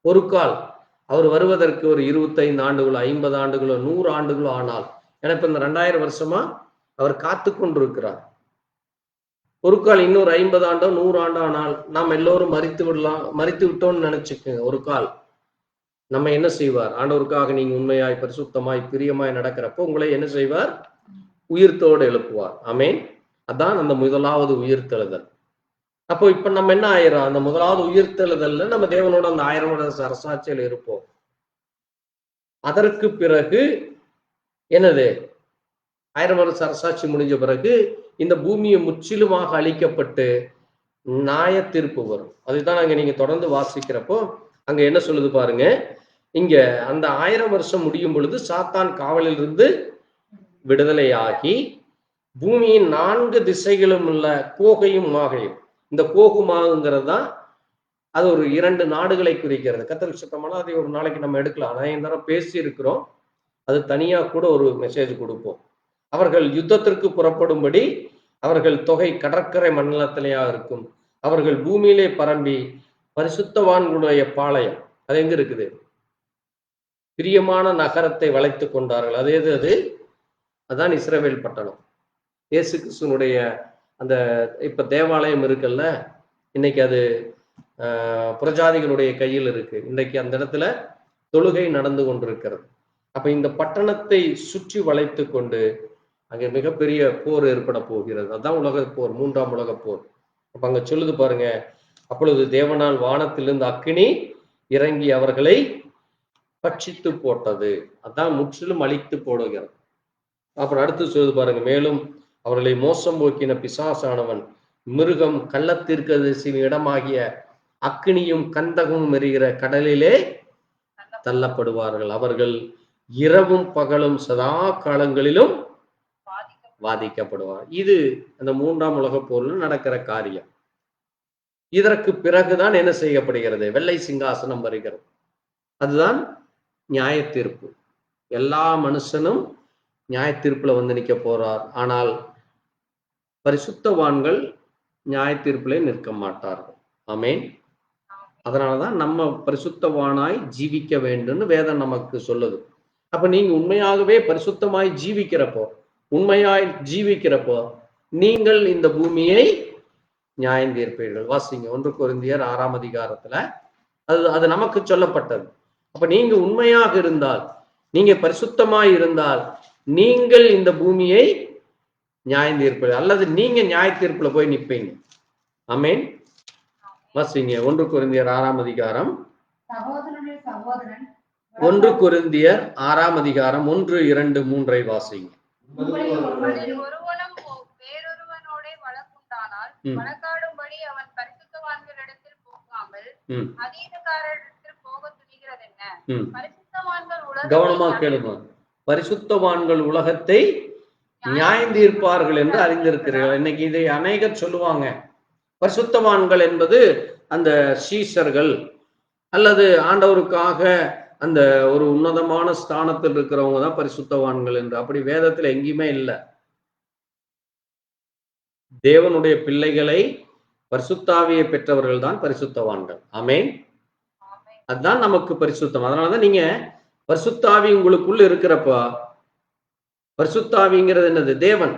ஒரு கால் அவர் வருவதற்கு ஒரு 25 ஆண்டுகளோ 50 ஆண்டுகளோ 100 ஆண்டுகளோ ஆனால், ஏன்னா இப்ப இந்த 2000 வருஷமா அவர் காத்து கொண்டிருக்கிறார். ஒரு கால் இன்னொரு 50 ஆண்டோ 100 ஆண்டோ ஆனால் நாம் எல்லோரும் மறித்து விட்டோம்னு நினைச்சுக்கோங்க. ஒரு கால் நம்ம என்ன செய்வார்? ஆண்டவருக்காக நீங்க உண்மையாய் பரிசுத்தமாய் பிரியமாய் நடக்கிறப்போ உங்களை என்ன செய்வார்? உயிர்த்தோடு எழுப்புவார். ஆமென். அதான் அந்த முதலாவது உயிர்த்தெழுதல். அப்போ இப்ப நம்ம என்ன ஆயிரும்? அந்த முதலாவது உயிர்த்தெழுதல்ல நம்ம தேவனோட அந்த 1000 வருஷ அரசாட்சியில் இருப்போம். அதற்கு பிறகு என்னது? 1000 வருஷ அரசாட்சி முடிஞ்ச பிறகு இந்த பூமியை முற்றிலுமாக அழிக்கப்பட்டு நியாய தீர்ப்பு வரும். அதுதான் அங்க நீங்க தொடர்ந்து வாசிக்கிறப்போ அங்க என்ன சொல்லுது பாருங்க, இங்க அந்த 1000 வருஷம் முடியும் பொழுது சாத்தான் காவலில் இருந்து விடுதலையாகி பூமியின் 4 திசைகளும் உள்ள கோகையும் மாகையும். இந்த கோகு மாகுங்கிறது தான் அது ஒரு 2 நாடுகளை குறிக்கிறது. கர்த்தருக்கு சுத்தமான அதை ஒரு நாளைக்கு நம்ம எடுக்கலாம். நான் இந்த தடவை பேசி இருக்கிறோம், அது தனியா கூட ஒரு மெசேஜ் கொடுப்போம். அவர்கள் யுத்தத்திற்கு புறப்படும்படி அவர்கள் தொகை கடற்கரை மண்டலத்திலேயா இருக்கும். அவர்கள் பூமியிலே பரம்பி பரிசுத்தவான்களுடைய பாளையம், அது எங்க இருக்குது? பிரியமான நகரத்தை வளைத்து கொண்டார்கள். அது எது? அதான் இஸ்ரவேல் பட்டணம். இயேசு கிறிஸ்துனுடைய அந்த இப்ப தேவாலயம் இருக்குல்ல, இன்னைக்கு அது புரஜாதிகளுடைய கையில் இருக்கு. இன்றைக்கு அந்த இடத்துல தொழுகை நடந்து கொண்டிருக்கிறது. அப்ப இந்த பட்டணத்தை சுற்றி வளைத்து கொண்டு அங்கே மிகப்பெரிய போர் ஏற்பட போகிறது. அதான் உலக போர், 3ஆம் உலக போர். அப்ப அங்க சொல்லுது பாருங்க, அப்பொழுது தேவனால் வானத்திலிருந்து அக்கினி இறங்கி அவர்களை பட்சித்து போட்டது. அதான் முற்றிலும் அழித்து போடுகிறது. அப்புறம் அடுத்து சொல்லுது பாருங்க, மேலும் அவர்களை மோசம் போக்கின பிசாசானவன் மிருகம் கள்ளத்தீர்க்கதரிசியின் இடமாகிய அக்கினியும் கந்தகமும் எரிகிற கடலிலே தள்ளப்படுவார்கள். அவர்கள் இரவும் பகலும் சதா காலங்களிலும் வாதிக்கப்படுவார். இது அந்த 3ஆம் உலக போர்ல நடக்கிற காரியம். இதற்கு பிறகுதான் என்ன செய்யப்படுகிறது? வெள்ளை சிங்காசனம் வருகிறது. அதுதான் நியாய தீர்ப்பு. எல்லா மனுஷனும் நியாய தீர்ப்புல வந்து நிற்க போறார். ஆனால் பரிசுத்தவான்கள் நியாய தீர்ப்பிலே நிற்க மாட்டார்கள். ஆமென். அதனாலதான் நம்ம பரிசுத்தவானாய் ஜீவிக்க வேண்டும்னு வேதம் நமக்கு சொல்லுது. அப்ப நீங்க உண்மையாகவே பரிசுத்தமாய் ஜீவிக்கிறப்போ, உண்மையாய் ஜீவிக்கிறப்போ நீங்கள் இந்த பூமியை நியாயம் தீர்ப்பீர்கள். வாசிங்க 1 கொரிந்தியர் 6ஆம் அதிகாரத்துல அது நமக்கு சொல்லப்பட்டது. அப்ப நீங்க உண்மையாக இருந்தால், நீங்க பரிசுத்தமாய் இருந்தால், நீங்கள் இந்த பூமியை நியாயம் தீர்ப்பீர்கள், அல்லது நீங்க நியாய தீர்ப்புல போய் நிற்பீங்க. ஆமென். வாசிங்க 1 கொரிந்தியர் 6ஆம் அதிகாரம். 1 கொரிந்தியர் 6ஆம் அதிகாரம் 1, 2, 3 வாசிங்க. ஒருவனும் வேறொருவனோட வழக்குண்டானால் வழக்காடும்படி அவன் பரிசுத்தவான்களிடத்தில் போகாமல் அதீதக்காரரிடத்தில் போக துணிகிறது என்ன? பரிசுத்தவான்கள் கவனமா கேளுங்க. பரிசுத்தவான்கள் உலகத்தை நியாயம் தீர்ப்பார்கள் என்று அறிந்திருக்கிறீர்கள். இன்னைக்கு இதை அநேகர் சொல்லுவாங்க. பரிசுத்தவான்கள் என்பது அந்த சீஷர்கள் அல்லது ஆண்டவருக்காக அந்த ஒரு உன்னதமான ஸ்தானத்தில் இருக்கிறவங்க தான் பரிசுத்தவான்கள் என்று. அப்படி வேதத்துல எங்கேயுமே இல்லை. தேவனுடைய பிள்ளைகளை பரிசுத்தாவியை பெற்றவர்கள் தான் பரிசுத்தவான்கள். ஆமென். அதுதான் நமக்கு பரிசுத்தம். அதனாலதான் நீங்க பரிசுத்தாவி உங்களுக்குள்ள இருக்கிறப்ப, பரிசுத்தாவிங்கிறது என்னது? தேவன்.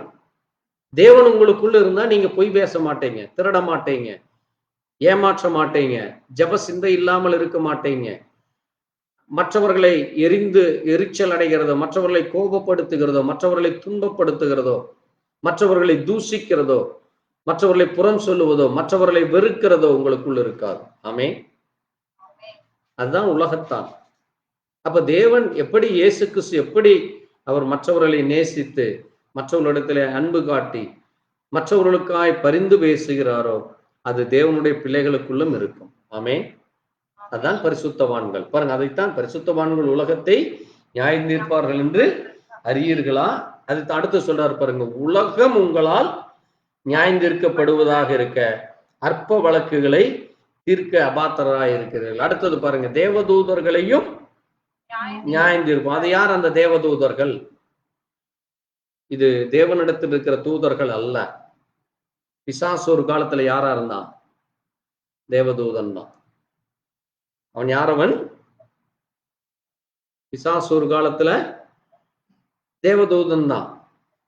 தேவன் உங்களுக்குள்ள இருந்தா நீங்க பொய் பேச மாட்டீங்க, திருட மாட்டீங்க, ஏமாற்ற மாட்டீங்க, ஜப சிந்தை இல்லாமல் இருக்க மாட்டீங்க, மற்றவர்களை எரிச்சல் அடைகிறதோ, மற்றவர்களை கோபப்படுத்துகிறதோ, மற்றவர்களை துன்பப்படுத்துகிறதோ, மற்றவர்களை தூஷிக்கிறதோ, மற்றவர்களை புறம் சொல்லுவதோ, மற்றவர்களை வெறுக்கிறதோ உங்களுக்குள்ள இருக்காது. ஆமென். அதுதான் உலகத்தான். அப்ப தேவன் எப்படி, இயேசு கிறிஸ்து எப்படி அவர் மற்றவர்களை நேசித்து மற்றவர்களிடத்துல அன்பு காட்டி மற்றவர்களுக்காய் பரிந்து பேசுகிறாரோ அது தேவனுடைய பிள்ளைகளுக்குள்ளும் இருக்கும். ஆமென். அதுதான் பரிசுத்தவான்கள். பாருங்க, அதைத்தான் பரிசுத்தவான்கள் உலகத்தை நியாயம் தீர்ப்பார்கள் என்று அறியீர்களா? அது அடுத்து சொல்றாரு பாருங்க, உலகம் உங்களால் நியாயம் தீர்க்கப்படுவதாக இருக்க அற்ப வழக்குகளை தீர்க்க அபாத்திரராய் இருக்கிறீர்கள். அடுத்தது பாருங்க, தேவதூதர்களையும் நியாயம் தீர்ப்போம். அது யார் அந்த தேவதூதர்கள்? இது தேவனிடத்தில் இருக்கிற தூதர்கள் அல்ல. பிசாசு ஒரு காலத்துல யாரா இருந்தான்? தேவதூதன் தான். அவன் யாரவன்? பிசாசு ஒரு காலத்துல தேவதூதன் தான்.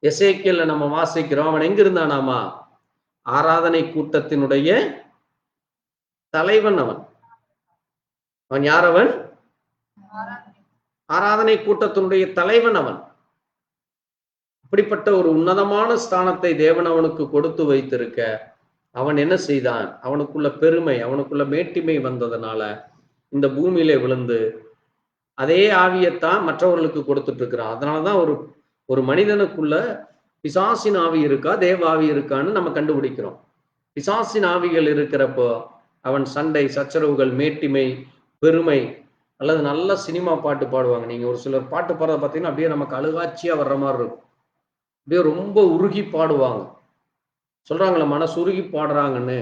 எசேக்கியேல்ல நம்ம வாசிக்கிறோம், அவன் எங்க இருந்தானாமா? ஆராதனை கூட்டத்தினுடைய தலைவன் அவன். அவன் யாரவன்? ஆராதனை கூட்டத்தினுடைய தலைவன் அவன். அப்படிப்பட்ட ஒரு உன்னதமான ஸ்தானத்தை தேவன் அவனுக்கு கொடுத்து வைத்திருக்க அவன் என்ன செய்தான்? அவனுக்குள்ள பெருமை, அவனுக்குள்ள மேட்டிமை வந்ததுனால இந்த பூமியில விழுந்து அதே ஆவியத்தான் மற்றவர்களுக்கு கொடுத்துட்டு இருக்கிறான். அதனாலதான் ஒரு மனிதனுக்குள்ள பிசாசின் ஆவி இருக்கா, தேவ ஆவி இருக்கான்னு நம்ம கண்டுபிடிக்கிறோம். பிசாசின் ஆவிகள் இருக்கிறப்போ அவன் சண்டை, சச்சரவுகள், மேட்டிமை, பெருமை, அல்லது நல்ல சினிமா பாட்டு பாடுவாங்க. நீங்க ஒரு சிலர் பாட்டு பாடுறத பார்த்தீங்கன்னா அப்படியே நமக்கு அழுகாட்சியா வர்ற மாதிரி இருக்கும். அப்படியே ரொம்ப உருகி பாடுவாங்க. சொல்றாங்களே மனசு உருகி பாடுறாங்கன்னு.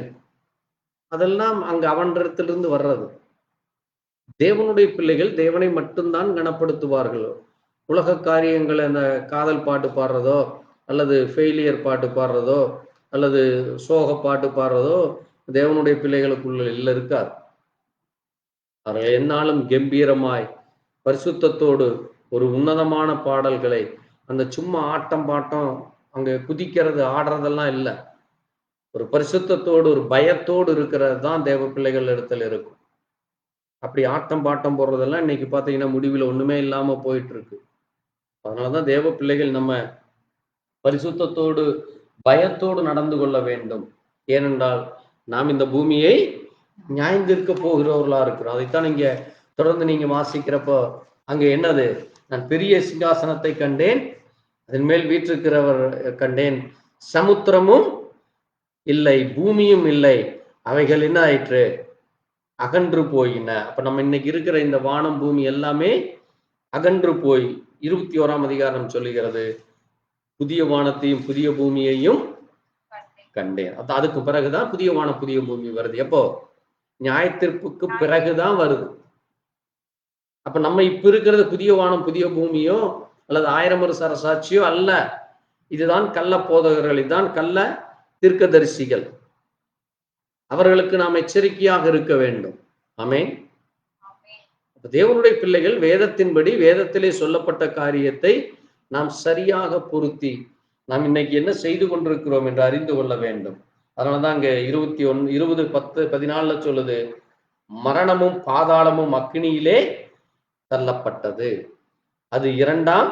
அதெல்லாம் அங்க அவனிடத்திலிருந்து வர்றது. தேவனுடைய பிள்ளைகள் தேவனை மட்டும்தான் கனப்படுத்துவார்கள். உலக காரியங்களை அந்த காதல் பாட்டு பாடுறதோ, அல்லது ஃபெயிலியர் பாட்டு பாடுறதோ, அல்லது சோக பாட்டு பாடுறதோ தேவனுடைய பிள்ளைகளுக்குள்ள இருக்காது. அவர்கள் எந்நாளும் கம்பீரமாய் பரிசுத்தத்தோடு ஒரு உன்னதமான பாடல்களை, அந்த சும்மா ஆட்டம் பாட்டம் அங்க குதிக்கிறது ஆடுறதெல்லாம் இல்லை. ஒரு பரிசுத்தத்தோடு ஒரு பயத்தோடு இருக்கிறது தான் தேவ பிள்ளைகள் இடத்துல இருக்கும். அப்படி ஆட்டம் பாட்டம் போடுறதெல்லாம் இன்னைக்கு பார்த்தீங்கன்னா முடிவில் ஒண்ணுமே இல்லாம போயிட்டு இருக்கு. அதனாலதான் தேவ பிள்ளைகள் நம்ம பரிசுத்தத்தோடு பயத்தோடு நடந்து கொள்ள வேண்டும். ஏனென்றால் நாம் இந்த பூமியை நியாயந்திருக்க போகிறவர்களா இருக்கிறோம். அதைத்தான் நீங்க தொடர்ந்து நீங்க வாசிக்கிறப்போ அங்க என்னது, நான் பெரிய சிங்காசனத்தை கண்டேன், அதன் மேல் வீற்றிருக்கிறவர் கண்டேன், சமுத்திரமும் இல்லை பூமியும் இல்லை, அவைகள் என்ன ஆயிற்று, அகன்று போயின. அப்ப நம்ம இன்னைக்கு இருக்கிற இந்த வானம் பூமி எல்லாமே அகன்று போய் 21ஆம் அதிகாரம் சொல்லுகிறது, புதிய வானத்தையும் புதிய பூமியையும் கண்டேன். அதுக்கு பிறகுதான் புதிய வானம் புதிய பூமி வருது. எப்போ? நியாயத்தீர்ப்புக்கு பிறகுதான் வருது. அப்ப நம்ம இப்ப இருக்கிறது புதிய வானம் புதிய பூமியோ அல்லது 1000 வருஷ அரசாட்சியோ அல்ல. இதுதான் கள்ள போதகர்கள், இதுதான் கள்ள தீர்க்கதரிசிகள். அவர்களுக்கு நாம் எச்சரிக்கையாக இருக்க வேண்டும். ஆமென். தேவனுடைய பிள்ளைகள் வேதத்தின்படி வேதத்திலே சொல்லப்பட்ட காரியத்தை நாம் சரியாக பொருத்தி நாம் இன்னைக்கு என்ன செய்து கொண்டிருக்கிறோம் என்று அறிந்து கொள்ள வேண்டும். அதனாலதான் அங்க 20:10-14 சொல்லுது, மரணமும் பாதாளமும் அக்கினியிலே தள்ளப்பட்டது. அது 2ஆம்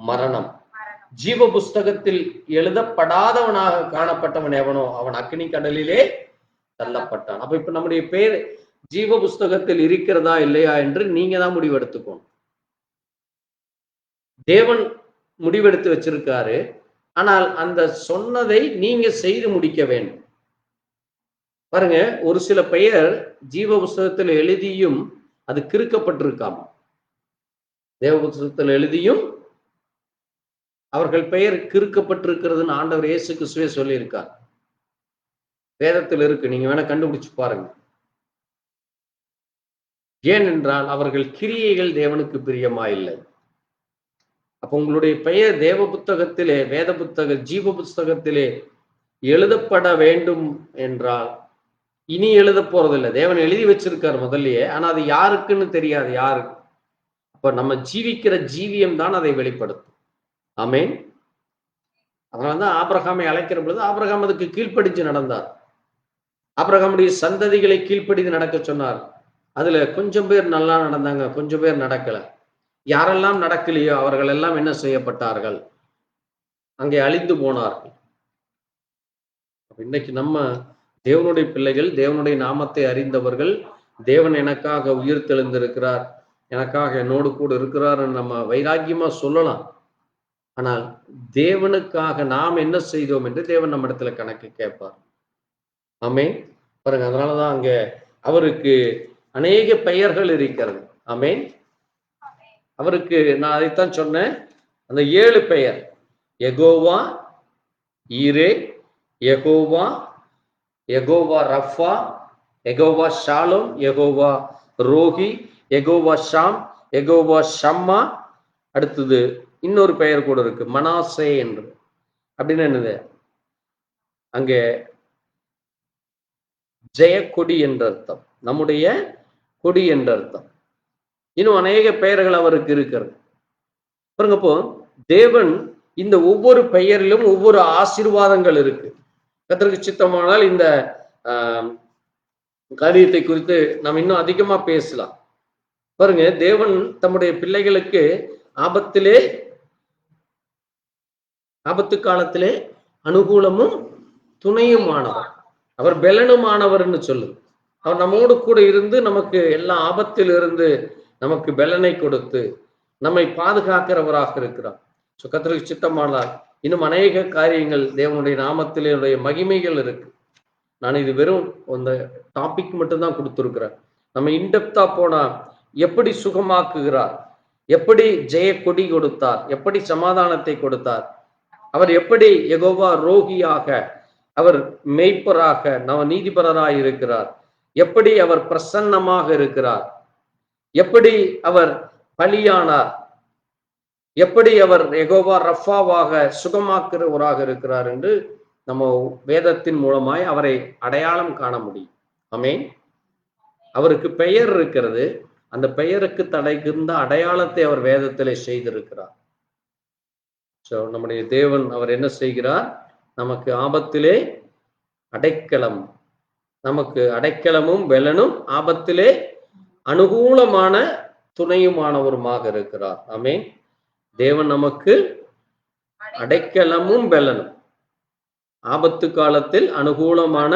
மரணம். ஜீவ புஸ்தகத்தில் எழுதப்படாதவனாக காணப்பட்டவன் எவனோ அவன் அக்கினி கடலிலே தள்ளப்பட்டான். அப்ப இப்ப நம்முடைய பேர் ஜீவ புஸ்தகத்தில் இருக்கிறதா இல்லையா என்று நீங்க தான் முடிவெடுத்துக்கணும். தேவன் முடிவெடுத்து வச்சிருக்காரு. ஆனால் அந்த சொன்னதை நீங்க செய்து முடிக்க வேண்டும். பாருங்க, ஒரு சில பெயர் ஜீவ புஸ்தகத்தில் எழுதியும் அது கிறுக்கப்பட்டிருக்காம. தேவ புஸ்தகத்தில் எழுதியும் அவர்கள் பெயர் கிறுக்கப்பட்டிருக்கிறதுன்னு ஆண்டவர் இயேசு கிறிஸ்துவே சொல்லியிருக்கார். வேதத்தில் இருக்கு, நீங்க வேணா கண்டுபிடிச்சு பாருங்க. ஏனென்றால் அவர்கள் கிரியைகள் தேவனுக்கு பிரியமா இல்லை. அப்ப உங்களுடைய பெயர் தேவ புத்தகத்திலே, வேத புத்தக ஜீவ புஸ்தகத்திலே எழுதப்பட வேண்டும் என்றால் இனி எழுத போறதில்லை. தேவன் எழுதி வச்சிருக்கார் முதல்லயே, ஆனா அது யாருக்குன்னு தெரியாது. யாருக்கு? அப்ப நம்ம ஜீவிக்கிற ஜீவியம் தான் அதை வெளிப்படுத்தும். ஆமென். அதனாலதான் ஆபிரகாமை அழைக்கிற பொழுது ஆபிரகாம் அதுக்கு கீழ்ப்படிஞ்சு நடந்தார். ஆபிரகாமுடைய சந்ததிகளை கீழ்ப்படிந்து நடக்க சொன்னார். அதுல கொஞ்சம் பேர் நல்லா நடந்தாங்க, கொஞ்சம் பேர் நடக்கல. யாரெல்லாம் நடக்கலையோ அவர்கள் எல்லாம் என்ன செய்யப்பட்டார்கள்? அங்கே அழிந்து போனார்கள். இன்னைக்கு நம்ம தேவனுடைய பிள்ளைகள், தேவனுடைய நாமத்தை அறிந்தவர்கள், தேவன் எனக்காக உயிர் தெழுந்திருக்கிறார், எனக்காக என்னோடு கூட இருக்கிறார் நம்ம வைராக்கியமா சொல்லலாம். ஆனால் தேவனுக்காக நாம் என்ன செய்தோம் என்று தேவன் நம்ம இடத்துல கணக்கு கேட்பார். ஆமென். பாருங்க, அதனாலதான் அங்க அவருக்கு அநேக பெயர்கள் இருக்கிறது. ஆமென். அவருக்கு நான் அதைத்தான் சொன்னேன், அந்த 7 பெயர், யெகோவா ஈரே, யெகோவா, யெகோவா ரஃபா, யெகோவா ஷாலோம், யெகோவா ரோஹி, யெகோவா ஷாம், யெகோவா ஷம்மா. அடுத்தது இன்னொரு பெயர் கூட இருக்கு, மனாசே என்று. அப்படின்னு என்னது? அங்கே ஜெய கொடி என்ற அர்த்தம், நம்முடைய கொடி என்ற அர்த்தம். இன்னும் அநேக பெயர்கள் அவருக்கு இருக்கிறது. பாருங்க, இப்போ தேவன் இந்த ஒவ்வொரு பெயரிலும் ஒவ்வொரு ஆசீர்வாதங்கள் இருக்கு. கர்த்தருக்கு சித்தமானால் இந்த காரியத்தை குறித்து நாம் இன்னும் அதிகமா பேசலாம். பாருங்க, தேவன் தம்முடைய பிள்ளைகளுக்கு ஆபத்து காலத்திலே அனுகூலமும் துணையுமானவர், அவர் பெலனுமானவர்னு சொல்லு. அவர் நம்மோடு கூட இருந்து நமக்கு எல்லா ஆபத்தில் இருந்து நமக்கு பெலனை கொடுத்து நம்மை பாதுகாக்கிறவராக இருக்கிறார். கர்த்தருக்கு சித்தமானால் இன்னும் அநேக காரியங்கள் தேவனுடைய நாமத்திலே மகிமைகள் இருக்கு. நான் இது வெறும் அந்த டாபிக் மட்டும்தான் கொடுத்துருக்கிறேன். நம்ம இன்டெப்தா போனா எப்படி சுகமாக்குகிறார், எப்படி ஜெய கொடி கொடுத்தார், எப்படி சமாதானத்தை கொடுத்தார், அவர் எப்படி யெகோவா ரோகியாக, அவர் மெய்ப்பராக, நீதிபரராய் இருக்கிறார், எப்படி அவர் பிரசன்னமாக இருக்கிறார், எப்படி அவர் பலியானார், எப்படி அவர் யெகோவா ரஃபாவாக சுகமாக்குறவராக இருக்கிறார் என்று நம்ம வேதத்தின் மூலமாய் அவரை அடையாளம் காண முடியும். ஆமென். அவருக்கு பெயர் இருக்கிறது, அந்த பெயருக்கு தடைகின்ற அடையாளத்தை அவர் வேதத்திலே செய்திருக்கிறார். சோ நம்முடைய தேவன் அவர் என்ன செய்கிறார்? நமக்கு ஆபத்திலே அடைக்கலம், நமக்கு அடைக்கலமும் பெலனும், ஆபத்திலே அனுகூலமான துணையுமானவருமாக இருக்கிறார். ஆமென். தேவன் நமக்கு அடைக்கலமும் பெலனும், ஆபத்து காலத்தில் அனுகூலமான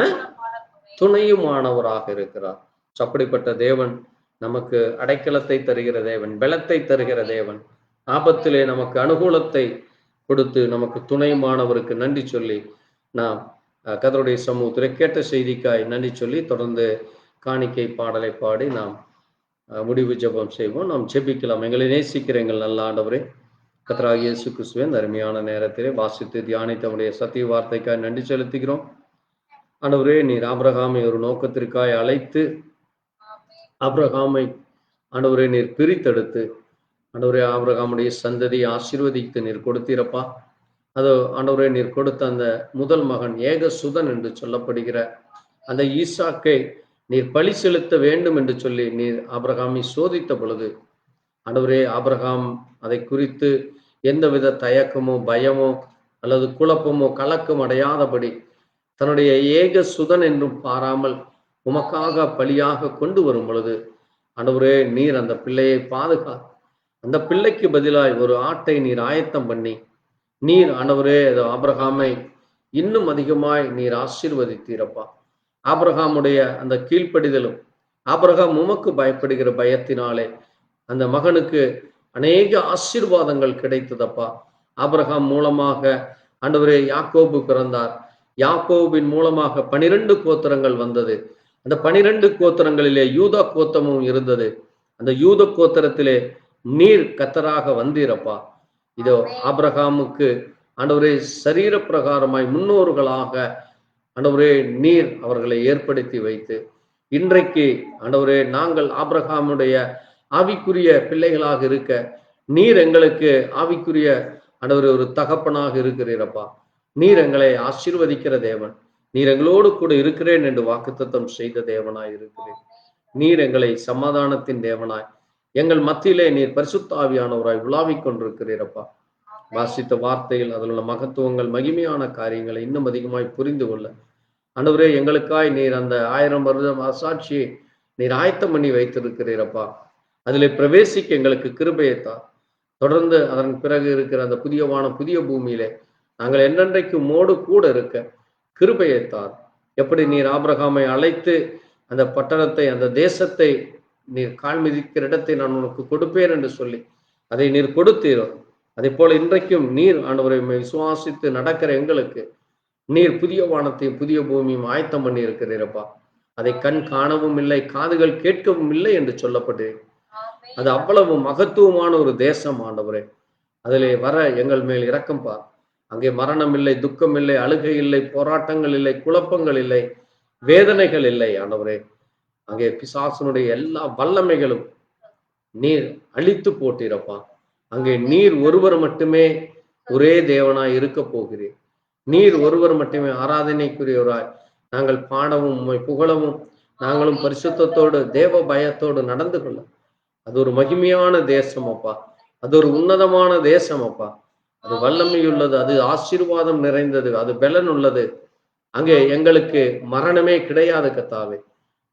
துணையுமானவராக இருக்கிறார். அப்படிப்பட்ட தேவன் நமக்கு அடைக்கலத்தை தருகிற தேவன், பலத்தை தருகிற தேவன், ஆபத்திலே நமக்கு அனுகூலத்தை கொடுத்து நமக்கு துணையுமானவருக்கு நன்றி சொல்லி நாம் கர்த்தருடைய சமூகத்திலே கேட்ட செய்திக்காய் நன்றி சொல்லி தொடர்ந்து காணிக்கை பாடலை பாடி நாம் முடிவு ஜெபம் செய்வோம். நாம் ஜெபிக்கலாம். எங்களை நேசிக்கிற எங்கள் நல்ல ஆண்டவரே, கர்த்தராகிய இயேசு கிறிஸ்துவின் அருமையான நேரத்திலே வாசித்து தியானித்தவருடைய சத்திய வார்த்தைக்காய் நன்றி செலுத்துகிறோம். ஆண்டவரே, நீர் ஆபிரகாமை ஒரு நோக்கத்திற்காய் அழைத்து, ஆபிரகாமை ஆண்டவரே நீர் பிரித்தெடுத்து, ஆண்டவரே ஆபிரகாமுடைய சந்ததியை ஆசீர்வதித்து நீர் கொடுத்தீரப்பா. அதோ ஆண்டவரே நீர் கொடுத்த அந்த முதல் மகன் ஏகசுதன் என்று சொல்லப்படுகிற அந்த ஈசாக்கை நீர் பலி செலுத்த வேண்டும் என்று சொல்லி நீர் ஆபிரகாமை சோதித்த பொழுது, ஆண்டவரே ஆபிரகாம் அதை குறித்து எந்தவித தயக்கமோ பயமோ அல்லது குழப்பமோ கலக்கம் அடையாதபடி தன்னுடைய ஏகசுதன் என்றும் பாராமல் உமக்காக பலியாக கொண்டு வரும் பொழுது, ஆண்டவரே நீர் அந்த பிள்ளையை அந்த பிள்ளைக்கு பதிலாய் ஒரு ஆட்டை நீர் ஆயத்தம் பண்ணி நீர் ஆண்டவரே ஆபிரகாமை இன்னும் அதிகமாய் நீர் ஆசீர்வதித்தீரப்பா. ஆபிரகாமுடைய அந்த கீழ்ப்படிதலும், ஆபிரகாம் உமக்கு பயப்படுகிற பயத்தினாலே அந்த மகனுக்கு அநேக ஆசீர்வாதங்கள் கிடைத்ததப்பா. ஆபிரகாம் மூலமாக ஆண்டவரே யாக்கோபு பிறந்தார். யாக்கோபின் மூலமாக 12 கோத்திரங்கள் வந்தது. அந்த 12 கோத்திரங்களிலே யூதா கோத்திரமும் இருந்தது. அந்த யூத கோத்திரத்திலே நீர் கர்த்தராக வந்தீரப்பா. இதோ ஆபிரகாமுக்கு ஆண்டவரே சரீர பிரகாரமாய் முன்னோர்களாக ஆண்டவரே நீர் அவர்களை ஏற்படுத்தி வைத்து, இன்றைக்கு ஆண்டவரே நாங்கள் ஆபிரகாமுடைய ஆவிக்குரிய பிள்ளைகளாக இருக்க நீர் எங்களுக்கு ஆவிக்குரிய ஆண்டவரே ஒரு தகப்பனாக இருக்கிறீரப்பா. நீர் எங்களை ஆசீர்வதிக்கிற தேவன், நீர் எங்களோடு கூட இருக்கிறேன் என்று வாக்குத்தத்தம் செய்த தேவனாய் இருக்கிறேன். நீர் எங்களை சமாதானத்தின் தேவனாய் எங்கள் மத்தியிலே நீர் பரிசுத்த ஆவியானவராய் உலாவிக் கொண்டிருக்கிறீரப்பா. வாசித்த வார்த்தையில் அதில் உள்ள மகத்துவங்கள், மகிமையான காரியங்களை இன்னும் அதிகமாய் புரிந்து கொள்ள ஆண்டவரே எங்களுக்காய் நீர் அந்த 1000 வருடம் அசாட்சியை நீர் ஆயத்தம் பண்ணி வைத்திருக்கிறீரப்பா. அதிலே பிரவேசிக்க எங்களுக்கு கிருபையைத்தார். தொடர்ந்து அதன் பிறகு இருக்கிற அந்த புதிய வானம் புதிய பூமியிலே நாங்கள் என்றென்றைக்கு மோடு கூட இருக்க கிருபையைத்தார். எப்படி நீர் ஆபிரகாமை அழைத்து அந்த பட்டணத்தை, அந்த தேசத்தை நீர் கால் மிதிக்கிற இடத்தை நான் உனக்கு கொடுப்பேன் என்று சொல்லி அதை நீர் கொடுத்தீரோ, அதே போல இன்றைக்கும் நீர் ஆண்டவரை விசுவாசித்து நடக்கிற எங்களுக்கு நீர் புதிய வானத்தையும் புதிய பூமியும் ஆயத்தம் பண்ணி இருக்கிறீரப்பா. அதை கண் காணவும் இல்லை, காதுகள் கேட்கவும் இல்லை என்று சொல்லப்பட்டு அது அவ்வளவு மகத்துவமான ஒரு தேசம் ஆண்டவரே. அதிலே வர எங்கள் மேல் இரக்கம் பார். அங்கே மரணம் இல்லை, துக்கம் இல்லை, அழுகை இல்லை, போராட்டங்கள் இல்லை, குழப்பங்கள் இல்லை, வேதனைகள் இல்லை ஆண்டவரே. அங்கே பிசாசனுடைய எல்லா வல்லமைகளும் நீர் அழித்து போட்டீரப்பா. அங்கே நீர் ஒருவர் மட்டுமே ஒரே தேவனாய் இருக்க போகிறீர். நீர் ஒருவர் மட்டுமே ஆராதனைக்குரியவராய் நாங்கள் பாடவும் புகழவும் நாங்களும் பரிசுத்தத்தோடு தேவ பயத்தோடு நடந்து கொள்ள அது ஒரு மகிமையான தேசம் அப்பா. அது ஒரு உன்னதமான தேசம் அப்பா. அது வல்லமையுள்ளது, அது ஆசீர்வாதம் நிறைந்தது, அது பலன் உள்ளது. அங்கே எங்களுக்கு மரணமே கிடையாது கர்த்தாவே.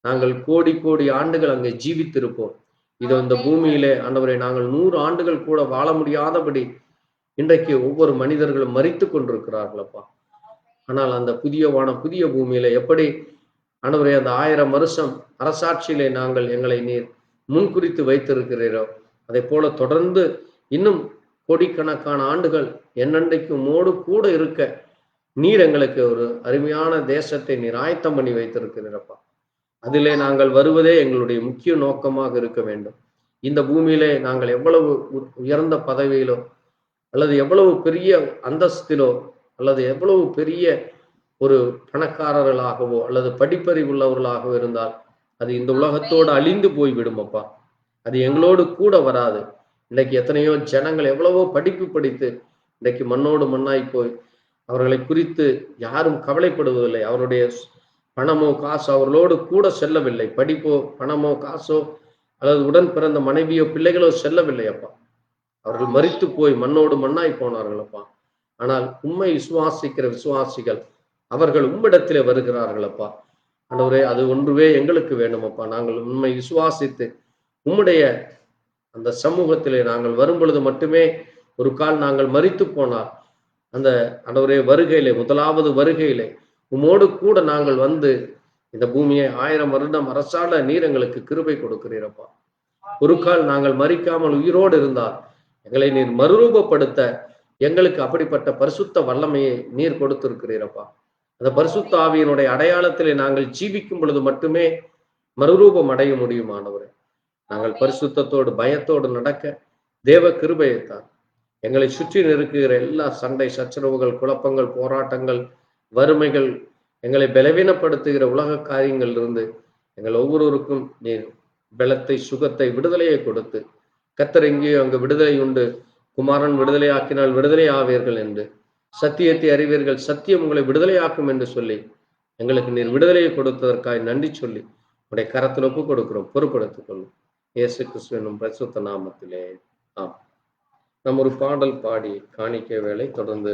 நாங்கள் கோடி கோடி ஆண்டுகள் அங்கே ஜீவித்திருப்போம். இதோ இந்த பூமியிலே ஆண்டவரே நாங்கள் 100 ஆண்டுகள் கூட வாழ முடியாதபடி இன்றைக்கு ஒவ்வொரு மனிதர்களும் மரித்து கொண்டிருக்கிறார்களப்பா. ஆனால் அந்த புதிய வானம் புதிய பூமியில எப்படி ஆண்டவரே அந்த 1000 வருஷம் அரசாட்சியிலே நாங்கள் எங்களை நீர் முன்குறித்து வைத்திருக்கிறீரோ, அதை போல தொடர்ந்து இன்னும் கோடிக்கணக்கான ஆண்டுகள் என்னென்றைக்கு மோடு கூட இருக்க நீர் எங்களுக்கு ஒரு அருமையான தேசத்தை நீர் ஆயத்தம் பண்ணி வைத்திருக்கிறீரப்பா. அதிலே நாங்கள் வருவதே எங்களுடைய முக்கிய நோக்கமாக இருக்க வேண்டும். இந்த பூமியிலே நாங்கள் எவ்வளவு உயர்ந்த பதவியிலோ அல்லது எவ்வளவு பெரிய அந்தஸ்திலோ அல்லது எவ்வளவு பெரிய ஒரு பணக்காரர்களாகவோ அல்லது படிப்பறிவு உள்ளவர்களாகவோ இருந்தால் அது இந்த உலகத்தோடு அழிந்து போய்விடும் அப்பா. அது எங்களோடு கூட வராது. இன்னைக்கு எத்தனையோ ஜனங்கள் எவ்வளவோ படிப்பு படித்து இன்னைக்கு மண்ணோடு மண்ணாய் போய் அவர்களை குறித்து யாரும் கவலைப்படுவதில்லை. அவருடைய பணமோ காசோ அவர்களோடு கூட செல்லவில்லை. படிப்போ பணமோ காசோ அல்லது உடன் பிறந்த மனைவியோ பிள்ளைகளோ செல்லவில்லை அப்பா. அவர்கள் மரித்து போய் மண்ணோடு மண்ணாய் போனார்கள் அப்பா. ஆனால் உம்மை விசுவாசிக்கிற விசுவாசிகள் அவர்கள் உம்மிடத்திலே வருகிறார்கள் அப்பா. ஆண்டவரே, அது ஒன்றுவே எங்களுக்கு வேண்டும் அப்பா. நாங்கள் உண்மை விசுவாசித்து உம்முடைய அந்த சமூகத்திலே நாங்கள் வரும் பொழுது மட்டுமே ஒரு கால் நாங்கள் மரித்து போனால் அந்த ஆண்டவரே வருகையிலே, முதலாவது வருகையிலே உம்மோடு கூட நாங்கள் வந்து இந்த பூமியை 1000 வருடம் அரசாட நீர் எங்களுக்கு கிருபை கொடுக்கிறீரப்பா. ஒரு கால் நாங்கள் மரிக்காமல் உயிரோடு இருந்தால் எங்களை நீர் மறுரூபப்படுத்த எங்களுக்கு அப்படிப்பட்ட பரிசுத்த வல்லமையை நீர் கொடுத்திருக்கிறீரப்பா. அந்த பரிசுத்த ஆவியினுடைய அடையாளத்திலே நாங்கள் ஜீவிக்கும் பொழுது மட்டுமே மறுரூபம் அடைய முடியுமானவரே. நாங்கள் பரிசுத்தத்தோடு பயத்தோடு நடக்க தேவ கிருபையைத்தான். எங்களை சுற்றி நெருக்குகிற எல்லா சண்டை சச்சரவுகள், குழப்பங்கள், போராட்டங்கள், வறுமைகள், எங்களை பலவீனப்படுத்துகிற உலக காரியங்கள் இருந்து எங்கள் ஒவ்வொருவருக்கும் நீர் பலத்தை, சுகத்தை, விடுதலையை கொடுத்து, கர்த்தர் எங்கேயோ அங்கு விடுதலை உண்டு, குமாரன் விடுதலை ஆக்கினால் விடுதலை ஆவீர்கள் என்று, சத்தியத்தை அறிவீர்கள், சத்தியம் உங்களை விடுதலையாக்கும் என்று சொல்லி எங்களுக்கு நீர் விடுதலையை கொடுத்ததற்காக நன்றி சொல்லி உடைய கரத்தில் ஒப்பு கொடுக்கிறோம். பொறுப்படுத்திக் கொள்ளும் இயேசு கிறிஸ்துவின் பரிசுத்த நாமத்திலே ஆம். நம்ம ஒரு பாடல் பாடி காணிக்க வேளை தொடர்ந்து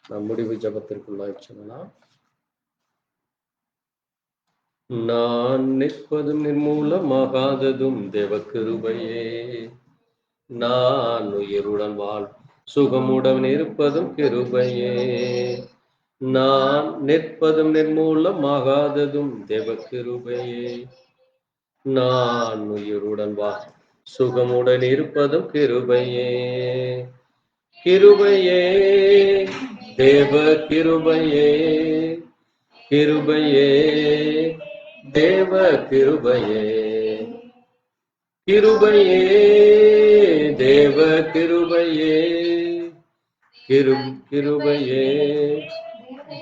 நாம் முடிவு ஜபத்திற்குள்ளாய் செல்லலாம். நான் நிற்பதும் நிர்மூலமாகாததும் தேவ கிருபையே, நான் உயிருடன் வாழ் சுகமுடன் இருப்பதும் கிருபையே, நான் நிற்பதும் நிர்மூலமாகாததும் தேவ கிருபையே, நான் உயிருடன் வாழ் சுகமுடன் இருப்பதும் கிருபையே, கிருபையே தேவ கிருபையே, கிருபையே தேவ கிருபையே, கிருபையே தேவ கிருபையே, கிருபையே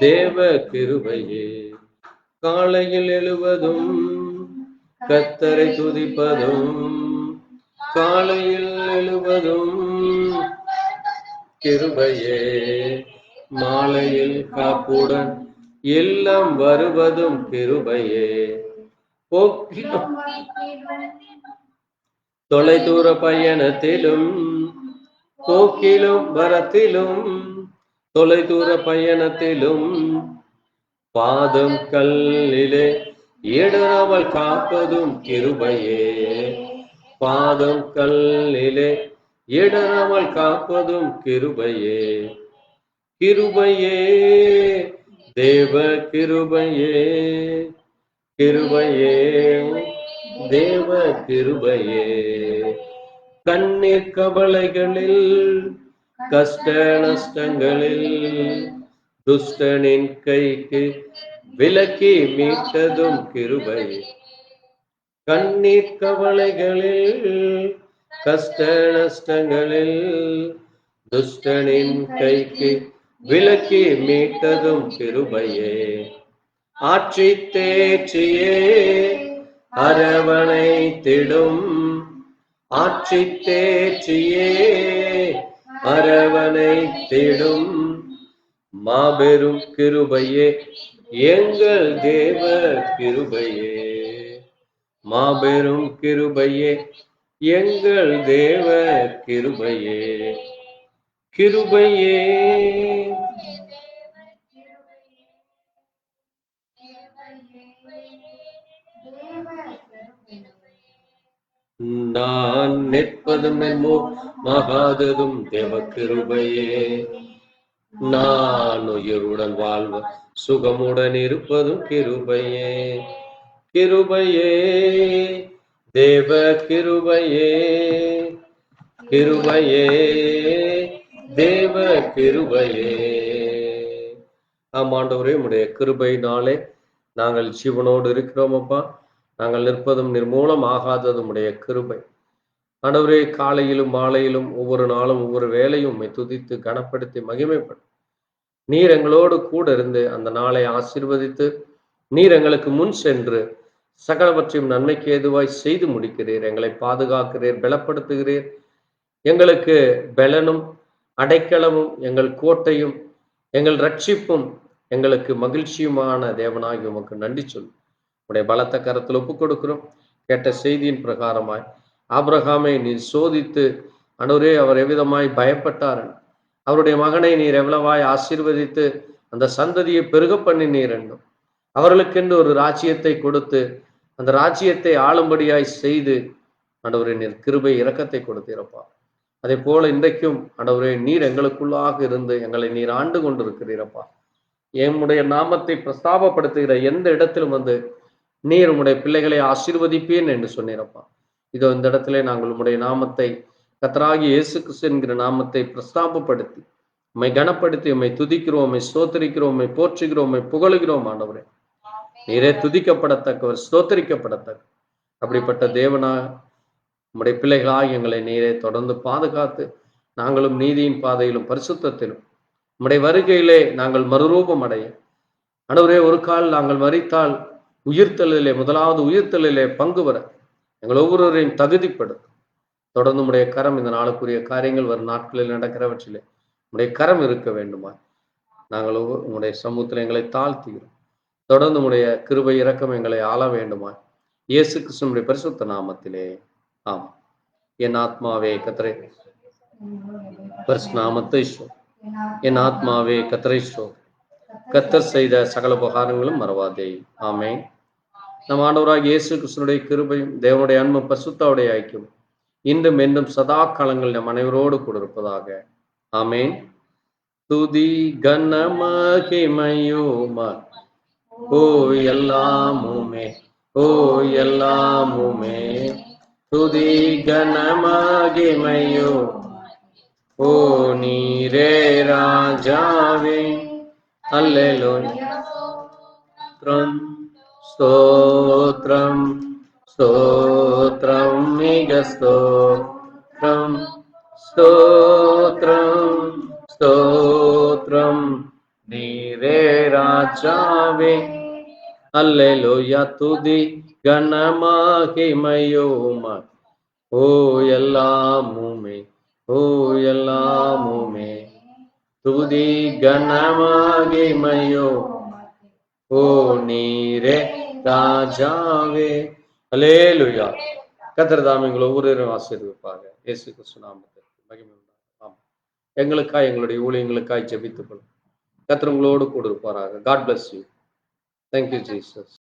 தேவ கிருபையே, காலையில் எழுவதும் கர்த்தரை துதிப்பதும், காலையில் எழுவதும் கிருபையே, மாலையில் காப்புடன் எல்லாம் வருவதும் கிருபையே, போக்கிலும் தொலைதூர பயணத்திலும் போக்கிலும் வரத்திலும் தொலைதூர பயணத்திலும் பாதம் கல்லிலே இடராமல் காப்பதும் கிருபையே, பாதம் கல்லிலே இடராமல் காப்பதும் கிருபையே, கிருபையே தேவ கிருபையே, கிருபையே தேவ கிருபையே, கண்ணீர் கவலைகளில் கஷ்ட நஷ்டங்களில் துஷ்டனின் கைக்கு விலக்கி மீட்டதும் கிருபையே, கண்ணீர் கவலைகளில் கஷ்ட நஷ்டங்களில் துஷ்டனின் கைக்கு விலக்கி மீட்டதும் கிருபையே, ஆட்சி தேற்றியே அரவணைத்திடும், ஆட்சி தேற்றியே அரவணைத்திடும் மாபெரும் கிருபையே எங்கள் தேவ கிருபையே, மாபெரும் கிருபையே எங்கள் தேவ கிருபையே, கிருபையே நான் நிற்பதும் மகாததும் தேவ கிருபையே, நான் உயிருடன் வாழ்வ சுகமுடன் இருப்பதும் கிருபையே, கிருபையே தேவ கிருபையே, கிருபையே தேவ கிருபையே. ஆமாண்டவரே, உம்முடைய கிருபையினாலே நாங்கள் ஜீவனோடு இருக்கிறோம் அப்பா. நாங்கள் நிற்பதும் நிர்மூலம் ஆகாததும் உடைய கிருபை. ஆண்டவரே, காலையிலும் மாலையிலும் ஒவ்வொரு நாளும் ஒவ்வொரு வேளையும் உம்மை துதித்து கனப்படுத்தி மகிமைப்படும். நீர் எங்களோடு கூட இருந்து அந்த நாளை ஆசீர்வதித்து நீர் எங்களுக்கு முன் சென்று சகலவற்றையும் நன்மைக்கு ஏதுவாய் செய்து முடிக்கிறீர். எங்களை பாதுகாக்கிறீர், பலப்படுத்துகிறீர். எங்களுக்கு பலனும் அடைக்கலமும் எங்கள் கோட்டையும் எங்கள் ரட்சிப்பும் எங்களுக்கு மகிழ்ச்சியுமான தேவனாகி உமக்கு நன்றி சொல்லும். உடைய பலத்த கரத்தில் ஒப்புக் கொடுக்கிறோம். கேட்ட செய்தியின் பிரகாரமாய் ஆபிரகாமை நீர் சோதித்து ஆண்டவரே, அவர் எவ்விதமாய் பயப்பட்டார், அவருடைய மகனை நீர் எவ்வளவாய் ஆசீர்வதித்து அந்த சந்ததியை பெருக பண்ணினீர் என்றும், அவர்களுக்கென்று ஒரு ராஜ்யத்தை கொடுத்து அந்த ராஜ்யத்தை ஆளும்படியாய் செய்து ஆண்டவரே நீர் கிருபை இரக்கத்தை கொடுத்தீரப்பா. அதே போல இன்றைக்கும் ஆண்டவரே, நீர் எங்களுக்குள்ளாக இருந்து எங்களை நீர் ஆண்டு கொண்டிருக்கிறீரப்பா. என்னுடைய நாமத்தை பிரஸ்தாபப்படுத்துகிற எந்த இடத்திலும் வந்து நீர் உம்முடைய பிள்ளைகளை ஆசீர்வதிப்பேன் என்று சொன்னீரப்பா. இதோ இந்த இடத்திலே நாங்கள் உம்முடைய நாமத்தை, கர்த்தராகிய இயேசு கிறிஸ்து என்கிற நாமத்தை பிரஸ்தாபப்படுத்தி உம்மை கனப்படுத்தி உம்மை துதிக்கிறோம், உம்மை ஸ்தோத்தரிக்கிறோம், உம்மை போற்றுகிறோம், உம்மை புகழுகிறோம். ஆண்டவரே, நீரே துதிக்கப்படத்தக்கவர், ஸ்தோத்தரிக்கப்படத்தக்க அப்படிப்பட்ட தேவனா உம்முடைய பிள்ளைகளாக எங்களை நீரே தொடர்ந்து பாதுகாத்து நாங்களும் நீதியின் பாதையிலும் பரிசுத்தத்திலும் உம்முடைய வருகையிலே நாங்கள் மறுரூபம் அடைய ஆண்டவரே, ஒரு கால் நாங்கள் மரித்தால் உயிர்த்தலிலே, முதலாவது உயிர்த்தலிலே பங்கு வர எங்கள் ஒவ்வொருவரையும் தகுதிப்படுத்தும். தொடர்ந்து உம்முடைய கரம் இந்த நாளுக்குரிய காரியங்கள் வரும் நாட்களில் நடக்கிறவற்றிலே உம்முடைய கரம் இருக்க வேண்டுமா? நாங்கள் உம்முடைய சமூகத்தில் எங்களை தாழ்த்துகிறோம். தொடர்ந்து உம்முடைய கிருபை இரக்கம் எங்களை ஆள வேண்டுமா? இயேசு கிறிஸ்துவினுடைய பரிசுத்த நாமத்திலே ஆம். என் ஆத்மாவே கர்த்தரை நாமத்தை என் ஆத்மாவே கர்த்தரை கர்த்தர் செய்த சகல உபகாரங்களும் மறவாதே. ஆமென். நம் ஆண்டவராகிய இயேசு கிறிஸ்துவினுடைய கிருபையும் தேவனுடைய அன்பும் பரிசுத்தமுடைய ஐக்கியம் இன்றும் என்றும் சதா காலங்கள் நம் அனைவரோடு கூட இருப்பதாக. ஆமென். துதி கன மகிமையுமா ஓ எல்லாமுமே, ஓ எல்லாமுமே, துதி கன மகிமையோ ஓ நீரே ராஜாவே. அல்லேலூயா. ஸ்தோத்ரம் ஸ்தோத்ரம் மிக ஸ்தோத்ரம் ஸ்தோத்ரம் ஸ்தோத்ரம் நீரே ராஜாவே. அல்லேலூயா. துதி கனமகிமையுமா ஓ எல்லாமுமே, ஓ எல்லாமுமே, துதி கனமகிமையோ ஓ நீரே ராஜாவே. அல்லேலூயா. கர்த்தர் தாமே எங்களை ஒவ்வொருவரும் ஆசீர்வதிப்பாங்க. இயேசு கிறிஸ்து நாமத்தில் மகிமை உண்டாகட்டும். எங்களுக்காய் எங்களுடைய ஊழியங்களுக்காய் ஜெபித்துக் கொள்ளும். கர்த்தர் உங்களோடு கூட இருப்பாராக. God bless you. Thank you, Jesus.